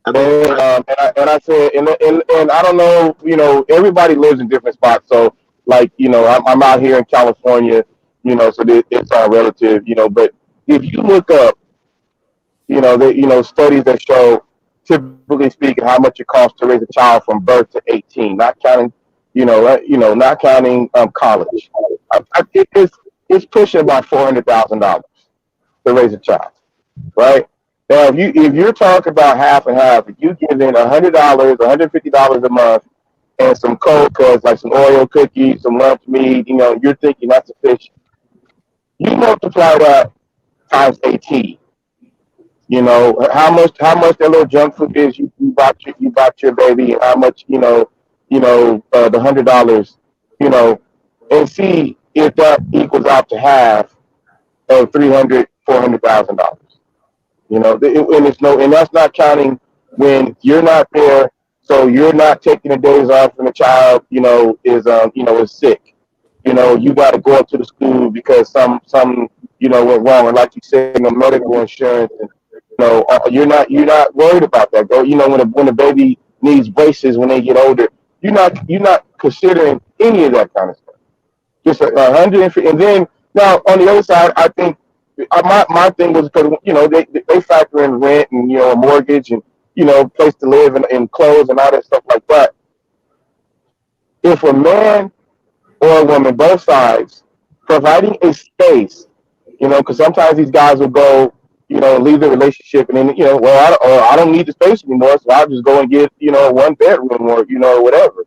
Speaker 6: And I said, and I don't know, everybody lives in different spots. So, like, I'm out here in California, so it's all relative, But if you look up, studies that show, typically speaking, how much it costs to raise a child from birth to 18, not counting, not counting college. It's pushing about $400,000 to raise a child, right? Now, if you're talking about half and half, if you give in $100, $150 a month, and some cold cuts like some Oreo cookies, some lunch meat, you're thinking that's sufficient. You multiply that times 18. How much that little junk food is you bought your baby, and how much the $100, and see if that equals out to half of $400,000. And that's not counting when you're not there, so you're not taking the days off when the child, is sick. You got to go up to the school because some went wrong, and like you said, medical insurance, and you're not worried about that. When a baby needs braces when they get older, you're not considering any of that kind of stuff. Just 150, and then now on the other side, I think my thing was because they factor in rent and a mortgage and place to live and clothes and all that stuff like that. If a man or a woman, both sides, providing a space, because sometimes these guys will go, leave the relationship and then I don't need the space anymore, so I'll just go and get one bedroom or whatever.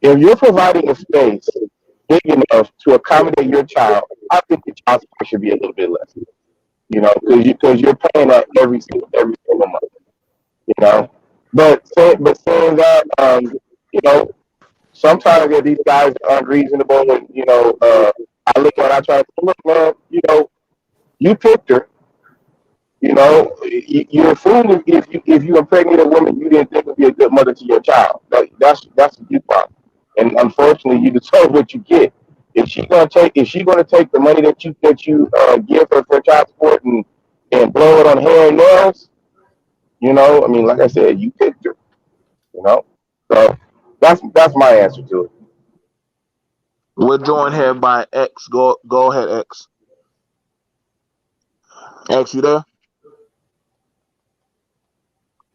Speaker 6: If you're providing a space big enough to accommodate your child, I think the child support should be a little bit less. Because you're paying that every single month. But saying that, sometimes these guys are unreasonable, and I look at, I try to look, man, you picked her. You're a fool if you impregnate a woman you didn't think would be a good mother to your child. That's a deep problem, and unfortunately, you deserve what you get. Is she gonna take the money that you give her for child support and blow it on hair and nails? I mean, like I said, you picked her. So that's my answer to it.
Speaker 1: We're joined here by X. Go ahead, X. X, you there?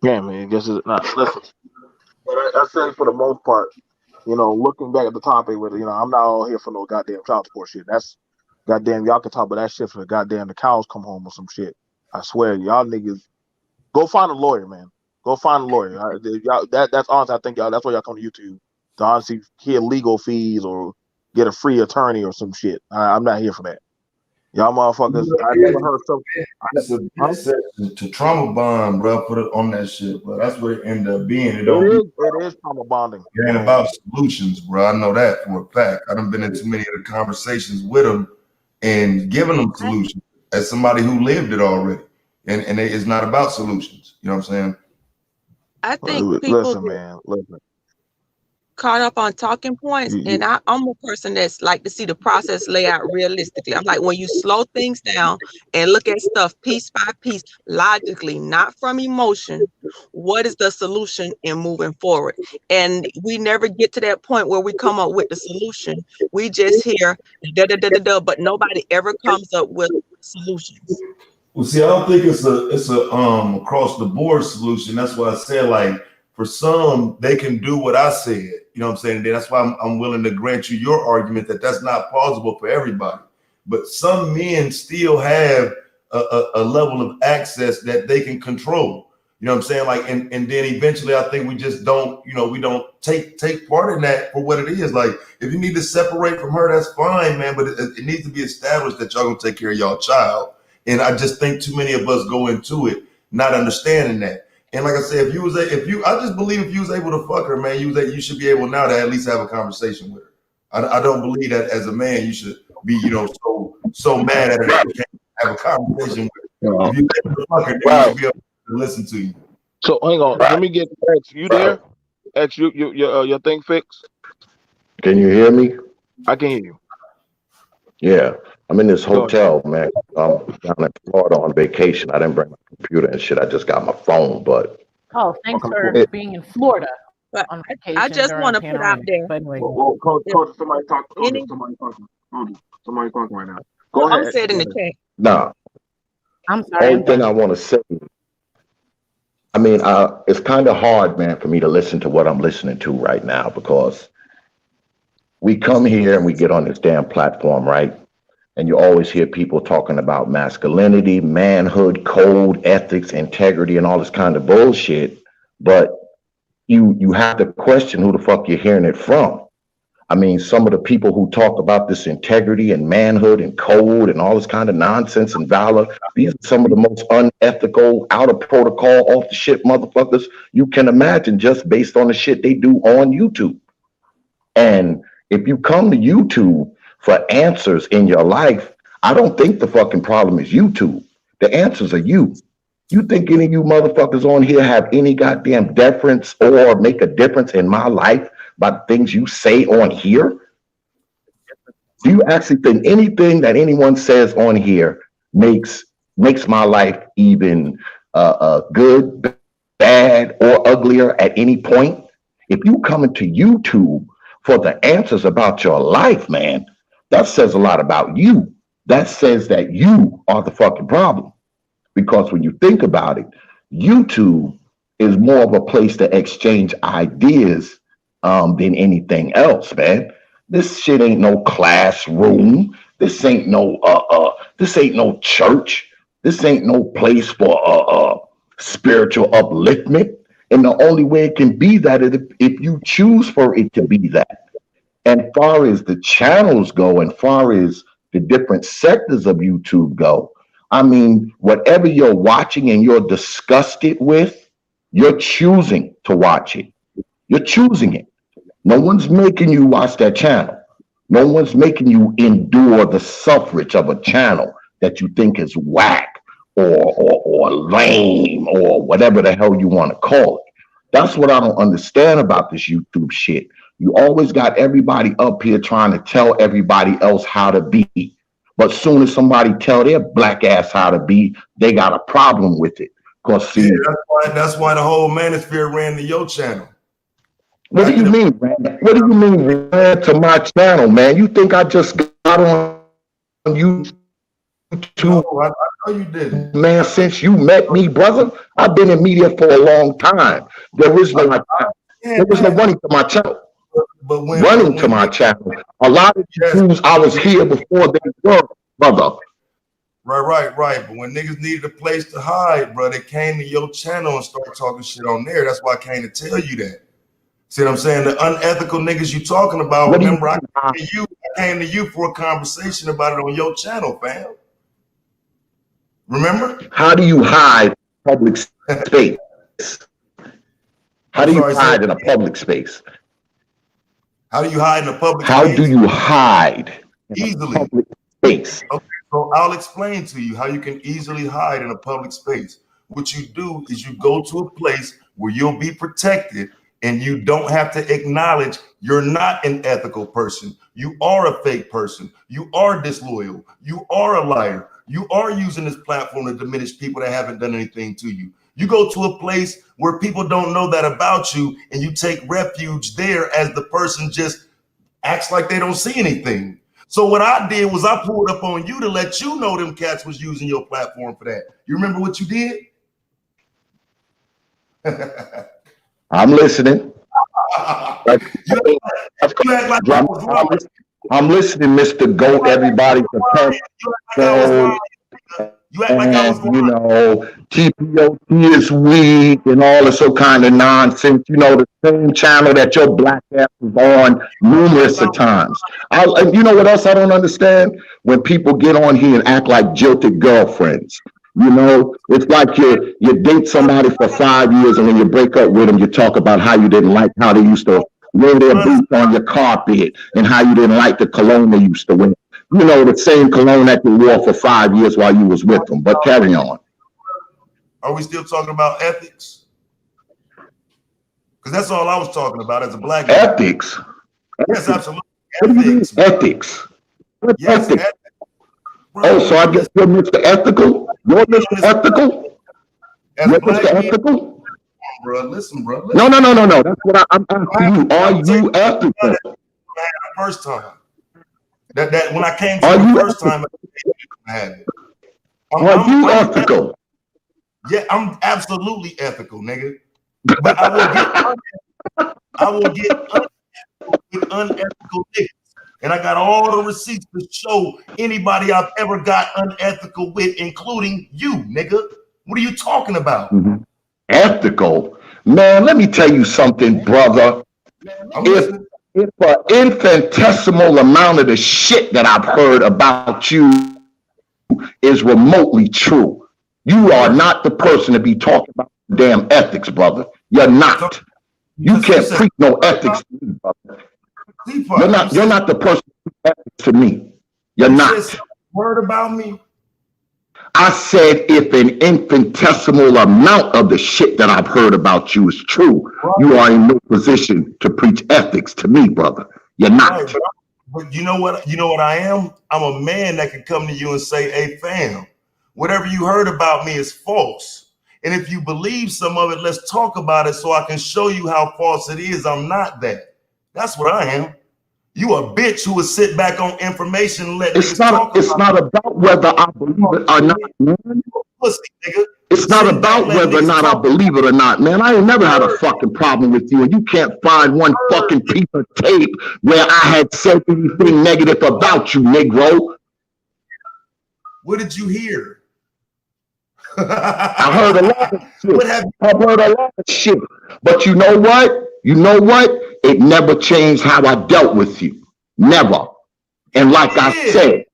Speaker 1: Yeah, man. I guess it's not. Listen, but I said for the most part, looking back at the topic, with I'm not all here for no goddamn child support shit. Goddamn, y'all can talk about that shit for the goddamn the cows come home or some shit. I swear, y'all niggas, go find a lawyer, man. Go find a lawyer. That's honest. I think y'all. That's why y'all come to YouTube to honestly hear legal fees or get a free attorney or some shit. I'm not here for that. Y'all motherfuckers. I never heard something.
Speaker 4: It's a big section to trauma bond, bro. Put it on that shit, bro. That's what it ended up being. It
Speaker 1: is trauma bonding.
Speaker 4: It ain't about solutions, bro. I know that for a fact. I done been in too many of the conversations with them and giving them solutions as somebody who lived it already. And it's not about solutions. You know what I'm saying?
Speaker 7: I think people
Speaker 1: Listen, man. Listen.
Speaker 7: caught up on talking points, and I'm a person that's like to see the process lay out realistically. I'm like, when you slow things down and look at stuff piece by piece, logically, not from emotion, what is the solution in moving forward? And we never get to that point where we come up with the solution. We just hear da da da da da, but nobody ever comes up with solutions.
Speaker 4: Well, see, I don't think it's a across the board solution. That's why I said, like, for some, they can do what I said. You know what I'm saying? That's why I'm willing to grant you your argument that that's not plausible for everybody. But some men still have a level of access that they can control. You know what I'm saying? Like, and then eventually, I think we just don't, we don't take part in that for what it is. Like, if you need to separate from her, that's fine, man. But it needs to be established that y'all gonna take care of y'all child. And I just think too many of us go into it not understanding that. And like I said, I just believe if you was able to fuck her, man, you should be able now to at least have a conversation with her. I don't believe that as a man you should be, so mad at her that you can't have a conversation with her. If you able to fuck her, then you should be able to listen to you.
Speaker 1: So hang on, let me get X. You there? X, your thing fixed?
Speaker 8: Can you hear me?
Speaker 1: I can hear you.
Speaker 8: Yeah, I'm in this hotel, man. I'm down in Florida on vacation. I didn't bring my computer and shit. I just got my phone, but
Speaker 2: thanks for being in Florida.
Speaker 7: But I just want to put out there.
Speaker 1: Coach, somebody talking. Somebody talking right now. Go ahead.
Speaker 7: I'm saying in the chat.
Speaker 8: Nah.
Speaker 2: I'm sorry.
Speaker 8: Only thing I want to say, I mean, it's kind of hard, man, for me to listen to what I'm listening to right now because we come here and we get on this damn platform, right? And you always hear people talking about masculinity, manhood, code, ethics, integrity, and all this kind of bullshit. But you have to question who the fuck you're hearing it from. I mean, some of the people who talk about this integrity and manhood and code and all this kind of nonsense and valor, these are some of the most unethical, out of protocol, off the shit motherfuckers you can imagine just based on the shit they do on YouTube. And if you come to YouTube for answers in your life, I don't think the fucking problem is YouTube. The answers are you. You think any of you motherfuckers on here have any goddamn deference or make a difference in my life by the things you say on here? Do you actually think anything that anyone says on here makes my life even good, bad, or uglier at any point? If you come into YouTube for the answers about your life, man, that says a lot about you. That says that you are the fucking problem. Because when you think about it, YouTube is more of a place to exchange ideas than anything else, man. This shit ain't no classroom. This ain't no church. This ain't no place for spiritual upliftment. And the only way it can be that is if you choose for it to be that. And far as the channels go, and far as the different sectors of YouTube go, I mean, whatever you're watching and you're disgusted with, you're choosing to watch it. You're choosing it. No one's making you watch that channel. No one's making you endure the suffrage of a channel that you think is whack or lame or whatever the hell you want to call it. That's what I don't understand about this YouTube shit. You always got everybody up here trying to tell everybody else how to be. But soon as somebody tell their black ass how to be, they got a problem with it. Cause see,
Speaker 4: that's why the whole Manosphere ran to your channel.
Speaker 8: What do you mean, man? What do you mean ran to my channel, man? You think I just got on YouTube?
Speaker 4: No, I know you didn't.
Speaker 8: Man, since you met me, brother, I've been in media for a long time. There is no money to my channel.
Speaker 4: But when
Speaker 8: running to my channel. A lot of these fools, I was here before they were, brother.
Speaker 4: Right. But when niggas needed a place to hide, bro, they came to your channel and started talking shit on there. That's why I came to tell you that. See what I'm saying? The unethical niggas you talking about,
Speaker 8: What do you
Speaker 4: remember, I
Speaker 8: mean?
Speaker 4: came to you for a conversation about it on your channel, fam. Remember?
Speaker 8: How do you hide public space? How do you hide in a public space?
Speaker 4: How do you hide in a public
Speaker 8: How
Speaker 4: space?
Speaker 8: do you hide in
Speaker 4: Easily.
Speaker 8: a public space?
Speaker 4: Okay, so I'll explain to you how you can easily hide in a public space. What you do is you go to a place where you'll be protected and you don't have to acknowledge you're not an ethical person. You are a fake person. You are disloyal. You are a liar. You are using this platform to diminish people that haven't done anything to you. You go to a place where people don't know that about you and you take refuge there as the person just acts like they don't see anything. So what I did was I pulled up on you to let you know them cats was using your platform for that. You remember what you did?
Speaker 8: I'm listening.
Speaker 4: You act like I was lying.
Speaker 8: I'm listening, Mr. Goat, everybody.
Speaker 4: You act like I was lying.
Speaker 8: You know, TPOT is weak and all this so kind of nonsense. You know, the same channel that your black ass was on numerous of times. You know what else I don't understand? When people get on here and act like jilted girlfriends. You know, it's like you date somebody for 5 years and when you break up with them, you talk about how you didn't like how they used to wear their boots on your carpet and how you didn't like the cologne they used to wear. You know, the same cologne that you wore for 5 years while you was with them. But carry on.
Speaker 4: Are we still talking about ethics? Because that's all I was talking about as a black guy.
Speaker 8: Ethics?
Speaker 4: Yes, absolutely. Ethics.
Speaker 8: Ethics. What
Speaker 4: yes,
Speaker 8: ethics?
Speaker 4: Bro,
Speaker 8: oh, so I guess you're Mr. Ethical? You're Mr. Ethical? You're Mr. Ethical?
Speaker 4: Bro, listen, bro.
Speaker 8: No. That's what I'm asking you. Are you ethical?
Speaker 4: First time. That when I came to the first time, I had it.
Speaker 8: Are you ethical?
Speaker 4: Yeah, I'm absolutely ethical, nigga. But I will get unethical niggas. And I got all the receipts to show anybody I've ever got unethical with, including you, nigga. What are you talking about?
Speaker 8: Mm-hmm. Ethical? Man, let me tell you something, brother. If an infinitesimal amount of the shit that I've heard about you is remotely true, you are not the person to be talking about damn ethics, brother. You're not. You can't preach no ethics to me, brother. You're not the person to preach ethics to me. You're not.
Speaker 4: Word about me?
Speaker 8: I said if an infinitesimal amount of the shit that I've heard about you is true, you are in no position to preach ethics to me, brother. You're not.
Speaker 4: Right, but you know what I am? I'm a man that can come to you and say, hey, fam, whatever you heard about me is false. And if you believe some of it, let's talk about it so I can show you how false it is. I'm not that. That's what I am. You a bitch who would sit back on information and let niggas talk.
Speaker 8: It's not about whether I believe it or not, man.
Speaker 4: Pussy, nigga.
Speaker 8: It's not about whether or not I believe it or not, man. I ain't never had a fucking problem with you, and you can't find one fucking piece of tape where I had said anything negative about you, Negro.
Speaker 4: What did you hear?
Speaker 8: I heard a lot of shit. I've heard a lot of shit. But you know what? It never changed how I dealt with you. Never. And like I said,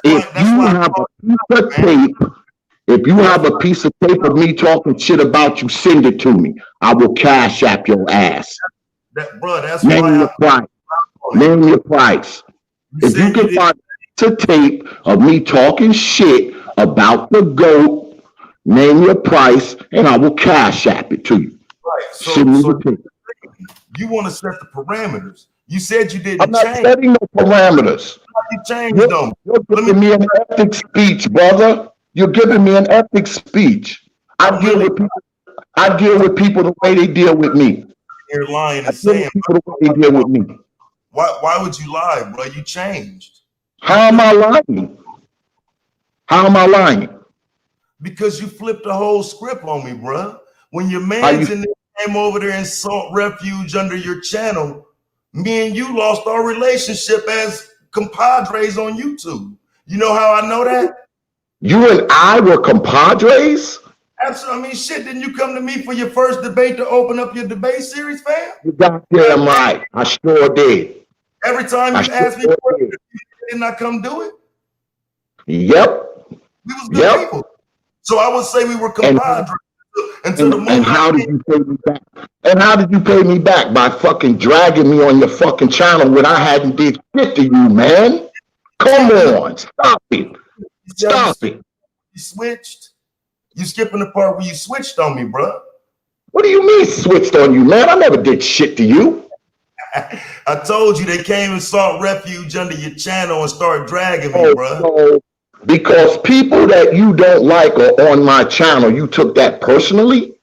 Speaker 8: if you have a piece of tape of me talking shit about you, send it to me. I will cash app your ass. Name your price. If you can find a tape of me talking shit about the GOAT, name your price, and I will cash app it to you.
Speaker 4: Right. So you want to set the parameters. You said you didn't change.
Speaker 8: I'm not setting no parameters.
Speaker 4: You changed them.
Speaker 8: You're giving me an epic speech, brother. You're giving me an epic speech. I deal with people the way they deal with me.
Speaker 4: You're lying and saying
Speaker 8: people the way they deal with me.
Speaker 4: Why would you lie, bro? You changed.
Speaker 8: How am I lying? How am I lying?
Speaker 4: Because you flipped the whole script on me, bro. When your man's in there came over there and sought refuge under your channel, me and you lost our relationship as compadres on YouTube. You know how I know that?
Speaker 8: You and I were compadres?
Speaker 4: Absolutely. I mean, shit, didn't you come to me for your first debate to open up your debate series, fam?
Speaker 8: You goddamn right. I sure did.
Speaker 4: Every time you asked me for it, didn't I come do it?
Speaker 8: Yep.
Speaker 4: We was good people. So I would say we were compadres until the moment.
Speaker 8: And how did you pay me back? And how did you pay me back? By fucking dragging me on your fucking channel when I hadn't did shit to you, man. Come on. Stop it. Stop it.
Speaker 4: You switched. You skipping the part where you switched on me, bro.
Speaker 8: What do you mean switched on you, man? I never did shit to you.
Speaker 4: I told you they came and sought refuge under your channel and started dragging me, bro.
Speaker 8: So because people that you don't like are on my channel, you took that personally?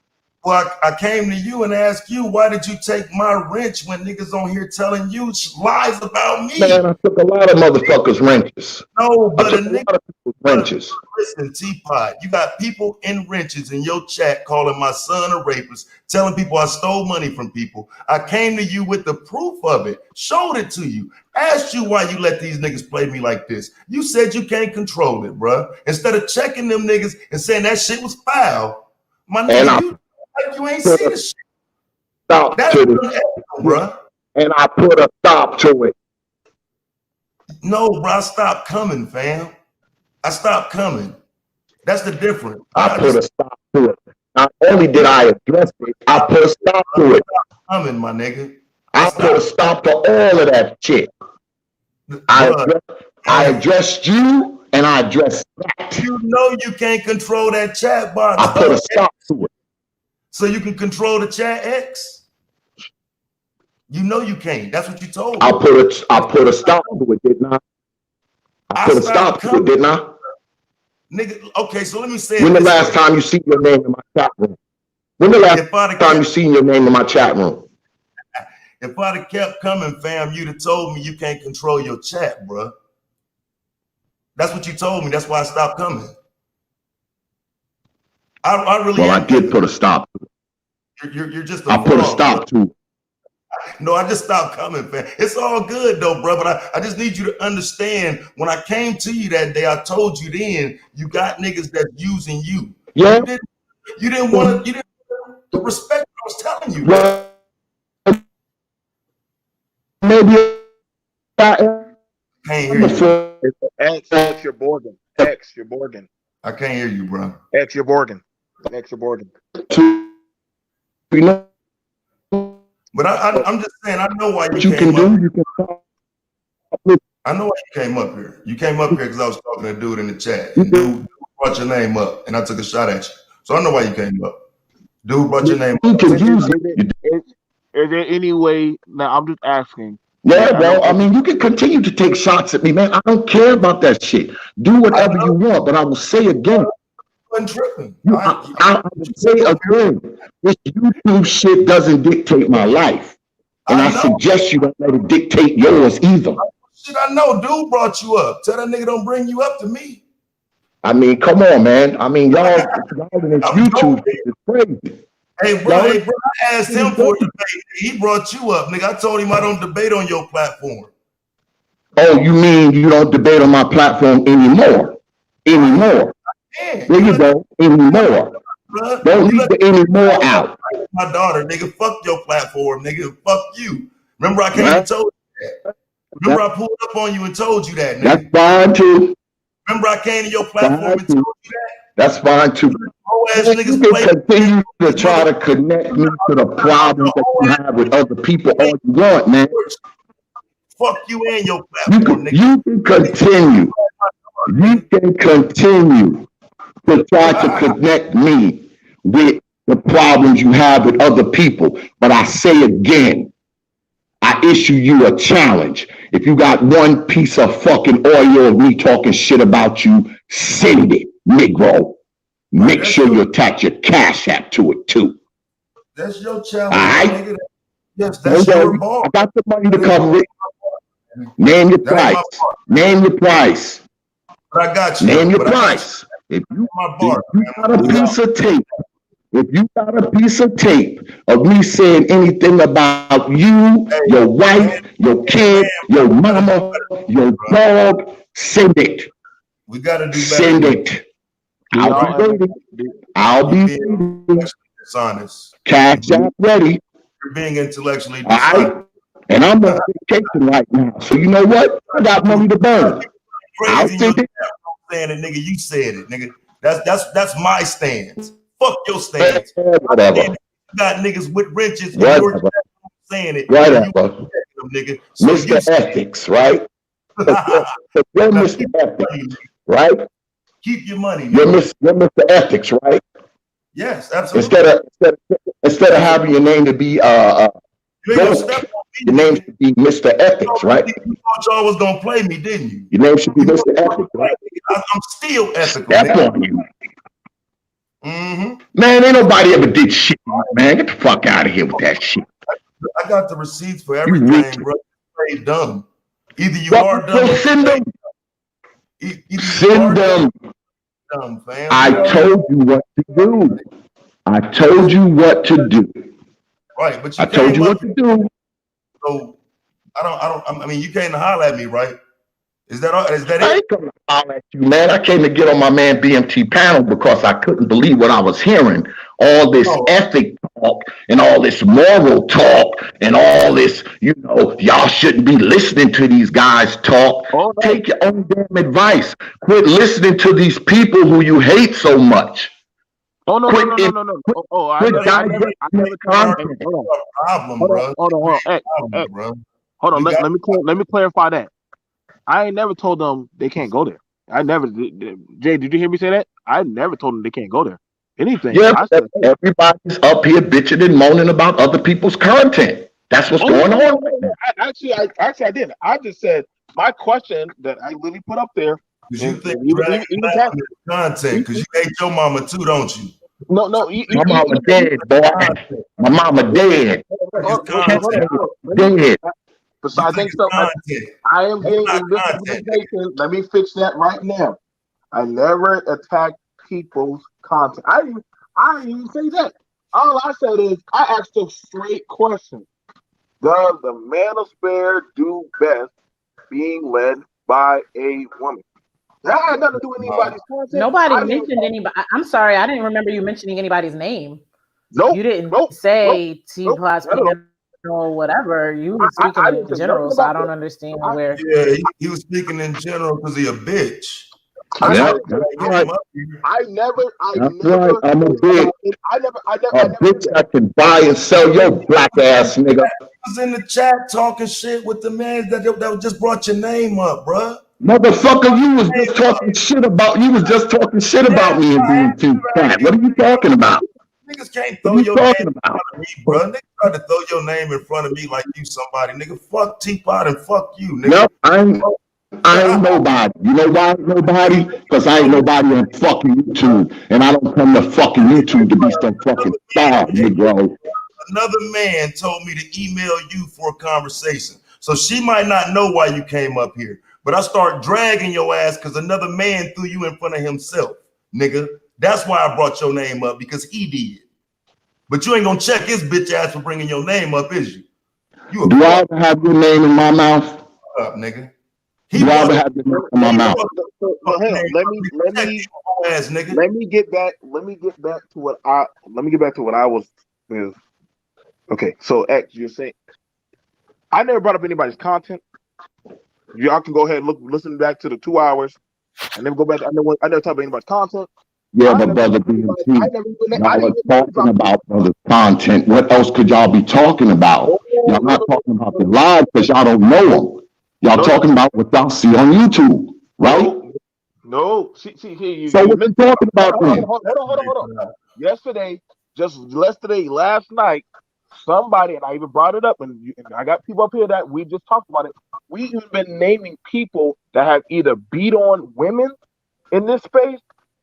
Speaker 4: Well, I came to you and asked you, why did you take my wrench when niggas on here telling you lies about me?
Speaker 8: Man, I took a lot of motherfuckers' wrenches.
Speaker 4: No, but
Speaker 8: a lot of people's wrenches.
Speaker 4: Listen, Teapot, you got people in wrenches in your chat calling my son a rapist, telling people I stole money from people. I came to you with the proof of it, showed it to you, asked you why you let these niggas play me like this. You said you can't control it, bro. Instead of checking them niggas and saying that shit was foul, my nigga, you ain't see the shit.
Speaker 8: Stop
Speaker 4: That's
Speaker 8: to it,
Speaker 4: bro.
Speaker 8: And I put a stop to it.
Speaker 4: No, bro, I stopped coming, fam. I stopped coming. That's the difference.
Speaker 8: I put a stop to it. Not only did I address it, I put a stop to it.
Speaker 4: Coming, my nigga.
Speaker 8: I put a stop to all of that shit. I addressed you and I addressed that.
Speaker 4: You know you can't control that chat box.
Speaker 8: I put a stop to it.
Speaker 4: So you can control the chat X? You know you can't. That's what you told me.
Speaker 8: I put a stop to it, didn't I? I put a stop to it, didn't I?
Speaker 4: Nigga, okay, so let me say
Speaker 8: when the last time you see your name in my chat room? When the last time you seen your name in my chat room?
Speaker 4: If I'd have kept coming, fam, you'd have told me you can't control your chat, bro. That's what you told me. That's why I stopped coming. I really.
Speaker 8: Well, I did put a stop to
Speaker 4: it. You're just.
Speaker 8: I put a stop to it.
Speaker 4: No, I just stopped coming, fam. It's all good though, bro. But I just need you to understand. When I came to you that day, I told you then you got niggas that's using you.
Speaker 8: Yeah.
Speaker 4: You didn't want to respect what I was telling you.
Speaker 8: Well, maybe I
Speaker 4: can't hear you.
Speaker 1: X, you're Borgen. X, you're Borgen.
Speaker 4: I can't hear you, bro.
Speaker 1: X, you're Borgen. X, you're Borgen.
Speaker 4: But I'm just saying, I know why you came up. I know why you came up here. You came up here because I was talking to a dude in the chat. And dude brought your name up, and I took a shot at you. So I know why you came up. Dude brought your name up.
Speaker 1: Is there any way? Now I'm just asking.
Speaker 8: Yeah, bro. I mean, you can continue to take shots at me, man. I don't care about that shit. Do whatever you want, but I will say again. I will say again, this YouTube shit doesn't dictate my life. And I suggest you don't let it dictate yours either.
Speaker 4: Shit, I know. Dude brought you up. Tell that nigga don't bring you up to me.
Speaker 8: I mean, come on, man. I mean, y'all in this YouTube is crazy.
Speaker 4: Hey, bro, I asked him for a debate. He brought you up, nigga. I told him I don't debate on your platform.
Speaker 8: Oh, you mean you don't debate on my platform anymore? Anymore. There you go. Anymore. Don't leave the anymore out.
Speaker 4: My daughter, nigga, fuck your platform, nigga. Fuck you. Remember I came and told you that. Remember I pulled up on you and told you that, nigga.
Speaker 8: That's fine too.
Speaker 4: Remember I came to your platform and told you that.
Speaker 8: That's fine too. You can continue to try to connect me to the problems that you have with other people all you want, man.
Speaker 4: Fuck you and your platform, nigga.
Speaker 8: You can continue. You can continue to try to connect me with the problems you have with other people. But I say again, I issue you a challenge. If you got one piece of fucking audio of me talking shit about you, send it, Negro. Make sure you attach your Cash App to it too.
Speaker 4: That's your challenge.
Speaker 8: All right?
Speaker 4: Nigga. Yes, that's your ball.
Speaker 8: I got the money to cover it. Name your price. Name your price.
Speaker 4: But I got you.
Speaker 8: Name your price. If you got a piece of tape, If you got a piece of tape of me saying anything about you,
Speaker 4: Hey,
Speaker 8: your wife,
Speaker 4: man,
Speaker 8: your
Speaker 4: hey,
Speaker 8: kid,
Speaker 4: man,
Speaker 8: your
Speaker 4: we gotta do
Speaker 8: mama,
Speaker 4: better,
Speaker 8: your
Speaker 4: bro.
Speaker 8: dog, send it.
Speaker 4: We gotta do better
Speaker 8: Send
Speaker 4: than
Speaker 8: it.
Speaker 1: Do
Speaker 8: I'll be
Speaker 1: y'all
Speaker 4: right.
Speaker 1: ever?
Speaker 8: waiting.
Speaker 1: Do,
Speaker 8: I'll
Speaker 4: You
Speaker 8: be
Speaker 4: being
Speaker 8: waiting.
Speaker 4: intellectually dishonest.
Speaker 8: Cash
Speaker 4: You,
Speaker 8: app ready.
Speaker 4: you're being intellectually
Speaker 8: All
Speaker 4: dishonest.
Speaker 8: right. And I'm on vacation right now. So you know what? I got money to burn. I'll
Speaker 4: Crazy in your
Speaker 8: send
Speaker 4: chat
Speaker 8: it.
Speaker 4: saying it, nigga. You said it, nigga. That's my stance. Fuck your stance. My
Speaker 8: Whatever.
Speaker 4: stance, you got niggas with wrenches in your
Speaker 8: Whatever.
Speaker 4: chat saying it, and you
Speaker 8: Whatever.
Speaker 4: them, nigga. So you
Speaker 8: Mr. Ethics, right?
Speaker 4: now
Speaker 8: You're Mr.
Speaker 4: keep your
Speaker 8: Ethics,
Speaker 4: money, nigga.
Speaker 8: right?
Speaker 4: Keep your money,
Speaker 8: You're
Speaker 4: nigga.
Speaker 8: Mr. Ethics, right?
Speaker 4: Yes,
Speaker 8: Instead
Speaker 4: absolutely.
Speaker 8: of instead of having
Speaker 4: Absolutely.
Speaker 8: your name to be
Speaker 4: You ain't gonna
Speaker 8: Dork,
Speaker 4: step on
Speaker 8: your
Speaker 4: me,
Speaker 8: name
Speaker 4: nigga.
Speaker 8: should be Mr. Ethics, right?
Speaker 4: You thought y'all was gonna play me, didn't you?
Speaker 8: Your name should be
Speaker 4: You thought
Speaker 8: Mr.
Speaker 4: y'all was
Speaker 8: Ethics,
Speaker 4: gonna
Speaker 8: right?
Speaker 4: play me. I'm still ethical,
Speaker 8: Step
Speaker 4: nigga.
Speaker 8: on you.
Speaker 4: Mm-hmm.
Speaker 8: Man, ain't nobody ever did shit, man. Get the fuck out of here with that shit.
Speaker 4: I got the receipts for
Speaker 8: You rich.
Speaker 4: everything, bro. You play dumb. Either you
Speaker 8: Well,
Speaker 4: are dumb
Speaker 8: so
Speaker 4: or
Speaker 8: send them.
Speaker 4: either you
Speaker 8: Send
Speaker 4: are
Speaker 8: them.
Speaker 4: dumb, fam.
Speaker 8: I
Speaker 4: We already
Speaker 8: told you what to do. I told you what to do.
Speaker 4: right, but
Speaker 8: I
Speaker 4: you
Speaker 8: told
Speaker 4: came
Speaker 8: you
Speaker 4: up
Speaker 8: what to do.
Speaker 4: so I mean you came to holler at me, right? Is that all is that
Speaker 8: I
Speaker 4: it?
Speaker 8: ain't coming to holler at you, man. I came to get on my man BMT panel because I couldn't believe what I was hearing. All this
Speaker 4: No,
Speaker 8: ethic talk and all this moral talk and all this, y'all shouldn't be listening to these guys talk.
Speaker 1: oh no,
Speaker 8: Take your own damn advice. Quit listening to these people who you hate so much.
Speaker 1: oh no, no,
Speaker 8: Quit
Speaker 1: no, no,
Speaker 8: in,
Speaker 1: no, no.
Speaker 8: quit,
Speaker 1: Oh,
Speaker 8: quit
Speaker 4: it
Speaker 1: I
Speaker 4: ain't
Speaker 1: never
Speaker 8: digesting
Speaker 1: told them.
Speaker 4: our
Speaker 1: And
Speaker 8: content.
Speaker 4: problem,
Speaker 1: hold on,
Speaker 4: bro.
Speaker 1: hold on,
Speaker 4: Problem, bro.
Speaker 1: hold on.
Speaker 4: We got
Speaker 1: Let me clarify that. I ain't never told them they can't go there. I never. Jay, did you hear me say that? I never told them they can't go there. Anything.
Speaker 8: Yeah,
Speaker 1: I
Speaker 8: but
Speaker 1: said, hey,
Speaker 8: everybody's up here bitching and moaning about other people's content. That's what's
Speaker 1: oh no,
Speaker 8: going
Speaker 1: no,
Speaker 8: on
Speaker 1: no,
Speaker 8: right
Speaker 1: no,
Speaker 8: now.
Speaker 1: no. I didn't. I just said my question that I literally put up there,
Speaker 4: because you
Speaker 1: and,
Speaker 4: think dragging
Speaker 1: even
Speaker 4: down this content because you hate your mama too, don't you?
Speaker 1: no, no,
Speaker 8: My mama dead, boy.
Speaker 4: Content.
Speaker 8: My mama dead.
Speaker 4: It's content.
Speaker 1: let me.
Speaker 8: Dead.
Speaker 4: You
Speaker 1: Besides, I
Speaker 4: think
Speaker 1: think
Speaker 4: it's
Speaker 1: so.
Speaker 4: content.
Speaker 1: I am
Speaker 4: That's
Speaker 1: getting
Speaker 4: not
Speaker 1: in this
Speaker 4: content, nigga.
Speaker 1: conversation. Let me fix that right now. I never attack people's content. I didn't even say that. All I said is I asked a straight question. Does the manosphere do best being led by a woman? That had nothing to do with anybody's content.
Speaker 2: Nobody
Speaker 1: I didn't even
Speaker 2: mentioned anybody. I'm sorry, I didn't remember you mentioning anybody's name.
Speaker 1: nope,
Speaker 2: You didn't
Speaker 1: nope, nope,
Speaker 2: say T
Speaker 1: nope.
Speaker 2: plus
Speaker 1: Not at all.
Speaker 2: panel, whatever. You were speaking
Speaker 1: I
Speaker 2: in
Speaker 1: didn't say
Speaker 2: general,
Speaker 1: nothing
Speaker 2: so I
Speaker 1: about
Speaker 2: don't
Speaker 1: that.
Speaker 2: understand
Speaker 1: I,
Speaker 2: where.
Speaker 4: Yeah, he was speaking in general because he a bitch.
Speaker 1: I,
Speaker 4: That's
Speaker 1: I
Speaker 8: Yeah,
Speaker 4: why
Speaker 1: didn't say
Speaker 8: that's
Speaker 4: he
Speaker 8: right.
Speaker 4: came up here.
Speaker 1: I
Speaker 8: That's right.
Speaker 1: never
Speaker 8: I'm a
Speaker 1: said
Speaker 8: bitch.
Speaker 1: about it.
Speaker 8: A
Speaker 1: I never
Speaker 8: bitch
Speaker 1: did that.
Speaker 8: that can buy and sell your black ass nigga.
Speaker 4: He was in the chat talking shit with the man that just brought your name up, bruh.
Speaker 8: Motherfucker, you was just talking shit
Speaker 4: Yeah,
Speaker 8: about me in
Speaker 4: I asked
Speaker 8: BMT
Speaker 4: you,
Speaker 8: chat.
Speaker 4: right?
Speaker 8: What are you talking about?
Speaker 4: Niggas can't
Speaker 8: What
Speaker 4: throw
Speaker 8: are you
Speaker 4: your name
Speaker 8: talking
Speaker 4: in
Speaker 8: about?
Speaker 4: front of me, bro. Niggas try to throw your name in front of me like you somebody. Nigga, fuck Teapot and fuck you, nigga.
Speaker 8: Yep, I ain't nobody. You know why I ain't nobody? Because I ain't nobody on fucking YouTube. And I don't come to fucking YouTube to be some fucking star, Negro.
Speaker 4: Another man told me to email you for a conversation. So she might not know why you came up here. But I start dragging your ass because another man threw you in front of himself, nigga. That's why I brought your name up, because he did. But you ain't gonna check his bitch ass for bringing your name up, is you? You a
Speaker 8: Do I
Speaker 4: fuck
Speaker 8: ever have your name in my mouth?
Speaker 4: up, nigga. He
Speaker 8: Do I ever
Speaker 4: brought
Speaker 8: have your name in my
Speaker 1: So,
Speaker 8: mouth?
Speaker 1: but hang on.
Speaker 4: name up. Check your ass, nigga.
Speaker 1: Let me get back. Let me get back to what I was. Is okay. So X, you're saying I never brought up anybody's content. Y'all can go ahead and listen back to the 2 hours. I never go back. I never talk about anybody's content.
Speaker 8: Yeah,
Speaker 1: I
Speaker 8: but
Speaker 1: never
Speaker 8: brother
Speaker 1: talked about anybody. I
Speaker 8: BMT,
Speaker 1: never even. I
Speaker 8: y'all
Speaker 1: didn't
Speaker 8: are
Speaker 1: even name
Speaker 8: talking
Speaker 1: drop you.
Speaker 8: about brother content. What else could y'all be talking about?
Speaker 1: Oh
Speaker 8: Y'all
Speaker 1: no
Speaker 8: not
Speaker 1: no
Speaker 8: talking about
Speaker 1: no
Speaker 8: the
Speaker 1: no
Speaker 8: live because y'all don't know them. Y'all
Speaker 1: no no
Speaker 8: talking about what y'all see on YouTube, right?
Speaker 1: no no. See here
Speaker 8: So
Speaker 1: you
Speaker 8: what you
Speaker 1: missed.
Speaker 8: talking
Speaker 1: Hold
Speaker 8: about
Speaker 1: on
Speaker 8: then?
Speaker 1: hold on. Yesterday, last night, somebody, and I even brought it up, and I got people up here that we just talked about it. We even been naming people that have either beat on women in this space,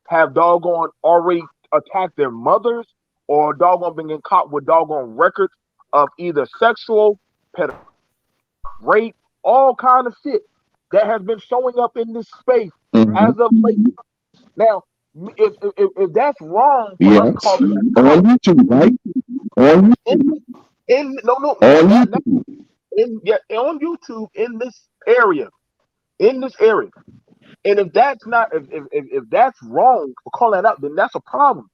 Speaker 1: have doggone already attacked their mothers, or doggone been getting caught with doggone records of either sexual, rape, all kind of shit that has been showing up in this space
Speaker 8: Mhm.
Speaker 1: as of late. Now, if that's wrong for us
Speaker 8: Yes,
Speaker 1: calling it
Speaker 8: on
Speaker 1: out
Speaker 8: YouTube, right? On YouTube, on
Speaker 1: not
Speaker 8: YouTube.
Speaker 1: on YouTube in this area, and if that's not if that's wrong for calling that out, then that's a problem.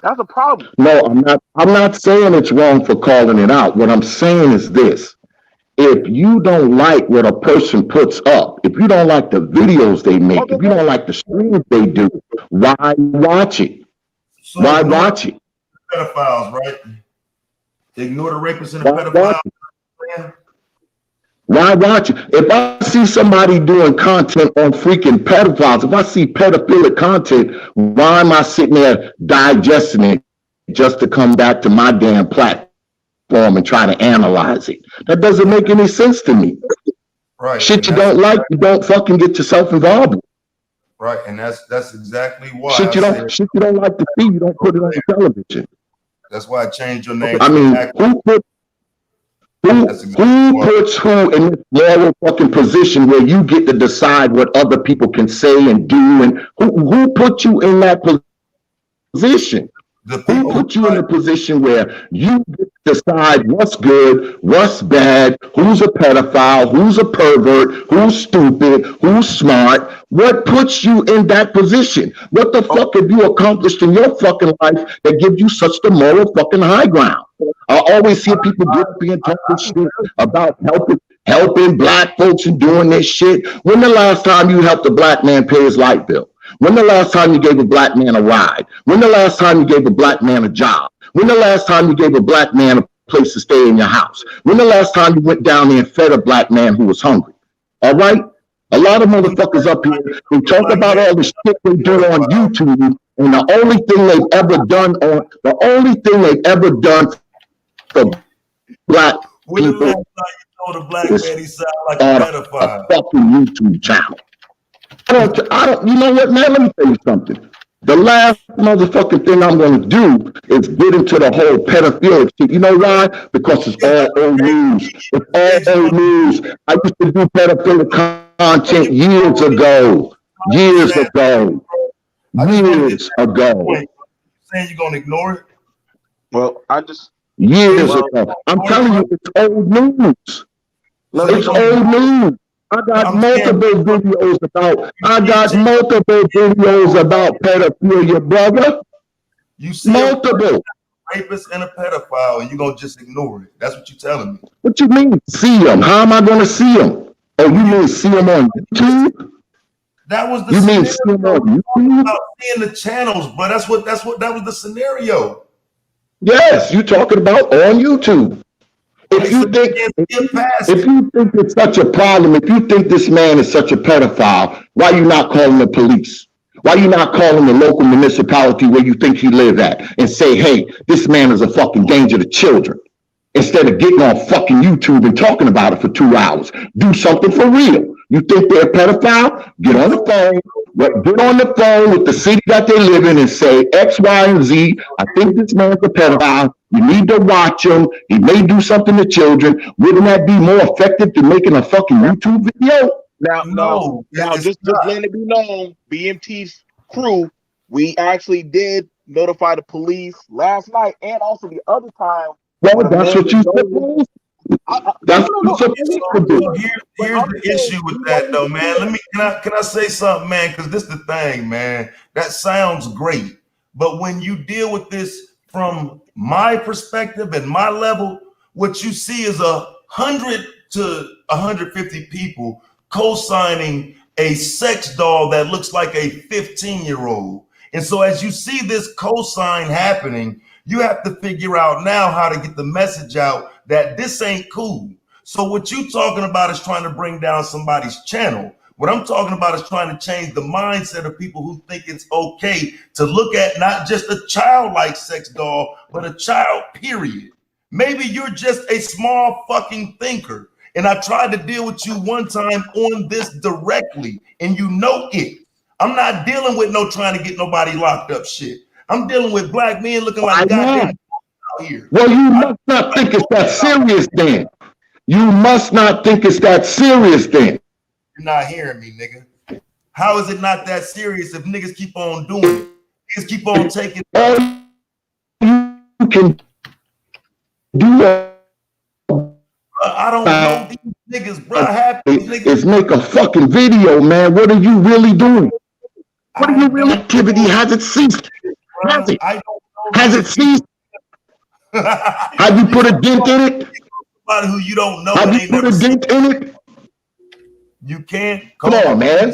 Speaker 1: That's a problem.
Speaker 8: No, I'm not. I'm not saying it's wrong for calling it out. What I'm saying is this: if you don't like what a person puts up, if you don't like the videos they
Speaker 1: Oh,
Speaker 8: make,
Speaker 1: then
Speaker 8: if you don't like the streams they do, why watch it?
Speaker 4: So
Speaker 8: Why
Speaker 4: ignore
Speaker 8: watch it?
Speaker 4: the pedophiles, right? Ignore the rapists and the
Speaker 8: Why watch
Speaker 4: pedophiles.
Speaker 8: it? Why watch it? If I see somebody doing content on freaking pedophiles, if I see pedophilic content, why am I sitting there digesting it just to come back to my damn platform and try to analyze it? That doesn't make any sense to me.
Speaker 4: Right.
Speaker 8: Shit
Speaker 4: And
Speaker 8: you
Speaker 4: that's
Speaker 8: don't like, you don't fucking get yourself involved with.
Speaker 4: right. And that's exactly why
Speaker 8: Shit
Speaker 4: I said
Speaker 8: shit you don't like to see, you don't put it on television.
Speaker 4: that's why I changed your name
Speaker 8: I
Speaker 4: to
Speaker 8: mean,
Speaker 4: Act. That's exactly
Speaker 8: who
Speaker 4: why.
Speaker 8: puts who in this moral fucking position where you get to decide what other people can say and do, and who put you in that position?
Speaker 4: The
Speaker 8: Who
Speaker 4: people who
Speaker 8: put you in a position where you get to decide what's good, what's bad, who's a pedophile, who's a pervert, who's stupid, who's smart? What puts you in that position? What the fuck have you accomplished in your fucking life that gives you such the moral fucking high ground? I always hear people being talking shit about helping black folks and doing this shit. When the last time you helped a black man pay his light bill? When the last time you gave a black man a ride? When the last time you gave a black man a job? When the last time you gave a black man a place to stay in your house? When the last time you went down there and fed a black man who was hungry? All right? A lot of motherfuckers up here who talk about all the shit they do on YouTube, and the only thing they've ever done for black
Speaker 4: when the
Speaker 8: people
Speaker 4: last time you told a black
Speaker 8: is
Speaker 4: man he sound like a
Speaker 8: start
Speaker 4: pedophile?
Speaker 8: a fucking YouTube channel. I don't, you know what, man? Let me tell you something. The last motherfucking thing I'm going to do is get into the whole pedophilia shit. You know why? Because it's all old news. It's all old news. I used to do pedophilic content years ago. Years ago. Years ago.
Speaker 4: Saying you're gonna ignore it?
Speaker 1: Well, I just
Speaker 8: Years ago. I'm telling you, it's old news. It's old news. I got multiple videos about pedophilia, brother.
Speaker 4: You see
Speaker 8: multiple
Speaker 4: rapist and a pedophile, and you're gonna just ignore it. That's what you're telling me.
Speaker 8: What you mean see them? How am I going to see them? Oh, you mean see them on YouTube?
Speaker 4: That was the
Speaker 8: you
Speaker 4: scenario.
Speaker 8: mean see them on YouTube?
Speaker 4: About seeing the channels, but that was the scenario.
Speaker 8: Yes, you talking about on YouTube. If you think it's such a problem, if you think this man is such a pedophile, why you not calling the police? Why you not calling the local municipality where you think he live at and say, hey, this man is a fucking danger to children? Instead of getting on fucking YouTube and talking about it for 2 hours. Do something for real. You think they're a pedophile? Get on the phone. Get on the phone with the city that they live in and say X, Y, and Z. I think this man's a pedophile. You need to watch him. He may do something to children. Wouldn't that be more effective than making a fucking YouTube video?
Speaker 1: Now, just letting it be known, BMT's crew, we actually did notify the police last night and also the other time.
Speaker 8: Well, that's what you said. That's what you're supposed to do.
Speaker 4: Here's the issue with that, though, man. Can I say something, man? Because this is the thing, man. That sounds great, but when you deal with this from my perspective and my level, what you see is 100 to 150 people co-signing a sex doll that looks like a 15-year-old. And so as you see this co-sign happening, you have to figure out now how to get the message out that this ain't cool. So what you talking about is trying to bring down somebody's channel. What I'm talking about is trying to change the mindset of people who think it's okay to look at not just a childlike sex doll, but a child, period. Maybe you're just a small fucking thinker. And I tried to deal with you one time on this directly, and you know it. I'm not dealing with trying to get nobody locked up shit. I'm dealing with black men looking like goddamn out here.
Speaker 8: Well, you must not think it's that serious then. You must not think it's that serious then.
Speaker 4: You're not hearing me, nigga. How is it not that serious if niggas keep on doing it? Niggas keep on taking.
Speaker 8: All you can do
Speaker 4: I don't know these niggas, bro. Half these niggas
Speaker 8: is make a fucking video, man. What are you really doing? What are you really? Activity has it ceased? Has it?
Speaker 4: I don't know.
Speaker 8: Has it ceased? Have you put a dent in it?
Speaker 4: Somebody who you don't know.
Speaker 8: Have you put a dent in it?
Speaker 4: You can't.
Speaker 8: Come on, man.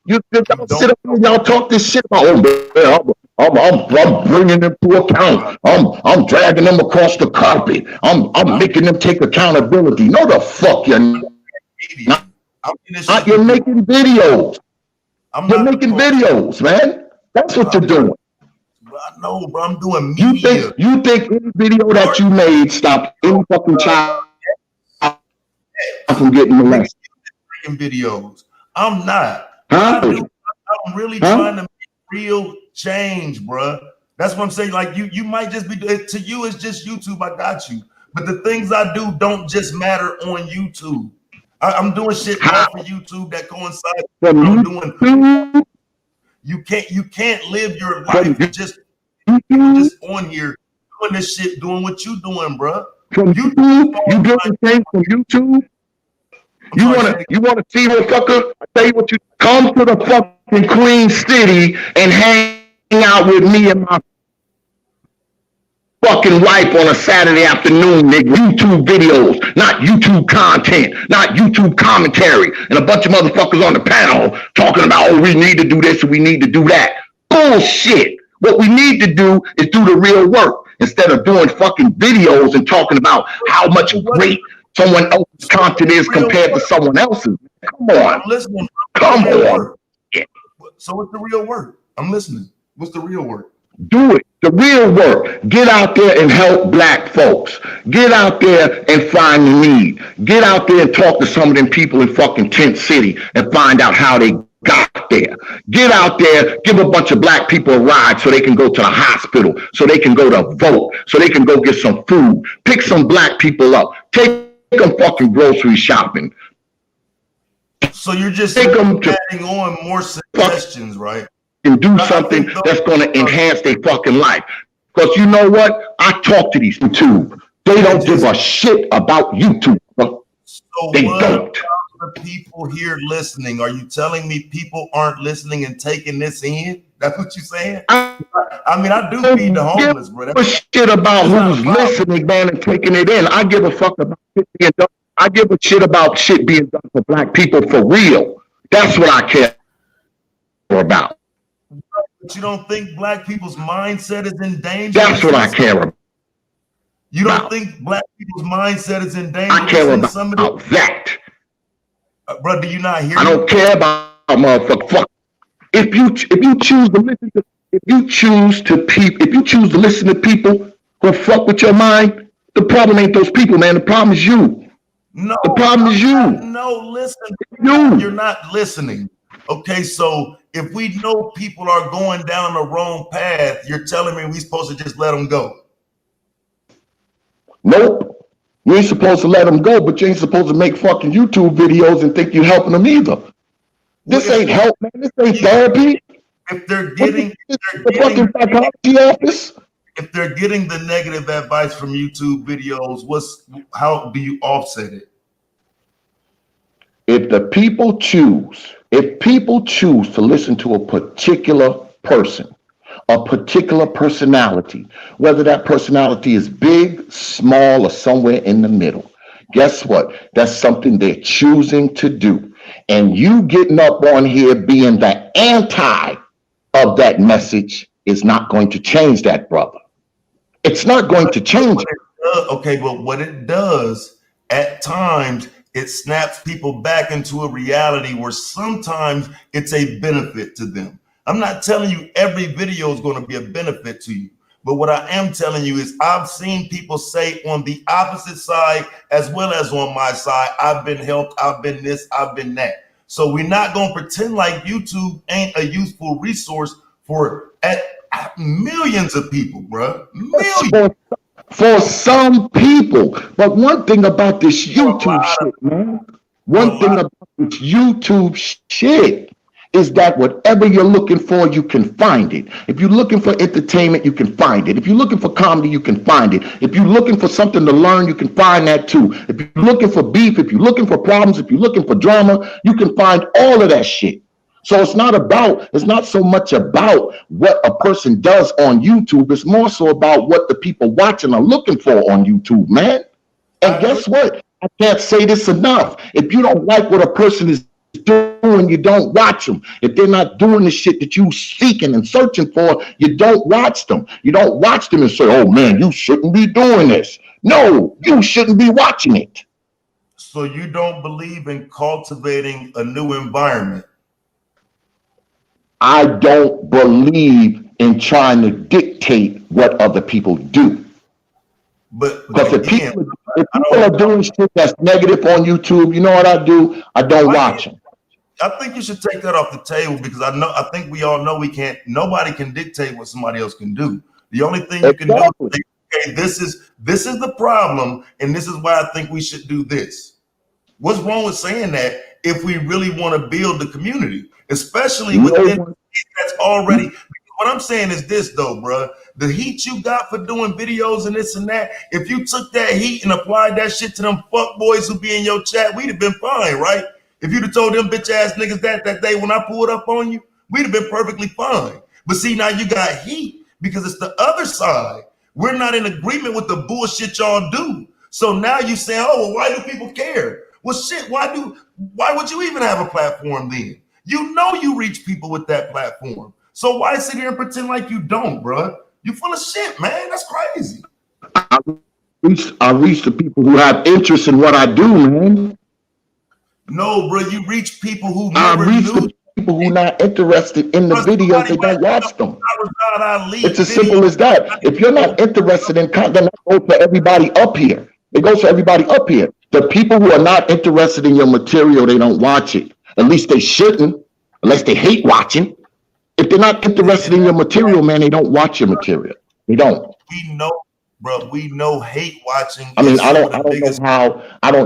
Speaker 8: You don't sit up here and y'all talk this shit about, oh man, I'm bringing them to account. I'm dragging them across the carpet. I'm making them take accountability. No, the fuck you're not. You're making videos. You're making videos, man. That's what you're doing.
Speaker 4: I know, bro. I'm doing media.
Speaker 8: You think any video that you made stopped any fucking child from getting molested?
Speaker 4: Videos. I'm not.
Speaker 8: Huh?
Speaker 4: I'm really trying to make real change, bro. That's what I'm saying. Like you might just be to you. It's just YouTube. I got you. But the things I do don't just matter on YouTube. I'm doing shit off of YouTube that coincides with what I'm doing. You can't live your life just on here doing this shit, doing what you doing, bro.
Speaker 8: From YouTube, you doing the thing from YouTube. You wanna see what fucker? I tell you what, you come to the fucking Queen City and hang out with me and my fucking wife on a Saturday afternoon, nigga. YouTube videos, not YouTube content, not YouTube commentary, and a bunch of motherfuckers on the panel talking about, oh, we need to do this and we need to do that. Bullshit. What we need to do is do the real work instead of doing fucking videos and talking about how much great someone else's content is compared to someone else's. Come on.
Speaker 4: I'm listening.
Speaker 8: Come on.
Speaker 4: Yeah. So what's the real work? I'm listening. What's the real work?
Speaker 8: Do it. The real work. Get out there and help black folks. Get out there and find the need. Get out there and talk to some of them people in fucking Tent City and find out how they got there. Get out there, give a bunch of black people a ride so they can go to the hospital, so they can go to vote, so they can go get some food. Pick some black people up. Take them fucking grocery shopping.
Speaker 4: So you're just adding on more suggestions, right?
Speaker 8: And do something that's going to enhance their fucking life. Because you know what? I talk to these YouTube. They don't give a shit about YouTube.
Speaker 4: So
Speaker 8: they don't.
Speaker 4: The people here listening, are you telling me people aren't listening and taking this in? That's what you're saying? I mean, I do feed the homeless, bro.
Speaker 8: That's a shit about who's listening, man, and taking it in. I give a fuck about shit being done. I give a shit about shit being done for black people for real. That's what I care about.
Speaker 4: But you don't think black people's mindset is in danger?
Speaker 8: That's what I care about.
Speaker 4: You don't think black people's mindset is in danger?
Speaker 8: I care about that.
Speaker 4: Bro, do you not hear?
Speaker 8: I don't care about motherfucker. If you choose to listen to listen to people who fuck with your mind, the problem ain't those people, man. The problem is you.
Speaker 4: No,
Speaker 8: the problem is you.
Speaker 4: No, listen. You're not listening. Okay, so if we know people are going down the wrong path, you're telling me we supposed to just let them go?
Speaker 8: Nope. You ain't supposed to let them go, but you ain't supposed to make fucking YouTube videos and think you're helping them either. This ain't help, man. This ain't therapy.
Speaker 4: If they're getting
Speaker 8: the fucking psychology office.
Speaker 4: If they're getting the negative advice from YouTube videos, how do you offset it?
Speaker 8: If people choose to listen to a particular person, a particular personality, whether that personality is big, small, or somewhere in the middle, guess what? That's something they're choosing to do. And you getting up on here being the anti of that message is not going to change that, brother. It's not going to change it.
Speaker 4: Okay, but what it does at times, it snaps people back into a reality where sometimes it's a benefit to them. I'm not telling you every video is going to be a benefit to you, but what I am telling you is I've seen people say on the opposite side as well as on my side, I've been helped, I've been this, I've been that. So we're not going to pretend like YouTube ain't a useful resource for millions of people, bro. Millions.
Speaker 8: For some people. But one thing about this YouTube shit, man. One thing about this YouTube shit is that whatever you're looking for, you can find it. If you're looking for entertainment, you can find it. If you're looking for comedy, you can find it. If you're looking for something to learn, you can find that too. If you're looking for beef, if you're looking for problems, if you're looking for drama, you can find all of that shit. So it's not so much about what a person does on YouTube. It's more so about what the people watching are looking for on YouTube, man. And guess what? I can't say this enough. If you don't like what a person is doing, you don't watch them. If they're not doing the shit that you seeking and searching for, you don't watch them. You don't watch them and say, oh man, you shouldn't be doing this. No, you shouldn't be watching it.
Speaker 4: So you don't believe in cultivating a new environment?
Speaker 8: I don't believe in trying to dictate what other people do.
Speaker 4: But
Speaker 8: Because if
Speaker 4: again,
Speaker 8: people are doing shit that's negative on YouTube, you know what I do? I don't watch them.
Speaker 4: I think you should take that off the table, because I think we all know nobody can dictate what somebody else can do. The only thing you can do is say, okay, this is the problem, and this is why I think we should do this. What's wrong with saying that if we really want to build the community, especially within that's already? What I'm saying is this though, bro. The heat you got for doing videos and this and that, if you took that heat and applied that shit to them fuck boys who be in your chat, we'd have been fine, right? If you'd have told them bitch ass niggas that day when I pulled up on you, we'd have been perfectly fine. But see, now you got heat because it's the other side. We're not in agreement with the bullshit y'all do. So now you say, oh, well, why do people care? Well, shit, why would you even have a platform then? You know you reach people with that platform. So why sit here and pretend like you don't, bro? You full of shit, man. That's crazy.
Speaker 8: I reach the people who have interest in what I do, man.
Speaker 4: No, bro, you reach people who never knew.
Speaker 8: The people who are not interested in the videos, they don't watch them. It's as simple as that. If you're not interested in content, that goes for everybody up here. It goes for everybody up here. The people who are not interested in your material, they don't watch it. At least they shouldn't, unless they hate watching. If they're not interested in your material, man, they don't watch your material. They don't.
Speaker 4: We know, bro. We know hate watching.
Speaker 8: I mean, I don't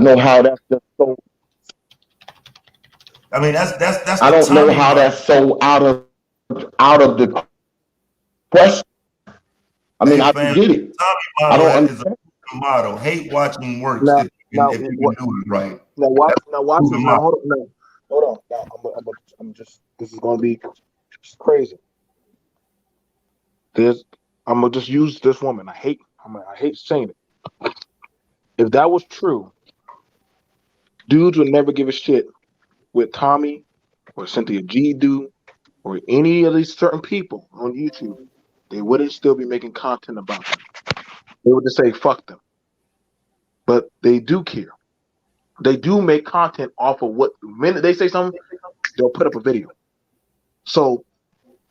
Speaker 8: know how that's just so.
Speaker 4: I mean, that's.
Speaker 8: I don't know how that's so out of the question. I mean, I get it. I don't understand.
Speaker 4: Motto: hate watching works if you can do it right.
Speaker 1: Now watch this. Now hold on. Now, I'm just. This is gonna be crazy. I'm gonna just use this woman. I hate saying it. If that was true, dudes would never give a shit with Tommy or Cynthia G do or any of these certain people on YouTube. They wouldn't still be making content about them. They would just say fuck them. But they do care. They do make content off of what the minute they say something, they'll put up a video. So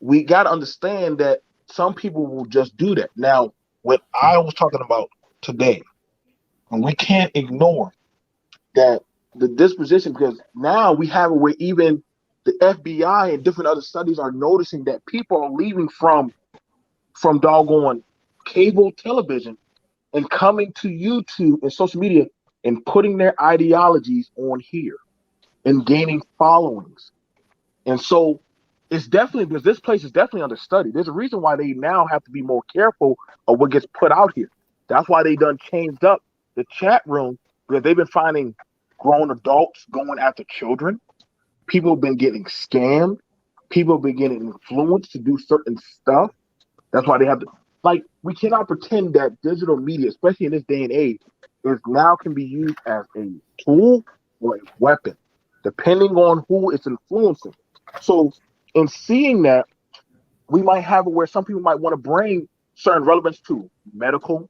Speaker 1: we got to understand that some people will just do that. Now, what I was talking about today, and we can't ignore that the disposition, because now we have it where even the FBI and different other studies are noticing that people are leaving from doggone cable television and coming to YouTube and social media and putting their ideologies on here and gaining followings. And so it's definitely, because this place is definitely under study. There's a reason why they now have to be more careful of what gets put out here. That's why they done changed up the chat room, because they've been finding grown adults going after children. People have been getting scammed. People have been getting influenced to do certain stuff. That's why they have to, like, we cannot pretend that digital media, especially in this day and age, is now can be used as a tool or a weapon, depending on who it's influencing. So in seeing that, we might have it where some people might want to bring certain relevance to medical,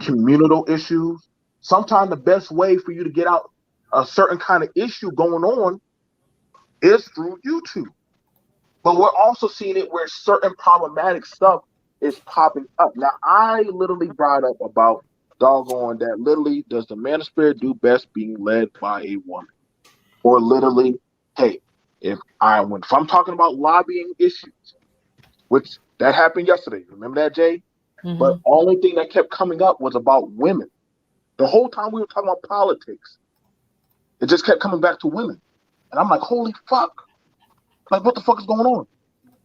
Speaker 1: communal issues. Sometimes the best way for you to get out a certain kind of issue going on is through YouTube. But we're also seeing it where certain problematic stuff is popping up. Now, I literally brought up about doggone that literally, does the Manosphere do best being led by a woman? Or literally, hey, if I'm talking about lobbying issues, which that happened yesterday, remember that, Jay? Mm-hmm. But only thing that kept coming up was about women. The whole time we were talking about politics, it just kept coming back to women. And I'm like, holy fuck. Like, what the fuck is going on?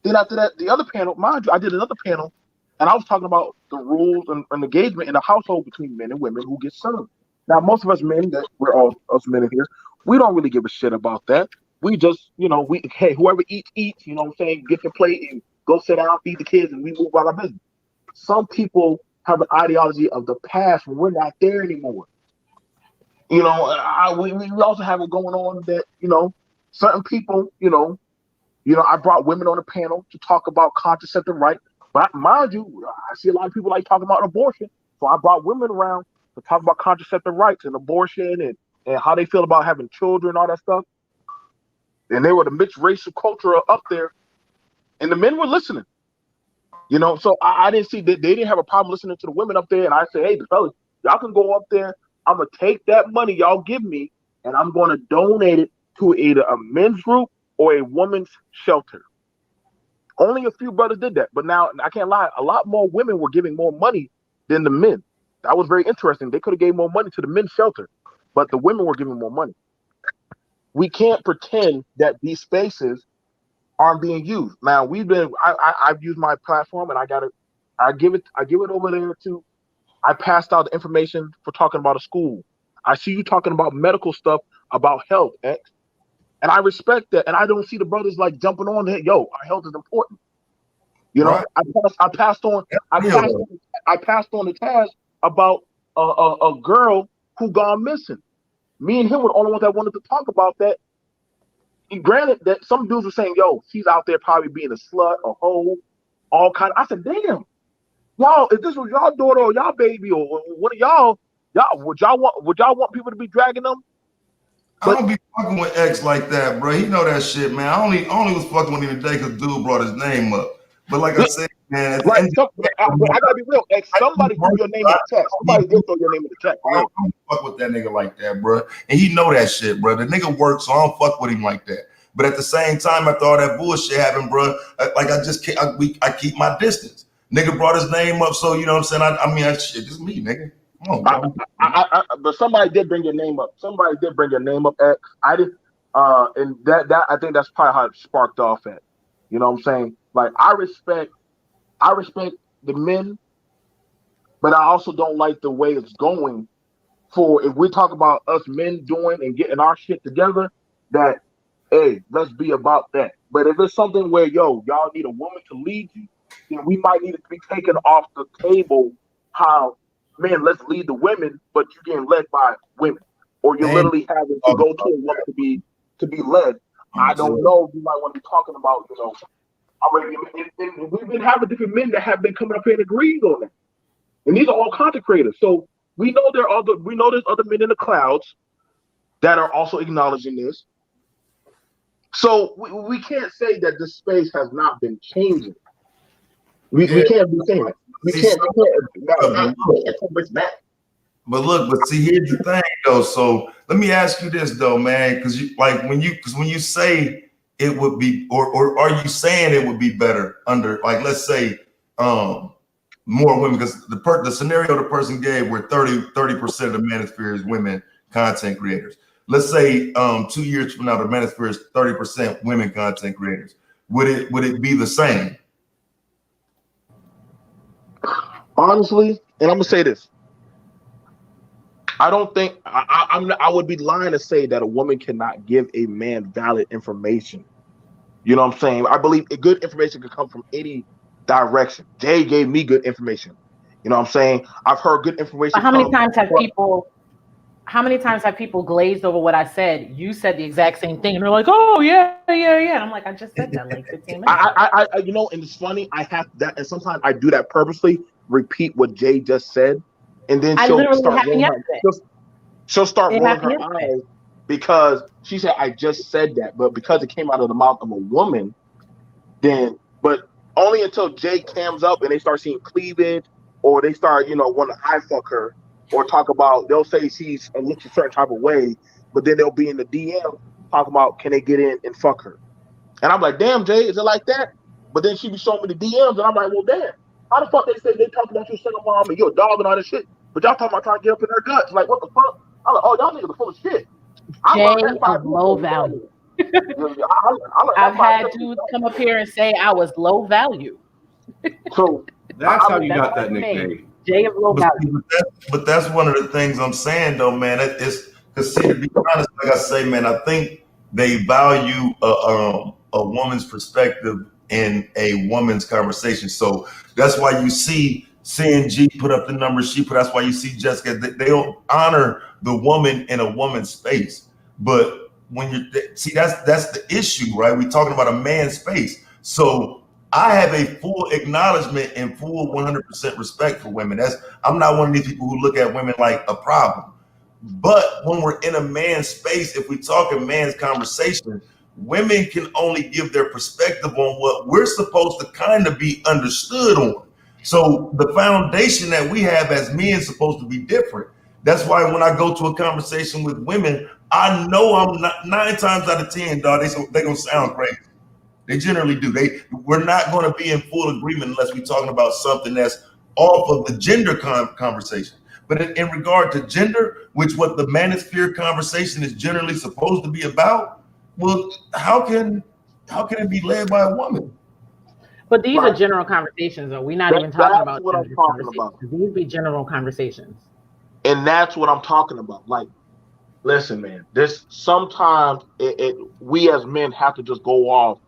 Speaker 1: Then after that, the other panel, mind you, I did another panel, and I was talking about the rules and engagement in the household between men and women who get served. Now, most of us men, that we're all us men in here, we don't really give a shit about that. We just, hey, whoever eats, eats. You know what I'm saying? Get your plate and go sit down, feed the kids, and we move about our business. Some people have an ideology of the past when we're not there anymore. We also have it going on that certain people, I brought women on a panel to talk about contraceptive rights. But mind you, I see a lot of people like talking about abortion. So I brought women around to talk about contraceptive rights and abortion and how they feel about having children, all that stuff. And they were the mixed racial culture up there. And the men were listening. So I didn't see that they didn't have a problem listening to the women up there. And I said, hey, the fellas, y'all can go up there. I'm going to take that money y'all give me, and I'm going to donate it to either a men's group or a women's shelter. Only a few brothers did that. But now, I can't lie, a lot more women were giving more money than the men. That was very interesting. They could have gave more money to the men's shelter, but the women were giving more money. We can't pretend that these spaces aren't being used. Now I've used my platform, and I give it over there to. I passed out the information for talking about a school. I see you talking about medical stuff, about health, X, and I respect that. And I don't see the brothers like jumping on that. Yo, our health is important.
Speaker 4: Right.
Speaker 1: I passed on the task about a girl who gone missing. Me and him were the only ones that wanted to talk about that. And granted that some dudes were saying, yo, she's out there probably being a slut, a hoe, all kind of. I said, damn, y'all, if this was y'all daughter or y'all baby or one of y'all would y'all want people to be dragging them?
Speaker 4: I don't be fucking with X like that, bro. He know that shit, man. I only was fucking with him today because dude brought his name up. But like I said, man, at the end of the day,
Speaker 1: I gotta be real. X, somebody threw your name in the chat. Somebody did throw your name in the chat.
Speaker 4: I don't fuck with that nigga like that, bro. And he know that shit, bro. The nigga works, so I don't fuck with him like that. But at the same time, after all that bullshit happened, bro, I keep my distance. Nigga brought his name up, so you know what I'm saying. Shit, this is me, nigga. Come on, bro.
Speaker 1: But somebody did bring your name up. Somebody did bring your name up, X. I did, and that I think that's probably how it sparked off at. You know what I'm saying? Like I respect the men, but I also don't like the way it's going. For if we talk about us men doing and getting our shit together, that hey, let's be about that. But if it's something where y'all need a woman to lead you, then we might need it to be taken off the table. How man, let's lead the women, but you're getting led by women, or you're literally having to go to a woman to be led. I don't know. You might want to be talking about already. And we've been having different men that have been coming up here and agreeing on that, and these are all content creators. So we know there's other men in the clouds that are also acknowledging this. So we can't say that this space has not been changing. We can't be saying that. We can't back.
Speaker 4: But see, here's the thing though. So let me ask you this though, man, because when you say it would be, or are you saying it would be better under, like, let's say more women, because the scenario the person gave where 30% of the Manosphere is women content creators. Let's say 2 years from now the Manosphere is 30% women content creators. Would it be the same?
Speaker 1: Honestly, and I'm gonna say this. I don't think I would be lying to say that a woman cannot give a man valid information. You know what I'm saying? I believe good information can come from any direction. Jay gave me good information. You know what I'm saying? I've heard good information.
Speaker 2: But how many times have people glazed over what I said? You said the exact same thing, and they're like, "Oh yeah." And I'm like, I just said that like 15 minutes.
Speaker 1: And it's funny. I have that, and sometimes I do that purposely. Repeat what Jay just said, and then she'll start rolling her eyes because she said, "I just said that," but because it came out of the mouth of a woman, but only until Jay cams up and they start seeing cleavage, or they start, want to eye fuck her. Or talk about, they'll say she's looks a certain type of way, but then they'll be in the DM talking about can they get in and fuck her. And I'm like, damn, Jay, is it like that? But then she be showing me the DMs, and I'm like, well, damn, how the fuck they say they talking about you single mom and you're a dog and all this shit, but y'all talking about trying to get up in her guts? Like, what the fuck? I'm like, oh, y'all niggas are full of shit.
Speaker 2: Jay is low value. I've had dudes come up here and say I was low value.
Speaker 1: So
Speaker 9: That's how you
Speaker 2: that's
Speaker 9: got
Speaker 2: my
Speaker 9: that
Speaker 2: name.
Speaker 9: nickname.
Speaker 2: Jay of low value.
Speaker 4: But that's one of the things I'm saying, though, man. It's because, see, to be honest, like I say, man, I think they value a woman's perspective in a woman's conversation. So that's why you see CNG put up the numbers she put. That's why you see Jessica. They don't honor the woman in a woman's space. But when you see, that's the issue, right? We're talking about a man's space. So I have a full acknowledgement and full 100% respect for women. I'm not one of these people who look at women like a problem. But when we're in a man's space, if we talk in man's conversation, women can only give their perspective on what we're supposed to kind of be understood on. So the foundation that we have as men is supposed to be different. That's why when I go to a conversation with women, I know I'm not 9 times out of 10, dog, they're gonna sound crazy. They generally do. We're not going to be in full agreement unless we're talking about something that's off of the gender conversation. But in regard to gender, which what the Manosphere conversation is generally supposed to be about, well, how can it be led by a woman?
Speaker 2: But these are general conversations, though. We're not even talking about
Speaker 1: what I'm talking about.
Speaker 2: These be general conversations.
Speaker 1: And that's what I'm talking about. Like, listen, man, this sometimes we as men have to just go off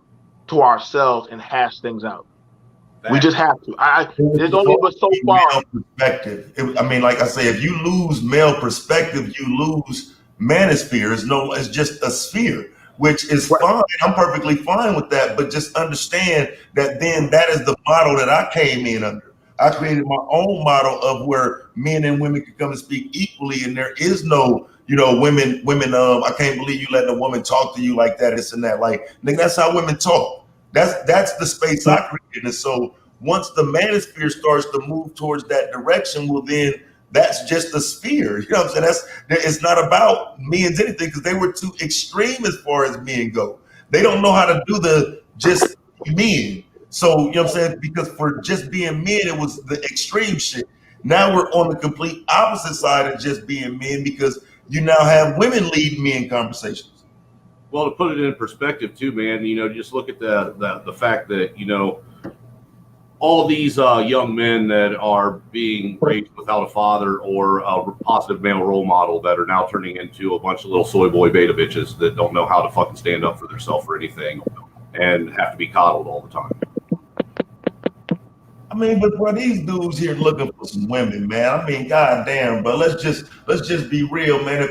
Speaker 1: to ourselves and hash things out. We just have to. There's only but so far.
Speaker 4: Male perspective. I mean, like I say, if you lose male perspective, you lose manosphere. It's just a sphere, which is fine. I'm perfectly fine with that. But just understand that then that is the model that I came in under. I created my own model of where men and women can come and speak equally, and there is no, women. I can't believe you letting a woman talk to you like that. This and that. Like, nigga, that's how women talk. That's the space I created. And so once the manosphere starts to move towards that direction, well, then that's just a sphere. You know what I'm saying? It's not about men's anything because they were too extreme as far as men go. They don't know how to do the just men. So, you know what I'm saying? Because for just being men, it was the extreme shit. Now we're on the complete opposite side of just being men because you now have women leading men conversations.
Speaker 9: Well, to put it in perspective too, man, just look at the fact that, all these young men that are being raised without a father or a positive male role model that are now turning into a bunch of little soy boy beta bitches that don't know how to fucking stand up for themselves or anything and have to be coddled all the time.
Speaker 4: I mean, but bro, these dudes here looking for some women, man. I mean, goddamn, but let's just be real, man.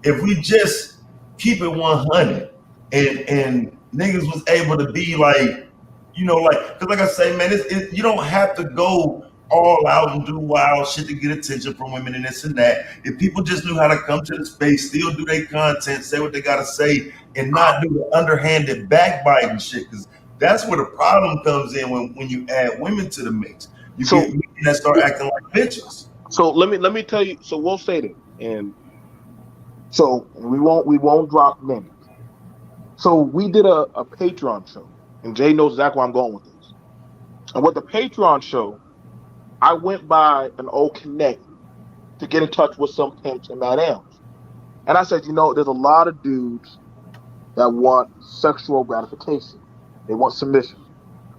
Speaker 4: If we just keep it 100 and niggas was able to be like, because like I say, man, you don't have to go all out and do wild shit to get attention from women and this and that. If people just knew how to come to the space, still do their content, say what they gotta say, and not do the underhanded backbiting shit, because that's where the problem comes in when you add women to the mix. You get women that start acting like bitches.
Speaker 1: So let me tell you. So we'll say that, and so we won't drop names. So we did a Patreon show, and Jay knows exactly where I'm going with this. And with the Patreon show, I went by an old connect to get in touch with some pimps and madams, and I said, there's a lot of dudes that want sexual gratification. They want submission.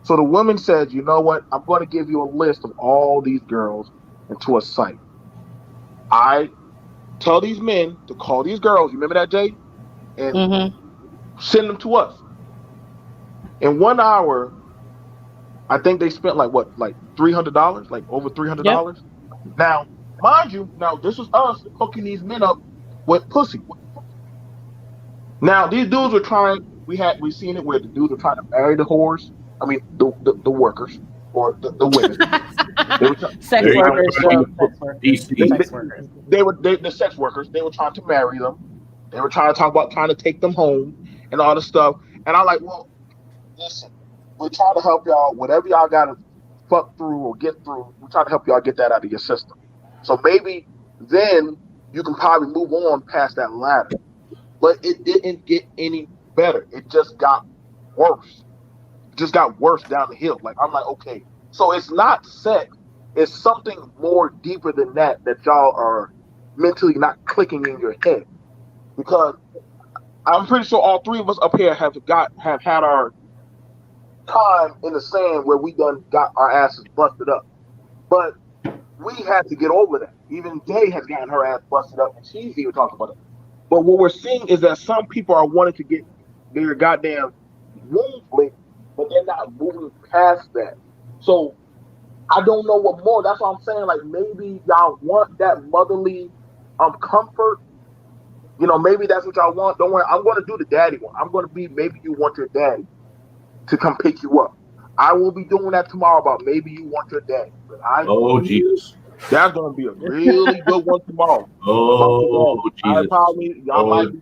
Speaker 1: So the woman said, you know what? I'm going to give you a list of all these girls into a site. I tell these men to call these girls. You remember that, Jay? And send them to us. In 1 hour, I think they spent like $300, like over $300. Yep. Now, mind you, this was us hooking these men up with pussy. Now, these dudes were trying. We seen it where the dudes were trying to marry the whores. I mean, the workers or the women.
Speaker 2: Sex workers.
Speaker 1: They were the sex workers. They were trying to marry them. They were trying to talk about trying to take them home and all this stuff. And I'm like, well, listen, we're trying to help y'all. Whatever y'all got to fuck through or get through, we're trying to help y'all get that out of your system. So maybe then you can probably move on past that ladder. But it didn't get any better. It just got worse. It just got worse down the hill. Like, I'm like, okay. So it's not sex. It's something more deeper than that y'all are mentally not clicking in your head. Because I'm pretty sure all three of us up here have had our time in the sand where we done got our asses busted up. But we had to get over that. Even Gay has gotten her ass busted up, and she's even talking about it. But what we're seeing is that some people are wanting to get their goddamn wounds licked, but they're not moving past that. So I don't know what more. That's what I'm saying. Like maybe y'all want that motherly comfort. You know, maybe that's what y'all want. Don't worry, I'm going to do the daddy one. I'm going to be maybe you want your daddy to come pick you up. I will be doing that tomorrow about maybe you want your daddy. But
Speaker 9: Oh Jesus.
Speaker 1: that's going to be a really good one tomorrow.
Speaker 9: Oh
Speaker 1: I
Speaker 9: Jesus.
Speaker 1: probably y'all might be,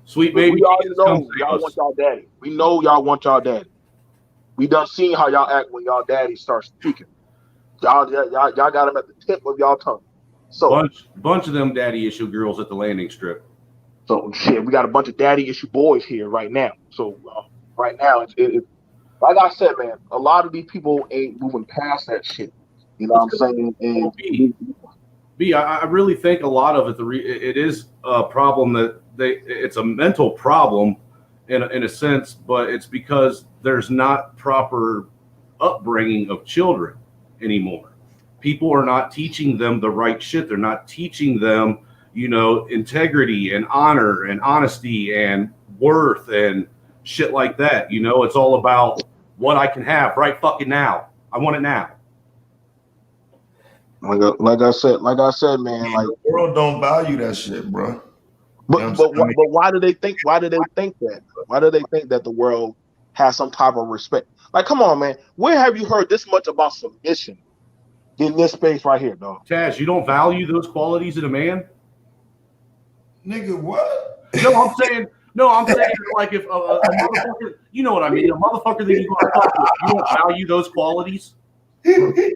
Speaker 9: Sweet
Speaker 1: but
Speaker 9: baby
Speaker 1: we already
Speaker 9: Jesus, come
Speaker 1: know
Speaker 9: save
Speaker 1: y'all
Speaker 9: us.
Speaker 1: want y'all daddy. We know y'all want y'all daddy. We done seen how y'all act when y'all daddy starts speaking. Y'all got him at the tip of y'all tongue. So
Speaker 9: Bunch of them daddy issue girls at the landing strip.
Speaker 1: so shit, we got a bunch of daddy issue boys here right now. So right now it's like I said, man, a lot of these people ain't moving past that shit. You know what I'm saying? And
Speaker 9: I really think a lot of it is a problem that it's a mental problem in a sense, but it's because there's not proper upbringing of children anymore. People are not teaching them the right shit. They're not teaching them, integrity and honor and honesty and worth and shit like that. It's all about what I can have right fucking now. I want it now.
Speaker 1: like I said, man, like
Speaker 4: the world don't value that shit, bro.
Speaker 1: but
Speaker 4: You know
Speaker 1: but
Speaker 4: what I'm saying?
Speaker 1: but why do they think that? Why do they think that the world has some type of respect? Like, come on, man. Where have you heard this much about submission in this space right here, dog?
Speaker 9: Taz, you don't value those qualities in a man?
Speaker 4: Nigga, what?
Speaker 9: I'm saying like if a motherfucker, you know what I mean, a motherfucker that you want to fuck with, you don't value those qualities.
Speaker 4: That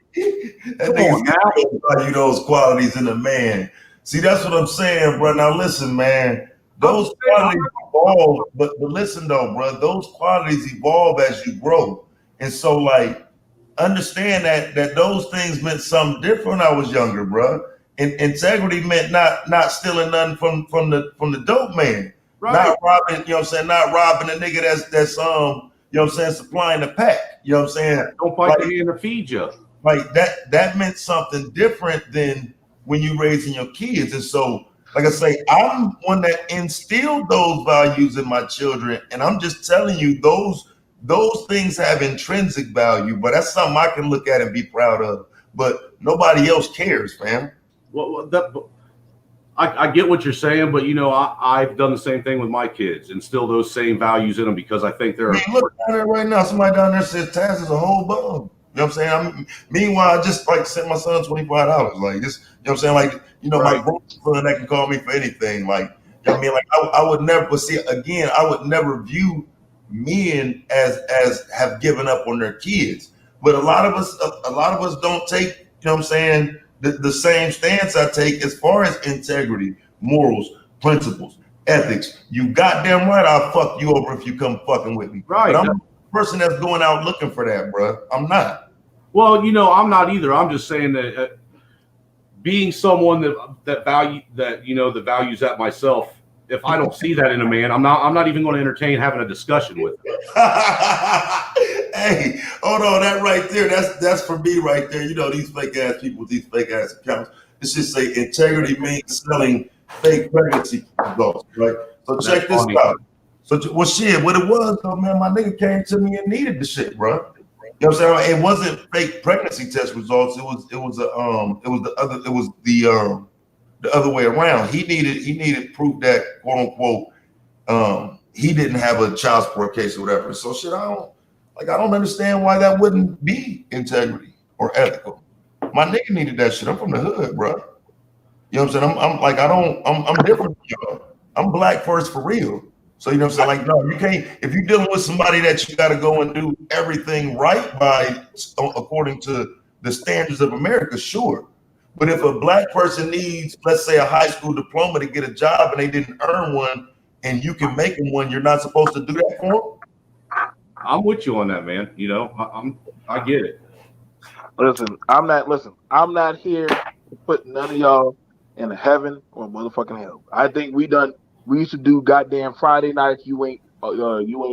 Speaker 9: Come on
Speaker 4: nigga
Speaker 9: now.
Speaker 4: don't value those qualities in a man. See, that's what I'm saying, bro. Now listen, man. Those qualities evolve, but listen though, bro. Those qualities evolve as you grow, and so like understand that those things meant something different when I was younger, bro. And integrity meant not stealing nothing from the dope man,
Speaker 9: Right.
Speaker 4: not robbing. You know what I'm saying? Not robbing a nigga that's you know what I'm saying, supplying the pack. You know what I'm saying?
Speaker 9: Don't bite the hand that feeds you.
Speaker 4: Like that meant something different than when you raising your kids. And so, like I say, I'm one that instilled those values in my children, and I'm just telling you those things have intrinsic value, but that's something I can look at and be proud of. But nobody else cares, fam.
Speaker 9: Well, I get what you're saying, but I've done the same thing with my kids, instill those same values in them because I think they're.
Speaker 4: I mean, look down there right now. Somebody down there says Taz is a whole bum. You know what I'm saying? Meanwhile, I just like sent my son $25. Like this, you know what I'm saying? Like,
Speaker 1: Right.
Speaker 4: my grown son that can call me for anything. Like, you know what I mean? Like I would never, but see again, I would never view men as have given up on their kids. But a lot of us don't take, you know what I'm saying, the same stance I take as far as integrity, morals, principles, ethics. You goddamn right I'll fuck you over if you come fucking with me.
Speaker 9: Right.
Speaker 4: But I'm the person that's going out looking for that, bro. I'm not.
Speaker 9: Well, I'm not either. I'm just saying that being someone that values that myself. If I don't see that in a man, I'm not even going to entertain having a discussion with him.
Speaker 4: Hey, hold on, that right there, that's for me right there. These fake ass people with these fake ass accounts. It should say integrity means selling fake pregnancy results, right? So check this out. So well, shit, what it was though, man, my nigga came to me and needed the shit, bro. You know what I'm saying? It wasn't fake pregnancy test results. It was the other way around. He needed proof that quote unquote he didn't have a child support case or whatever. So shit, I don't understand why that wouldn't be integrity or ethical. My nigga needed that shit. I'm from the hood, bro. You know what I'm saying? I'm different than y'all. I'm black first for real. So you know what I'm saying? Like, no, you can't, if you're dealing with somebody that you gotta go and do everything right by according to the standards of America, sure. But if a black person needs, let's say, a high school diploma to get a job and they didn't earn one, and you can make them one, you're not supposed to do that for them?
Speaker 9: I'm with you on that, man. I get it.
Speaker 1: Listen, I'm not here to put none of y'all in heaven or motherfucking hell. I think we done We used to do goddamn Friday nights. You ain't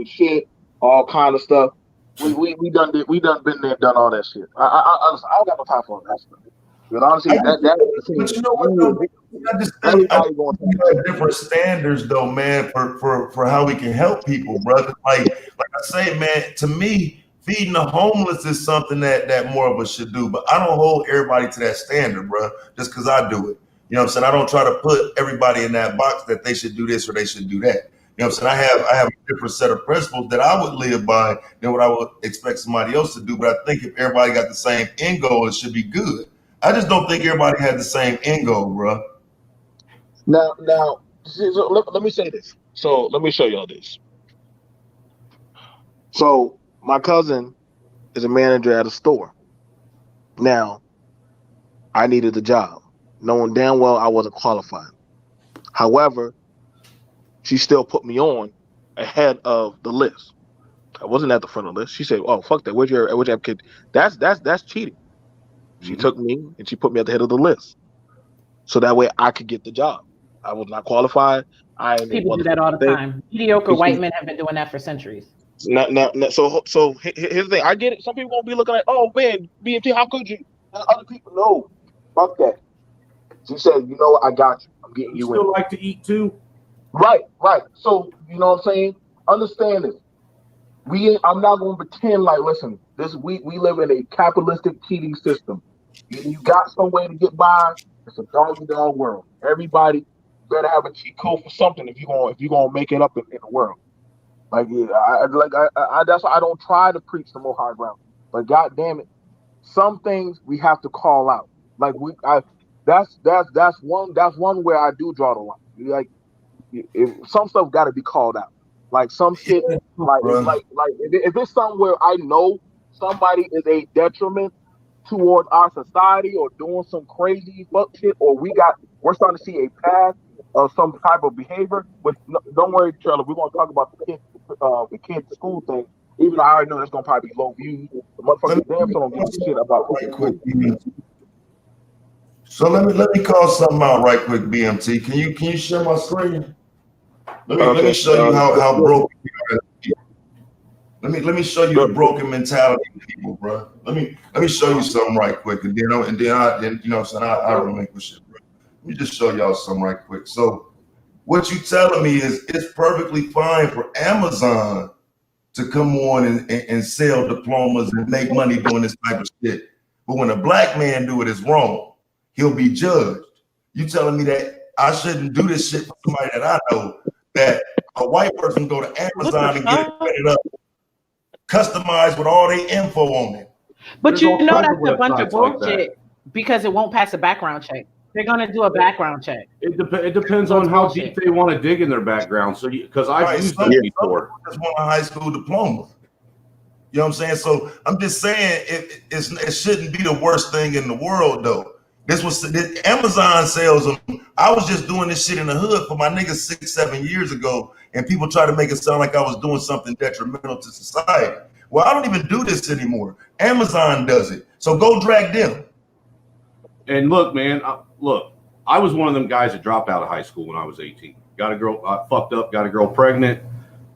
Speaker 1: shit. All kind of stuff. We done been there, done all that shit. Honestly, I don't got no time for all that stuff. But honestly,
Speaker 4: But you know what
Speaker 1: you,
Speaker 4: though? I
Speaker 1: everybody
Speaker 4: just
Speaker 1: going
Speaker 4: think we have different standards though, man, for how we can help people, brother. Like I say, man, to me, feeding the homeless is something that more of us should do. But I don't hold everybody to that standard, bro, just because I do it. You know what I'm saying? I don't try to put everybody in that box that they should do this or they should do that. You know what I'm saying? I have a different set of principles that I would live by than what I would expect somebody else to do. But I think if everybody got the same end goal, it should be good. I just don't think everybody had the same end goal, bro.
Speaker 1: now. So let me say this. So let me show y'all this. So my cousin is a manager at a store. Now I needed the job, knowing damn well I wasn't qualified. However, she still put me on ahead of the list. I wasn't at the front of the list. She said, "Oh fuck that. Where's your kid?" That's cheating. She
Speaker 9: Mhm.
Speaker 1: took me and she put me at the head of the list, so that way I could get the job. I was not qualified. I ain't no
Speaker 2: People do that all
Speaker 1: motherfucking
Speaker 2: the
Speaker 1: thing.
Speaker 2: time. Mediocre white men have been doing that for centuries.
Speaker 1: So here's the thing. I get it. Some people gonna be looking like, "Oh man, BMT, how could you?" And other people, no, fuck that. She said, "You know what? I got you. I'm getting
Speaker 9: You
Speaker 1: you in."
Speaker 9: still like to eat too?
Speaker 1: Right, right. So you know what I'm saying? Understand this. I'm not gonna pretend like, listen, we live in a capitalistic cheating system. You got some way to get by. It's a doggy dog world. Everybody better have a cheat code for something if you're gonna make it up in the world. Like yeah, that's why I don't try to preach the more high ground. But god damn it, some things we have to call out. Like that's one where I do draw the line. Like some stuff got to be called out. Like some shit,
Speaker 4: Yeah, bro.
Speaker 1: if it's somewhere I know somebody is a detriment toward our society or doing some crazy fuck shit, or we're starting to see a path of some type of behavior. But no, don't worry, Trevor, we're gonna talk about the kids school thing. Even though I already know that's gonna probably be low views, the
Speaker 4: Let
Speaker 1: motherfuckers damn
Speaker 4: me
Speaker 1: sure don't give
Speaker 4: call
Speaker 1: a shit
Speaker 4: something
Speaker 1: about
Speaker 4: out
Speaker 1: kids
Speaker 4: right quick.
Speaker 1: school.
Speaker 4: So let me call something out right quick, BMT. Can you share my screen? Let me
Speaker 1: Okay,
Speaker 4: show you how
Speaker 1: good,
Speaker 4: broken we are. Let me show you the
Speaker 1: good.
Speaker 4: broken mentality of people, bro. Let me show you something right quick, and then you know what I'm saying I relinquish it, bro. Let me just show y'all something right quick. So what you telling me is it's perfectly fine for Amazon to come on and sell diplomas and make money doing this type of shit. But when a black man do it, it's wrong. He'll be judged. You telling me that I shouldn't do this shit for somebody that I know, that a white person go to
Speaker 2: What the
Speaker 4: Amazon and get it
Speaker 2: fuck?
Speaker 4: printed up, customized with all their info on it.
Speaker 2: But
Speaker 9: There's
Speaker 2: you
Speaker 9: all
Speaker 2: know
Speaker 9: kinds of
Speaker 2: that's a bunch of
Speaker 9: websites like that.
Speaker 2: bullshit because it won't pass a background check. They're gonna do a background check.
Speaker 9: It depends
Speaker 2: So it's
Speaker 9: on how deep
Speaker 2: bullshit.
Speaker 9: they want to dig in their background. So, because I've
Speaker 4: Right?
Speaker 9: used
Speaker 4: Some
Speaker 9: that
Speaker 4: people
Speaker 9: before.
Speaker 4: just want a high school diploma. You know what I'm saying? So I'm just saying it shouldn't be the worst thing in the world though. Amazon sells them. I was just doing this shit in the hood for my niggas 6-7 years ago, and people try to make it sound like I was doing something detrimental to society. Well, I don't even do this anymore. Amazon does it. So go drag them.
Speaker 9: And look, man, I was one of them guys that dropped out of high school when I was 18. Got a girl, I fucked up, got a girl pregnant.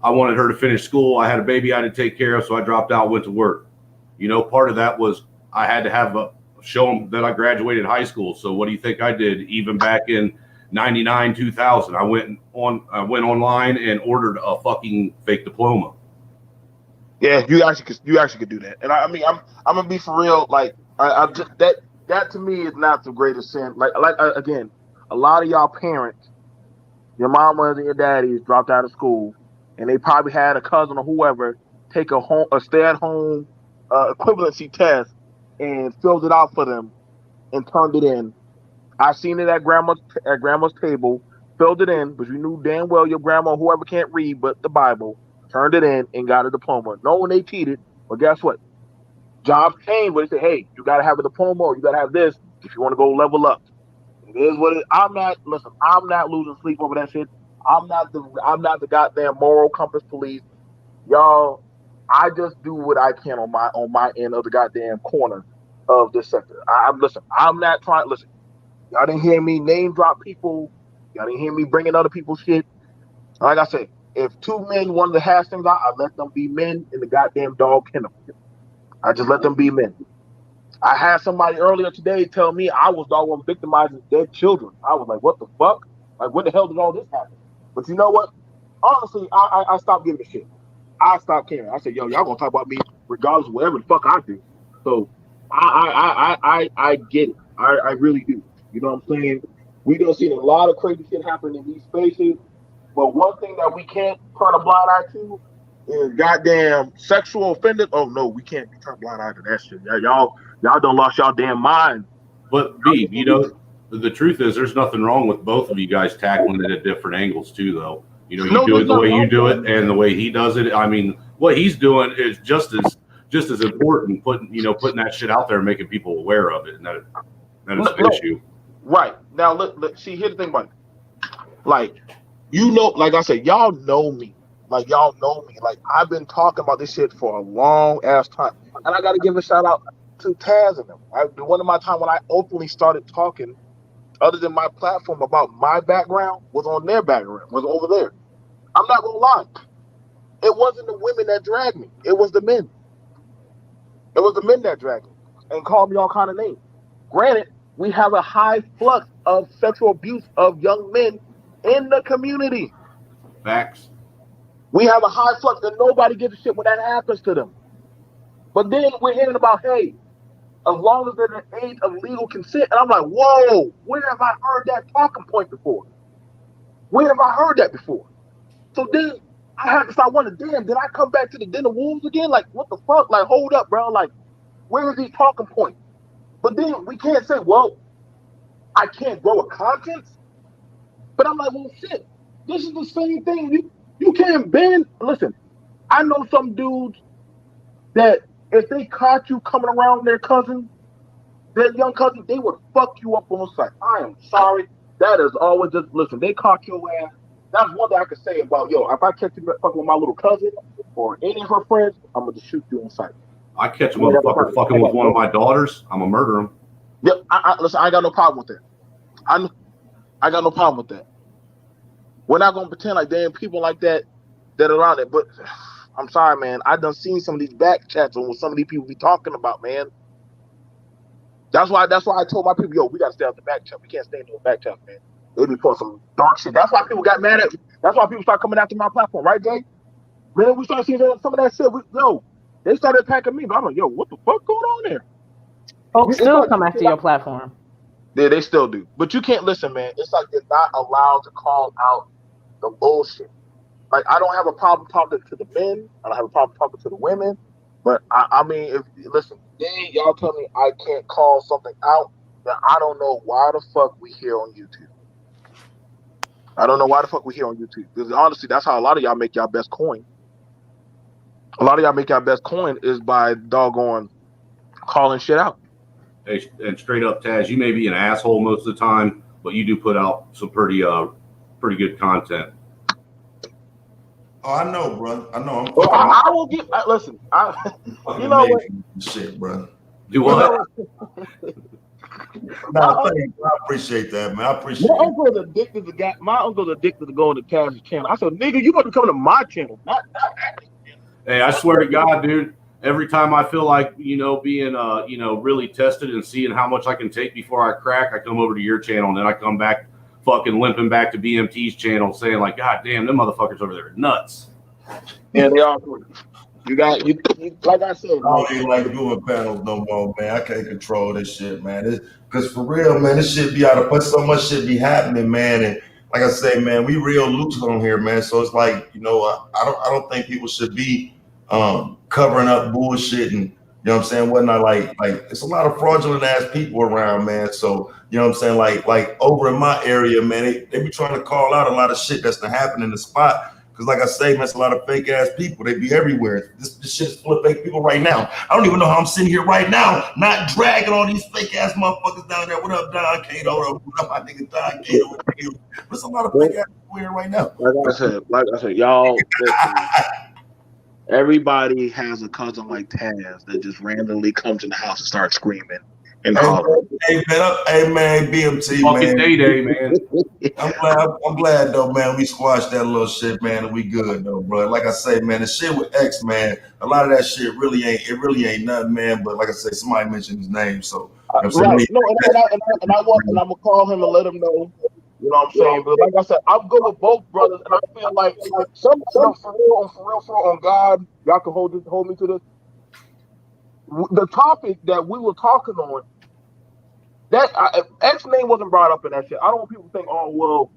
Speaker 9: I wanted her to finish school. I had a baby I had to take care of, so I dropped out, went to work. You know, part of that was I had to show them that I graduated high school. So what do you think I did? Even back in 99, 2000, I went online and ordered a fucking fake diploma.
Speaker 1: Yeah, you actually could do that. And I mean, I'm gonna be for real. Like I just that to me is not the greatest sin. Again, a lot of y'all parents, your mamas and your daddies dropped out of school, and they probably had a cousin or whoever take a stay at home equivalency test and filled it out for them and turned it in. I seen it at grandma's table, filled it in, but you knew damn well your grandma, whoever can't read but the Bible, turned it in and got a diploma. Knowing they cheated, but guess what? Jobs change, but they say, hey, you gotta have a diploma or you gotta have this if you want to go level up. It is what it is. I'm not losing sleep over that shit. I'm not the goddamn moral compass police. Y'all, I just do what I can on my end of the goddamn corner of this sector. Listen, I'm not trying listen. Y'all didn't hear me name drop people. Y'all didn't hear me bringing other people's shit. Like I said, if two men wanted to hash things out, I let them be men in the goddamn dog kennel. I just let them be men. I had somebody earlier today tell me I was the one victimizing dead children. I was like, what the fuck? Like, when the hell did all this happen? But you know what? Honestly, I stopped giving a shit. I stopped caring. I said, yo, y'all gonna talk about me regardless of whatever the fuck I do. So I get it. I really do. You know what I'm saying? We done seen a lot of crazy shit happen in these spaces. But one thing that we can't turn a blind eye to is goddamn sexual offenders. Oh no, we can't be turning blind eye to that shit. Y'all done lost y'all damn mind.
Speaker 9: But B, you know, the truth is there's nothing wrong with both of you guys tackling it at different angles too, though. You know, you do it the way you do it and the way he does it. I mean, what he's doing is just as important, putting that shit out there and making people aware of it, and that is an issue.
Speaker 1: Right. Now look, see, here's the thing about it. Like, like I said, y'all know me. Like, y'all know me. Like, I've been talking about this shit for a long ass time. And I gotta give a shout out to Taz and them. One of my time when I openly started talking, other than my platform, about my background, was on their background, was over there. I'm not gonna lie. It wasn't the women that dragged me. It was the men. It was the men that dragged me and called me all kind of names. Granted, we have a high flux of sexual abuse of young men in the community.
Speaker 9: Facts.
Speaker 1: We have a high flux and nobody gives a shit when that happens to them. But then we're hearing about, hey, as long as they're the age of legal consent. And I'm like, whoa, where have I heard that talking point before? Where have I heard that before? So then I had to start wondering, damn, did I come back to the den of wolves again? Like, what the fuck? Like, hold up, bro. Like, where is these talking points? But then we can't say, well, I can't grow a conscience. But I'm like, well, shit, this is the same thing. You can't bend. Listen, I know some dudes that if they caught you coming around their cousin, their young cousin, they would fuck you up on sight. I am sorry. That is always just, listen, they caught your ass. That's one thing I could say about, yo, if I catch you fucking with my little cousin or any of her friends, I'm going to just shoot you on sight.
Speaker 9: I catch a motherfucker fucking with one of my daughters, I'm going to murder him.
Speaker 1: Yep, listen, I ain't got no problem with that. I got no problem with that. We're not going to pretend like damn people like that are around it. But I'm sorry, man. I done seen some of these back chats on what some of these people be talking about, man. That's why I told my people, yo, we got to stay out the back chat. We can't stay in the back chat, man. They be putting some dark shit. That's why people got mad at me. That's why people start coming after my platform, right, Jay? Man, we started seeing some of that shit. They started attacking me. But I'm like, yo, what the fuck going on there?
Speaker 2: Folks still come after your platform.
Speaker 1: Yeah, they still do. But you can't listen, man. It's like you're not allowed to call out the bullshit. Like, I don't have a problem talking to the men. I don't have a problem talking to the women. But I mean, listen, y'all tell me I can't call something out, then I don't know why the fuck we here on YouTube. I don't know why the fuck we here on YouTube. Because honestly, that's how a lot of y'all make y'all best coin. A lot of y'all make y'all best coin is by doggone calling shit out.
Speaker 9: Hey, and straight up, Taz, you may be an asshole most of the time, but you do put out some pretty good content.
Speaker 4: Oh, I know, bro. I know.
Speaker 1: I will give. Listen, you know what?
Speaker 4: Shit, bro.
Speaker 9: Do what?
Speaker 4: I appreciate that, man. I appreciate
Speaker 1: my uncle's addicted to My uncle's addicted to going to Taz's channel. I said, nigga, you got to come to my channel, not
Speaker 9: Hey, I swear to God, dude. Every time I feel like, being, really tested and seeing how much I can take before I crack, I come over to your channel and then I come back fucking limping back to BMT's channel saying like, God damn, them motherfuckers over there are nuts.
Speaker 1: Yeah, they are. You like I said.
Speaker 4: I don't even like doing panels no more, man. I can't control this shit, man. Because for real, man, this shit be out of place. So much shit be happening, man. And like I say, man, we real loose on here, man. So it's like, I don't think people should be covering up bullshit and what I'm saying, whatnot. Like it's a lot of fraudulent ass people around, man. So you know what I'm saying, like over in my area, man, they be trying to call out a lot of shit that's to happen in the spot. Because like I say, man, it's a lot of fake ass people. They be everywhere. This shit's full of fake people right now. I don't even know how I'm sitting here right now, not dragging all these fake ass motherfuckers down there. What up, Don Cato? What up, my nigga Don Cato? There's a lot of fake ass people here right now.
Speaker 1: Like I said, y'all. Everybody has a cousin like Taz that just randomly comes in the house and starts screaming and
Speaker 4: Hey
Speaker 1: holler.
Speaker 4: hey man, BMT
Speaker 9: Fucking
Speaker 4: man.
Speaker 9: day, man.
Speaker 4: I'm glad though, man. We squashed that little shit, man, and we good though, bro. Like I say, man, the shit with X, man, a lot of that shit really ain't nothing, man. But like I say, somebody mentioned his name, so you know what I'm saying.
Speaker 1: Right. No, and I'm gonna call him and let him know. You know what I'm saying? But like I said, I'm good with both brothers, and I feel like some for real on God, y'all can hold me to this. The topic that we were talking on, that X name wasn't brought up in that shit. I don't want people to think, oh well,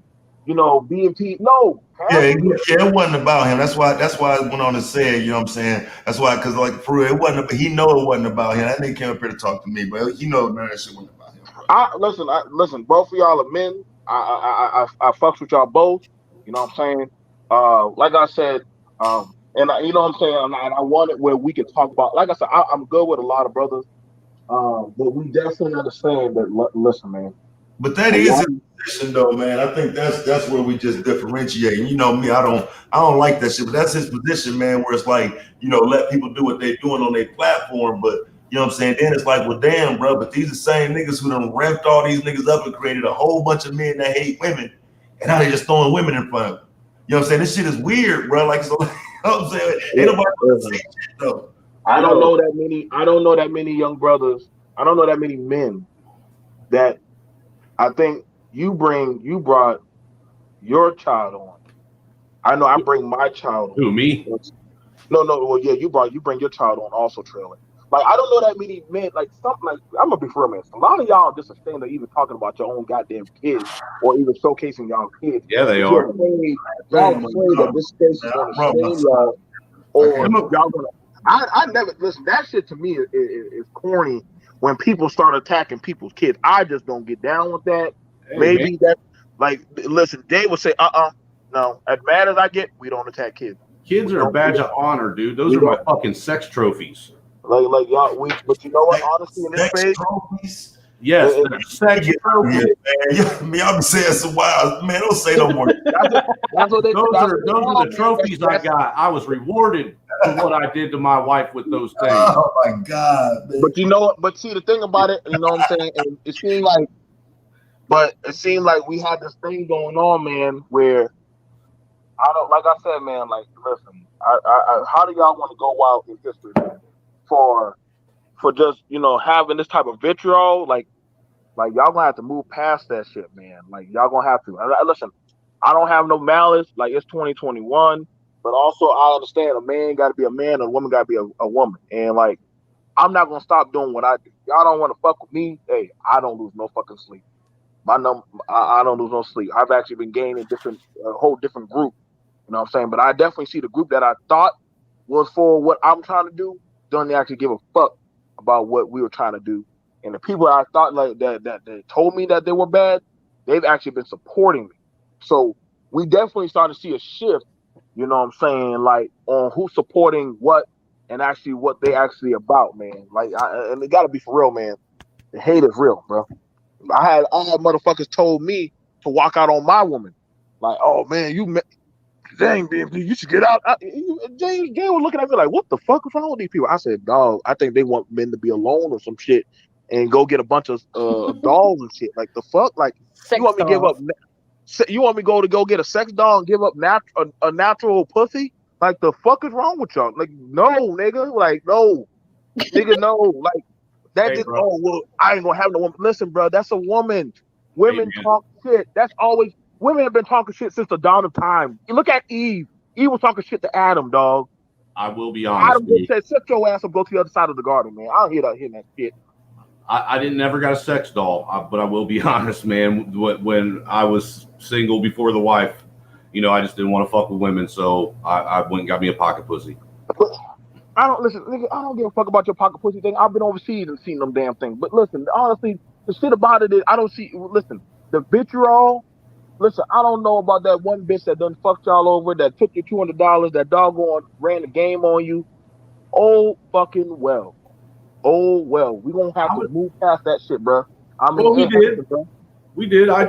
Speaker 1: you know, BMT. No,
Speaker 4: It wasn't about him. That's why I went on to say it, you know what I'm saying? That's why, because like for real, it wasn't. He know it wasn't about him. That nigga came up here to talk to me, but he know none of that shit wasn't about him. Bro.
Speaker 1: listen. Both of y'all are men. I fucks with y'all both. You know what I'm saying? Like I said, you know what I'm saying. And I want it where we can talk about. Like I said, I'm good with a lot of brothers. But we definitely understand that. Listen, man.
Speaker 4: But that is his position, though, man. I think that's where we just differentiate. And you know me, I don't like that shit. But that's his position, man. Where it's like, you know, let people do what they're doing on their platform. But you know what I'm saying? Then it's like, well, damn, bro. But these are the same niggas who done ramped all these niggas up and created a whole bunch of men that hate women, and now they just throwing women in front of them. You know what I'm saying? This shit is weird, bro. Like, so, you know what I'm saying? Ain't nobody say shit though.
Speaker 1: I don't know that many. I don't know that many young brothers. I don't know that many men that I think you brought your child on. I know I bring my child on.
Speaker 9: Who, me?
Speaker 1: No. Well, yeah, you bring your child on also, trailing. Like I don't know that many men. Like something like I'm gonna be for real, man. A lot of y'all just ashamed of even talking about your own goddamn kids or even showcasing y'all kids.
Speaker 9: Yeah, they
Speaker 1: You're
Speaker 9: are.
Speaker 1: afraid that this space is gonna shame y'all or y'all gonna. I never listen. That shit to me is corny when people start attacking people's kids. I just don't get down with that.
Speaker 9: Hey,
Speaker 1: Maybe
Speaker 9: man.
Speaker 1: that, like, listen, Dave would say, no. As mad as I get, we don't attack kids.
Speaker 9: Kids are a badge of honor, dude. Those are my fucking sex trophies.
Speaker 1: Like y'all, but you know what? Honestly, in this space,
Speaker 4: trophies.
Speaker 9: Yes, sex trophies.
Speaker 4: Y'all be saying some wild, man. Don't say no more.
Speaker 1: That's what
Speaker 9: those are the trophies I got. I was rewarded for what I did to my wife with those things.
Speaker 4: Oh my God! Man.
Speaker 1: But you know what? But see, the thing about it, you know what I'm saying? And it seemed like we had this thing going on, man, where I don't, like I said, man, like, listen, how do y'all want to go wild in history, man, for just, you know, having this type of vitriol? Like y'all gonna have to move past that shit, man. Like y'all gonna have to. Listen, I don't have no malice. Like it's 2021, but also I understand a man got to be a man, and a woman got to be a woman, and like I'm not gonna stop doing what I do. Y'all don't want to fuck with me. Hey, I don't lose no fucking sleep. I don't lose no sleep. I've actually been gaining a whole different group. You know what I'm saying? But I definitely see the group that I thought was for what I'm trying to do, don't actually give a fuck about what we were trying to do. And the people I thought like that told me that they were bad, they've actually been supporting me. So we definitely started to see a shift, you know what I'm saying, like on who's supporting what and actually what they actually about, man. Like and it gotta be for real, man. The hate is real, bro. I had motherfuckers told me to walk out on my woman. Like, oh man, dang, BMD, you should get out. James was looking at me like, what the fuck is wrong with these people? I said, dog, I think they want men to be alone or some shit and go get a bunch of dolls and shit. Like the fuck? Like you want me to give up? You want me to go get a sex doll and give up a natural pussy? Like the fuck is wrong with y'all? Like no, nigga. Like no, nigga, no. Like that just well, I ain't gonna have no woman. Listen, bro, that's a woman. Women talk shit. That's always women have been talking shit since the dawn of time. You look at Eve. Eve was talking shit to Adam, dog.
Speaker 9: I will be honest.
Speaker 1: Adam just said, "Set your ass up, go to the other side of the garden, man." I don't hear that shit.
Speaker 9: I didn't never got a sex doll, but I will be honest, man. When I was single before the wife, you know, I just didn't want to fuck with women, so I went and got me a pocket pussy.
Speaker 1: I don't listen, nigga. I don't give a fuck about your pocket pussy thing. I've been overseas and seen them damn things. But listen, honestly, the shit about it is I don't see. Listen, the vitriol. Listen, I don't know about that one bitch that done fucked y'all over, that took your $200, that doggone ran the game on you. Oh fucking well. Oh well. We gonna have to move past that shit, bro. I mean,
Speaker 9: we did.
Speaker 1: Bro.
Speaker 9: We did. I had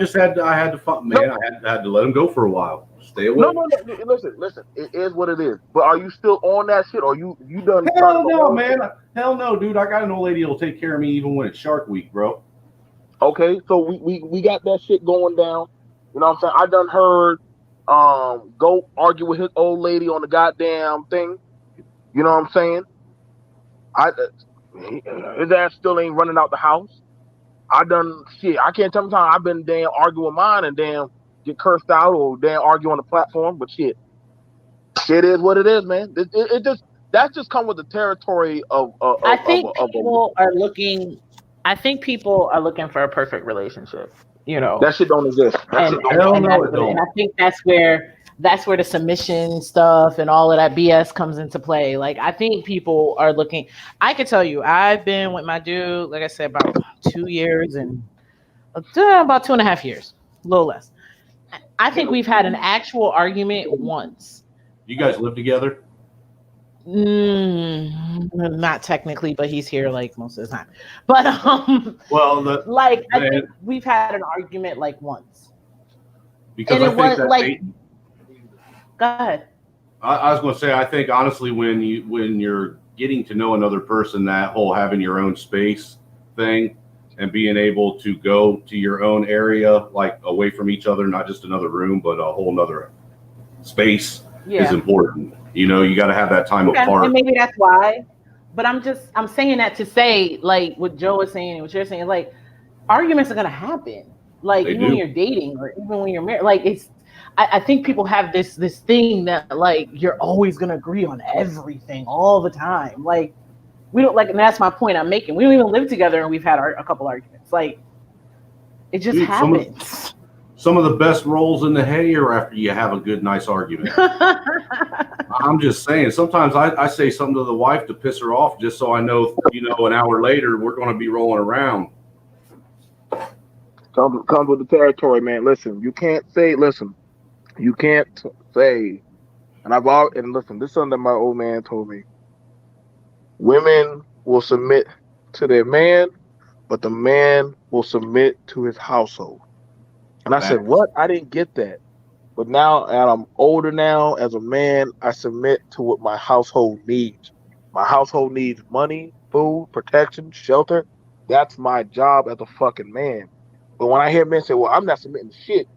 Speaker 9: to fuck, man. I had to let him go for a while. Stay away.
Speaker 1: No. Listen. It is what it is. But are you still on that shit, or you done?
Speaker 9: Hell no, man. Hell no, dude. I got an old lady that'll take care of me even when it's Shark Week, bro.
Speaker 1: Okay, so we got that shit going down. You know what I'm saying? I done heard go argue with his old lady on the goddamn thing. You know what I'm saying? His ass still ain't running out the house. I done shit. I can't tell him time I've been damn arguing with mine and damn get cursed out or damn argue on the platform. But shit is what it is, man. It just that's just come with the territory of
Speaker 2: I think people are looking. I think people are looking for a perfect relationship. You know,
Speaker 1: that shit don't exist.
Speaker 2: And I think that's where the submission stuff and all of that BS comes into play. Like, I think people are looking. I can tell you, I've been with my dude, like I said, about 2 years and about 2.5 years, a little less. I think we've had an actual argument once.
Speaker 9: You guys live together?
Speaker 2: Not technically, but he's here like most of the time. But I think we've had an argument like once.
Speaker 9: Because
Speaker 2: and it was like, go ahead.
Speaker 9: I was going to say, I think honestly, when you're getting to know another person, that whole having your own space thing and being able to go to your own area, like away from each other, not just another room, but a whole nother space is important. You know, you got to have that time apart.
Speaker 2: And maybe that's why. But I'm saying that to say, like what Joe is saying and what you're saying, like arguments are going to happen. Like even when you're dating or even when you're married, like I think people have this thing that like you're always going to agree on everything all the time. Like we don't and that's my point I'm making. We don't even live together and we've had a couple arguments. Like it just happens.
Speaker 9: Some of the best rolls in the hay are after you have a good, nice argument. I'm just saying, sometimes I say something to the wife to piss her off just so I know, an hour later we're going to be rolling around.
Speaker 1: Comes with the territory, man. Listen, you can't say, and listen, this is something that my old man told me. Women will submit to their man, but the man will submit to his household. And I said, what? I didn't get that. But now, and I'm older now, as a man, I submit to what my household needs. My household needs money, food, protection, shelter. That's my job as a fucking man. But when I hear men say, well, I'm not submitting to shit,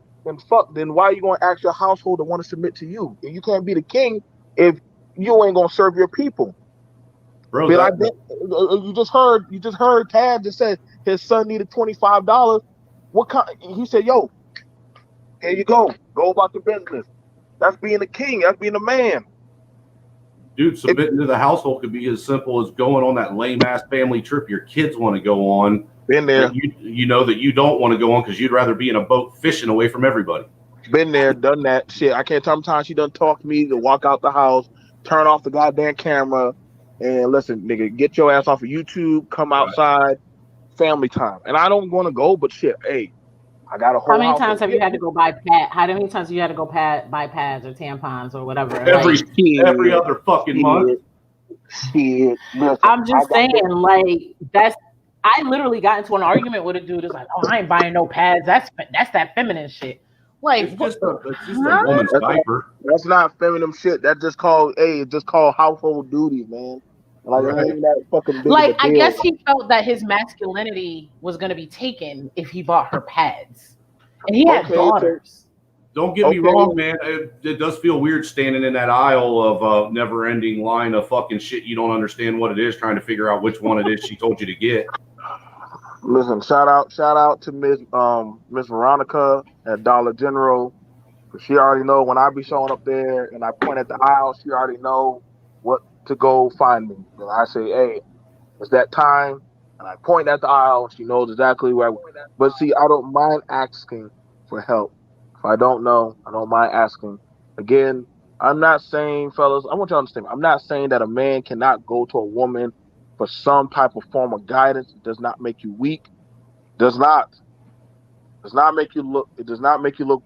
Speaker 1: then why are you going to ask your household to want to submit to you? And you can't be the king if you ain't going to serve your people.
Speaker 9: Bro,
Speaker 1: you just heard Tad just said his son needed $25. What kind? He said, yo, here you go. Go about the business. That's being a king. That's being a man.
Speaker 9: Dude, submitting to the household could be as simple as going on that lame-ass family trip your kids want to go on.
Speaker 1: Been there.
Speaker 9: You know that you don't want to go on because you'd rather be in a boat fishing away from everybody.
Speaker 1: Been there, done that shit. I can't tell sometimes she done talk to me to walk out the house, turn off the goddamn camera, and listen, nigga, get your ass off of YouTube, come outside, family time. And I don't want to go, but shit, hey, I got a whole.
Speaker 2: How many times have you had to go buy pads? How many times have you had to go buy pads or tampons or whatever?
Speaker 9: Every other fucking month.
Speaker 1: Shit. Listen,
Speaker 2: I'm just saying, like I literally got into an argument with a dude who's like, "Oh, I ain't buying no pads. That's that feminine shit." Like,
Speaker 9: it's just a woman's diaper.
Speaker 1: That's not feminine shit. That's just called household duties, man. Like, right. Ain't that fucking big
Speaker 2: like I guess he felt that his masculinity was going to be taken if he bought her pads, and he had daughters.
Speaker 9: Don't get me wrong, man. It does feel weird standing in that aisle of a never-ending line of fucking shit you don't understand what it is, trying to figure out which one it is she told you to get.
Speaker 1: Listen, shout out to Miss Veronica at Dollar General. She already know when I be showing up there and I point at the aisle, she already know what to go find me. And I say, hey, it's that time. And I point at the aisle. She knows exactly where. But see, I don't mind asking for help. If I don't know, I don't mind asking. Again, I'm not saying, fellas, I want you to understand, I'm not saying that a man cannot go to a woman for some type of form of guidance. It does not make you weak. Does not make you look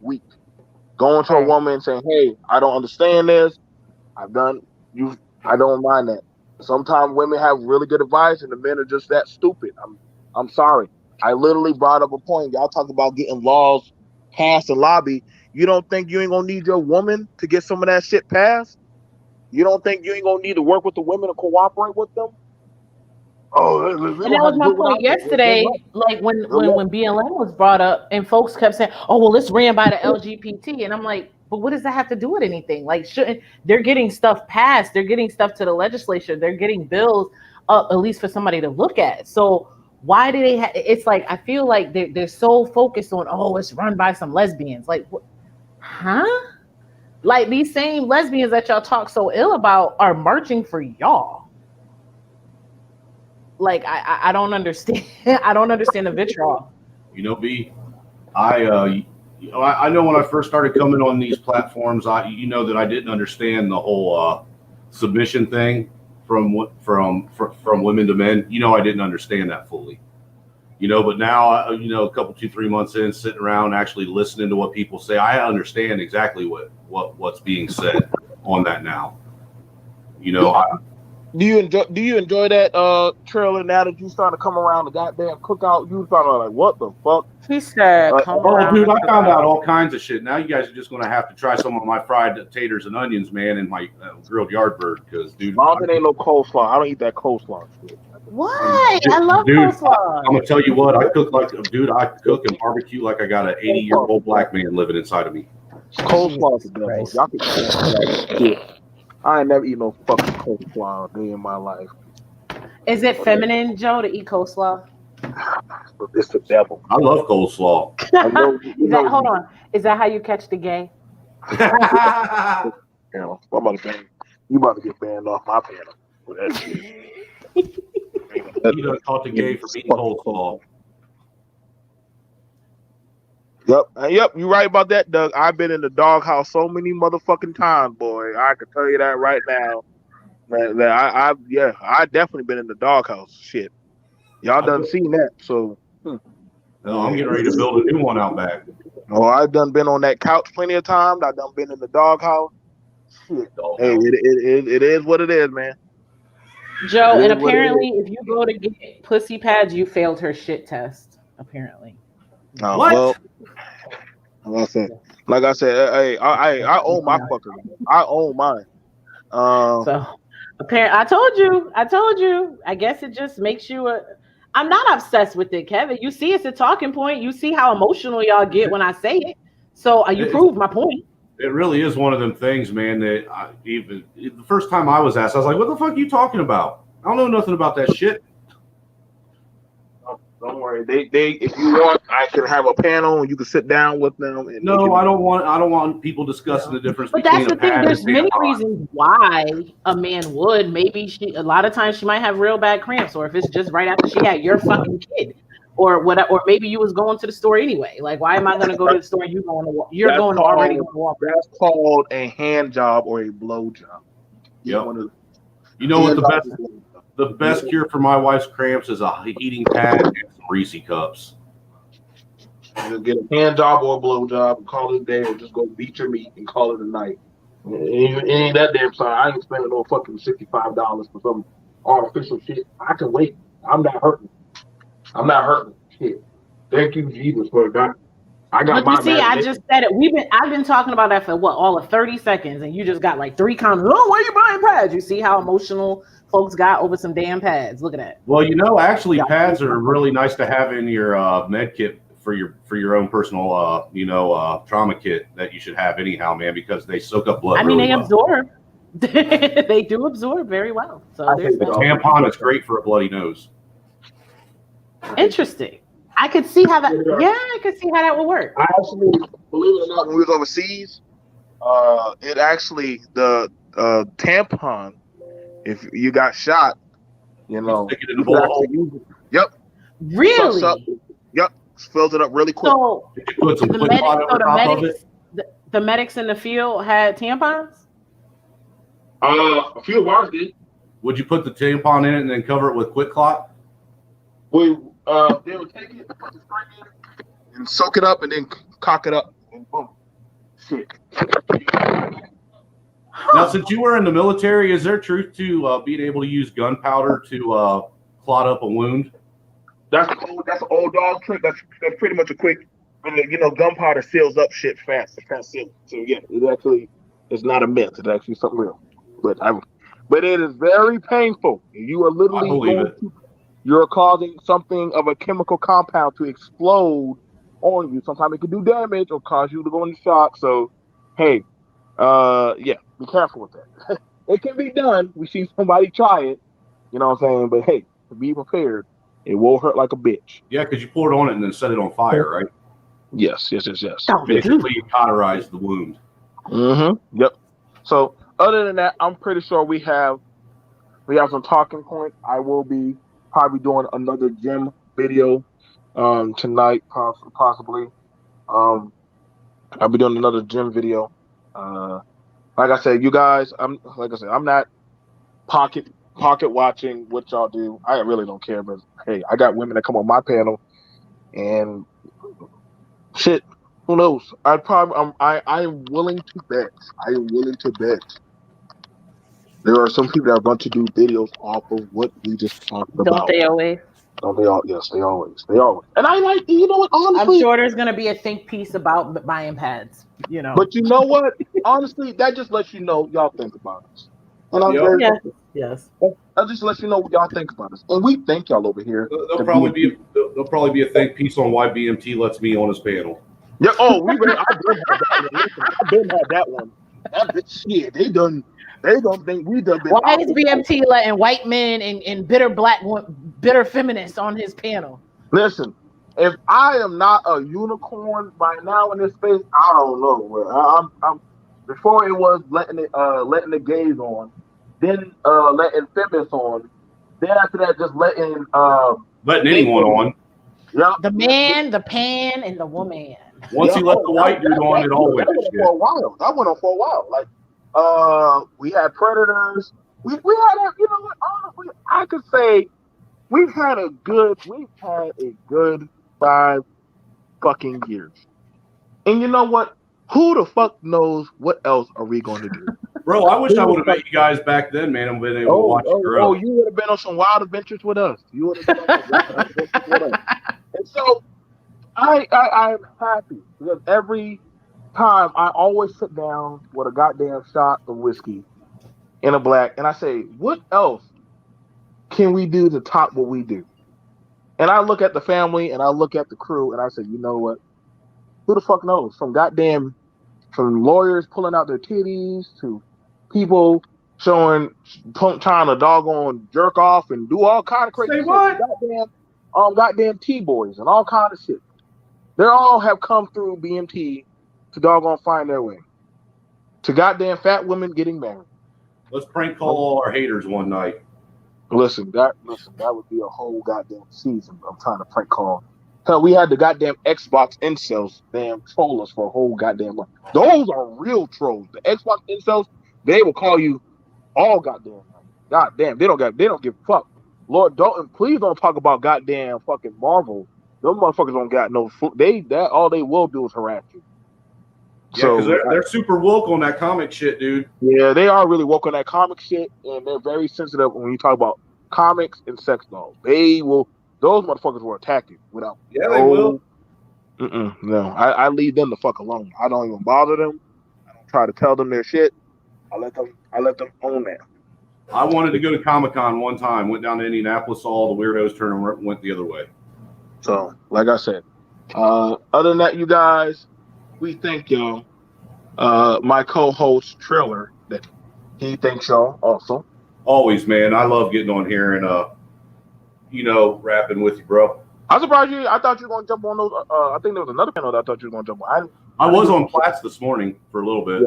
Speaker 1: weak. Going to a woman and saying, hey, I don't understand this. I don't mind that. Sometimes women have really good advice and the men are just that stupid. I'm sorry. I literally brought up a point. Y'all talk about getting laws passed and lobby. You don't think you ain't gonna need your woman to get some of that shit passed? You don't think you ain't gonna need to work with the women to cooperate with them? Oh, we
Speaker 2: And that
Speaker 1: gonna have
Speaker 2: was
Speaker 1: to
Speaker 2: my
Speaker 1: do it
Speaker 2: point
Speaker 1: without them. Good luck.
Speaker 2: yesterday. Like when
Speaker 1: Good
Speaker 2: when
Speaker 1: luck.
Speaker 2: when BLM was brought up, and folks kept saying, "Oh, well, it's ran by the LGBT," and I'm like, "But what does that have to do with anything? Like, shouldn't they're getting stuff passed? They're getting stuff to the legislature. They're getting bills up at least for somebody to look at. So why do they? It's like I feel like they're so focused on, oh, it's run by some lesbians. Like, huh? Like these same lesbians that y'all talk so ill about are marching for y'all. Like I don't understand. I don't understand the vitriol.
Speaker 9: You know, B, I know when I first started coming on these platforms, you know that I didn't understand the whole submission thing from women to men. You know, I didn't understand that fully. You know, but now, you know, a couple, 2-3 months in, sitting around, actually listening to what people say, I understand exactly what's being said on that now. You know,
Speaker 1: Do you enjoy that trailer now that you starting to come around the goddamn cookout? You starting like, what the fuck?
Speaker 2: He said, "Come
Speaker 9: oh,
Speaker 2: around."
Speaker 9: dude, I found out all kinds of shit. Now you guys are just going to have to try some of my fried taters and onions, man, and my grilled yardbird. Because, dude,
Speaker 1: Mom, it ain't no coleslaw. I don't eat that coleslaw shit.
Speaker 2: Why? I love
Speaker 9: dude,
Speaker 2: coleslaw.
Speaker 9: I'm gonna tell you what, I cook like, dude, I cook and barbecue like I got an 80-year-old black man living inside of me.
Speaker 1: Coleslaw is the devil.
Speaker 2: Christ.
Speaker 1: Y'all can shit. I ain't never eat no fucking coleslaw a day in my life.
Speaker 2: Is it feminine, Joe, to eat coleslaw?
Speaker 1: But it's the devil.
Speaker 9: I love coleslaw.
Speaker 1: I know,
Speaker 2: Hold on. Is that how you catch the gay?
Speaker 1: I'm about to ban. You about to get banned off my panel for that shit.
Speaker 9: You done caught the gay for eating coleslaw.
Speaker 1: Yep, you're right about that, Doug. I've been in the doghouse so many motherfucking times, boy. I can tell you that right now. That I definitely been in the doghouse. Shit, y'all done seen that. So,
Speaker 9: I'm getting ready to build a new one out back.
Speaker 1: oh, I've been on that couch plenty of times. I done been in the doghouse. Shit, hey, it is what it is, man.
Speaker 2: Joe, and apparently, if you go to get pussy pads, you failed her shit test. Apparently.
Speaker 1: Oh,
Speaker 9: What?
Speaker 1: well, like I said, hey, I own my fucker. I own mine.
Speaker 2: So, apparently, I told you. I guess it just makes you a. I'm not obsessed with it, Kevin. You see, it's a talking point. You see how emotional y'all get when I say it. So you proved my point.
Speaker 9: It really is one of them things, man, that even the first time I was asked, I was like, what the fuck are you talking about? I don't know nothing about that shit.
Speaker 1: Don't worry. They if you want, I can have a panel and you can sit down with them. And
Speaker 9: no, I don't want people discussing the difference.
Speaker 2: But that's the thing. There's many reasons why a man would. Maybe a lot of times she might have real bad cramps, or if it's just right after she had your fucking kid, or what, or maybe you was going to the store anyway. Like, why am I going to go to the store? And you're going to already go to Walmart.
Speaker 1: That's called a hand job or a blow job.
Speaker 9: Yep. You know what the best cure for my wife's cramps is a heating pad and some Reese cups.
Speaker 1: You get a hand job or a blow job and call it a day, or just go beat your meat and call it a night. It ain't that damn sorry. I ain't spending no fucking $65 for some artificial shit. I can wait. I'm not hurting. Shit. Thank you, Jesus, for that. I got.
Speaker 2: But you see, I just said it. I've been talking about that for all of 30 seconds, and you just got like 3 comments. Oh, why are you buying pads? You see how emotional folks got over some damn pads. Look at that.
Speaker 9: Well, you know, actually, pads are really nice to have in your med kit for your own personal, trauma kit that you should have anyhow, man, because they soak up blood.
Speaker 2: I mean,
Speaker 9: really
Speaker 2: they
Speaker 9: well.
Speaker 2: Absorb. They do absorb very well. So
Speaker 9: the tampon is great for a bloody nose.
Speaker 2: Interesting. I could see how that. Yeah, I could see how that would work.
Speaker 1: I actually, believe it or not, when we was overseas, it actually the tampon. If you got shot, you
Speaker 9: stick it in the bullet.
Speaker 1: Yep.
Speaker 2: Really?
Speaker 1: Yep. Fills it up really quick.
Speaker 2: So the medics in the field had tampons.
Speaker 1: A few of ours did.
Speaker 9: Would you put the tampon in it and then cover it with Quick Clot?
Speaker 1: They would take it, put the spring in it, and soak it up, and then cock it up, and boom, shit.
Speaker 9: Now, since you were in the military, is there truth to being able to use gunpowder to clot up a wound?
Speaker 1: That's an old dog trick. That's pretty much a quick. Gunpowder seals up shit fast. So yeah, it actually is not a myth. It's actually something real. But it is very painful. You are
Speaker 9: I
Speaker 1: literally
Speaker 9: believe it.
Speaker 1: you're causing something of a chemical compound to explode on you. Sometimes it can do damage or cause you to go into shock. So, hey, yeah, be careful with that. It can be done. We see somebody try it. You know what I'm saying? But hey, to be prepared, it will hurt like a bitch.
Speaker 9: Yeah, because you pour it on it and then set it on fire, right?
Speaker 1: Yes.
Speaker 2: Don't
Speaker 1: Yes.
Speaker 2: do
Speaker 9: Basically, you cauterize the wound.
Speaker 1: Mm-hmm. Yep. So other than that, I'm pretty sure we have some talking points. I will be probably doing another gym video tonight, possibly. Um, I'll be doing another gym video. Uh, like I said, you guys, I'm not pocket watching what y'all do. I really don't care, but hey, I got women that come on my panel and shit. Who knows? I am willing to bet. I am willing to bet there are some people that are going to do videos off of what we just talked
Speaker 2: Don't
Speaker 1: about.
Speaker 2: they always?
Speaker 1: Don't they all? Yes, they always. And I like, you know what?
Speaker 2: I'm
Speaker 1: Honestly,
Speaker 2: sure there's gonna be a think piece about buying pads.
Speaker 1: but you know what? Honestly, that just lets you know y'all think about us. And I'm
Speaker 9: Yep.
Speaker 1: very.
Speaker 2: Yes.
Speaker 1: That just lets you know what y'all think about us, and we thank y'all over here.
Speaker 9: There'll probably be a think piece on why BMT lets me on his panel.
Speaker 1: Yeah. Oh, we ready. I've been had that one. Listen, I've been had that one. That bitch, shit. They don't think we done been.
Speaker 2: Why is BMT letting white men and bitter feminists on his panel?
Speaker 1: Listen, if I am not a unicorn by now in this space, I don't know. I'm before it was letting the gays on, then letting feminists on, then after that just letting
Speaker 9: Letting anyone on.
Speaker 1: Yeah.
Speaker 2: The man, the pan, and the woman.
Speaker 9: Once he let the white dude on, it all went to shit.
Speaker 1: For a while. That went on for a while. Like we had predators. We had you know what? Honestly, I could say we've had a good 5 fucking years. And you know what? Who the fuck knows what else are we going to do?
Speaker 9: Bro, I wish I would have met you guys back then, man, and been able to watch you grow.
Speaker 1: You would have been on some wild adventures with us. You would have been on some wild adventures with us. And so I'm happy because every time I always sit down with a goddamn shot of whiskey in a black and I say, what else can we do to top what we do? And I look at the family and I look at the crew and I say, you know what? Who the fuck knows? From lawyers pulling out their titties to people trying to doggone jerk off and do all kind of crazy shit.
Speaker 9: What?
Speaker 1: Goddamn T-boys and all kind of shit. They all have come through BMT to doggone find their way. To goddamn fat women getting married.
Speaker 9: Let's prank call all our haters one night.
Speaker 1: Listen, that would be a whole goddamn season of trying to prank call. Hell, we had the goddamn Xbox incels damn troll us for a whole goddamn month. Those are real trolls. The Xbox incels, they will call you all goddamn night. Goddamn, they don't give a fuck. Lord, please don't talk about goddamn fucking Marvel. Those motherfuckers don't got no. All they will do is harass you.
Speaker 9: Yeah, because they're super woke on that comic shit, dude.
Speaker 1: Yeah, they are really woke on that comic shit, and they're very sensitive when you talk about comics and sex dolls. Those motherfuckers will attack you without.
Speaker 9: Yeah, they will.
Speaker 1: No, I leave them the fuck alone. I don't even bother them. I don't try to tell them their shit. I let them own that.
Speaker 9: I wanted to go to Comic-Con one time. Went down to Indianapolis, saw all the weirdos turn and went the other way.
Speaker 1: So, like I said, other than that, you guys, we thank y'all. My co-host Triller, that he thanks y'all also.
Speaker 9: Always, man. I love getting on here and rapping with you, bro.
Speaker 1: I'm surprised you. I thought you were going to jump on those. I think there was another panel that I thought you were going to jump on.
Speaker 9: I was on Platts this morning for a little bit.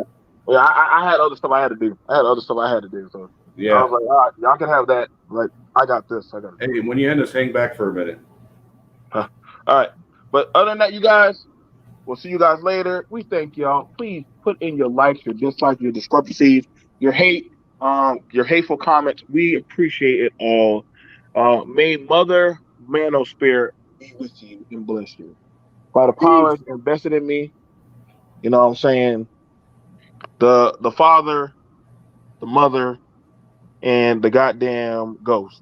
Speaker 1: Yeah, I had other stuff I had to do. So
Speaker 9: yeah,
Speaker 1: I was like, all right, y'all can have that. Like, I got this.
Speaker 9: Hey, when you end this, hang back for a minute.
Speaker 1: All right, but other than that, you guys, we'll see you guys later. We thank y'all. Please put in your likes, your dislikes, your discrepancies, your hate, your hateful comments. We appreciate it all. May Mother Manosphere be with you and bless you. By the powers invested in me, you know what I'm saying? The Father, the Mother, and the goddamn ghost.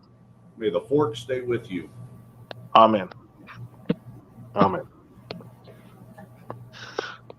Speaker 9: May the fork stay with you.
Speaker 1: Amen. Amen.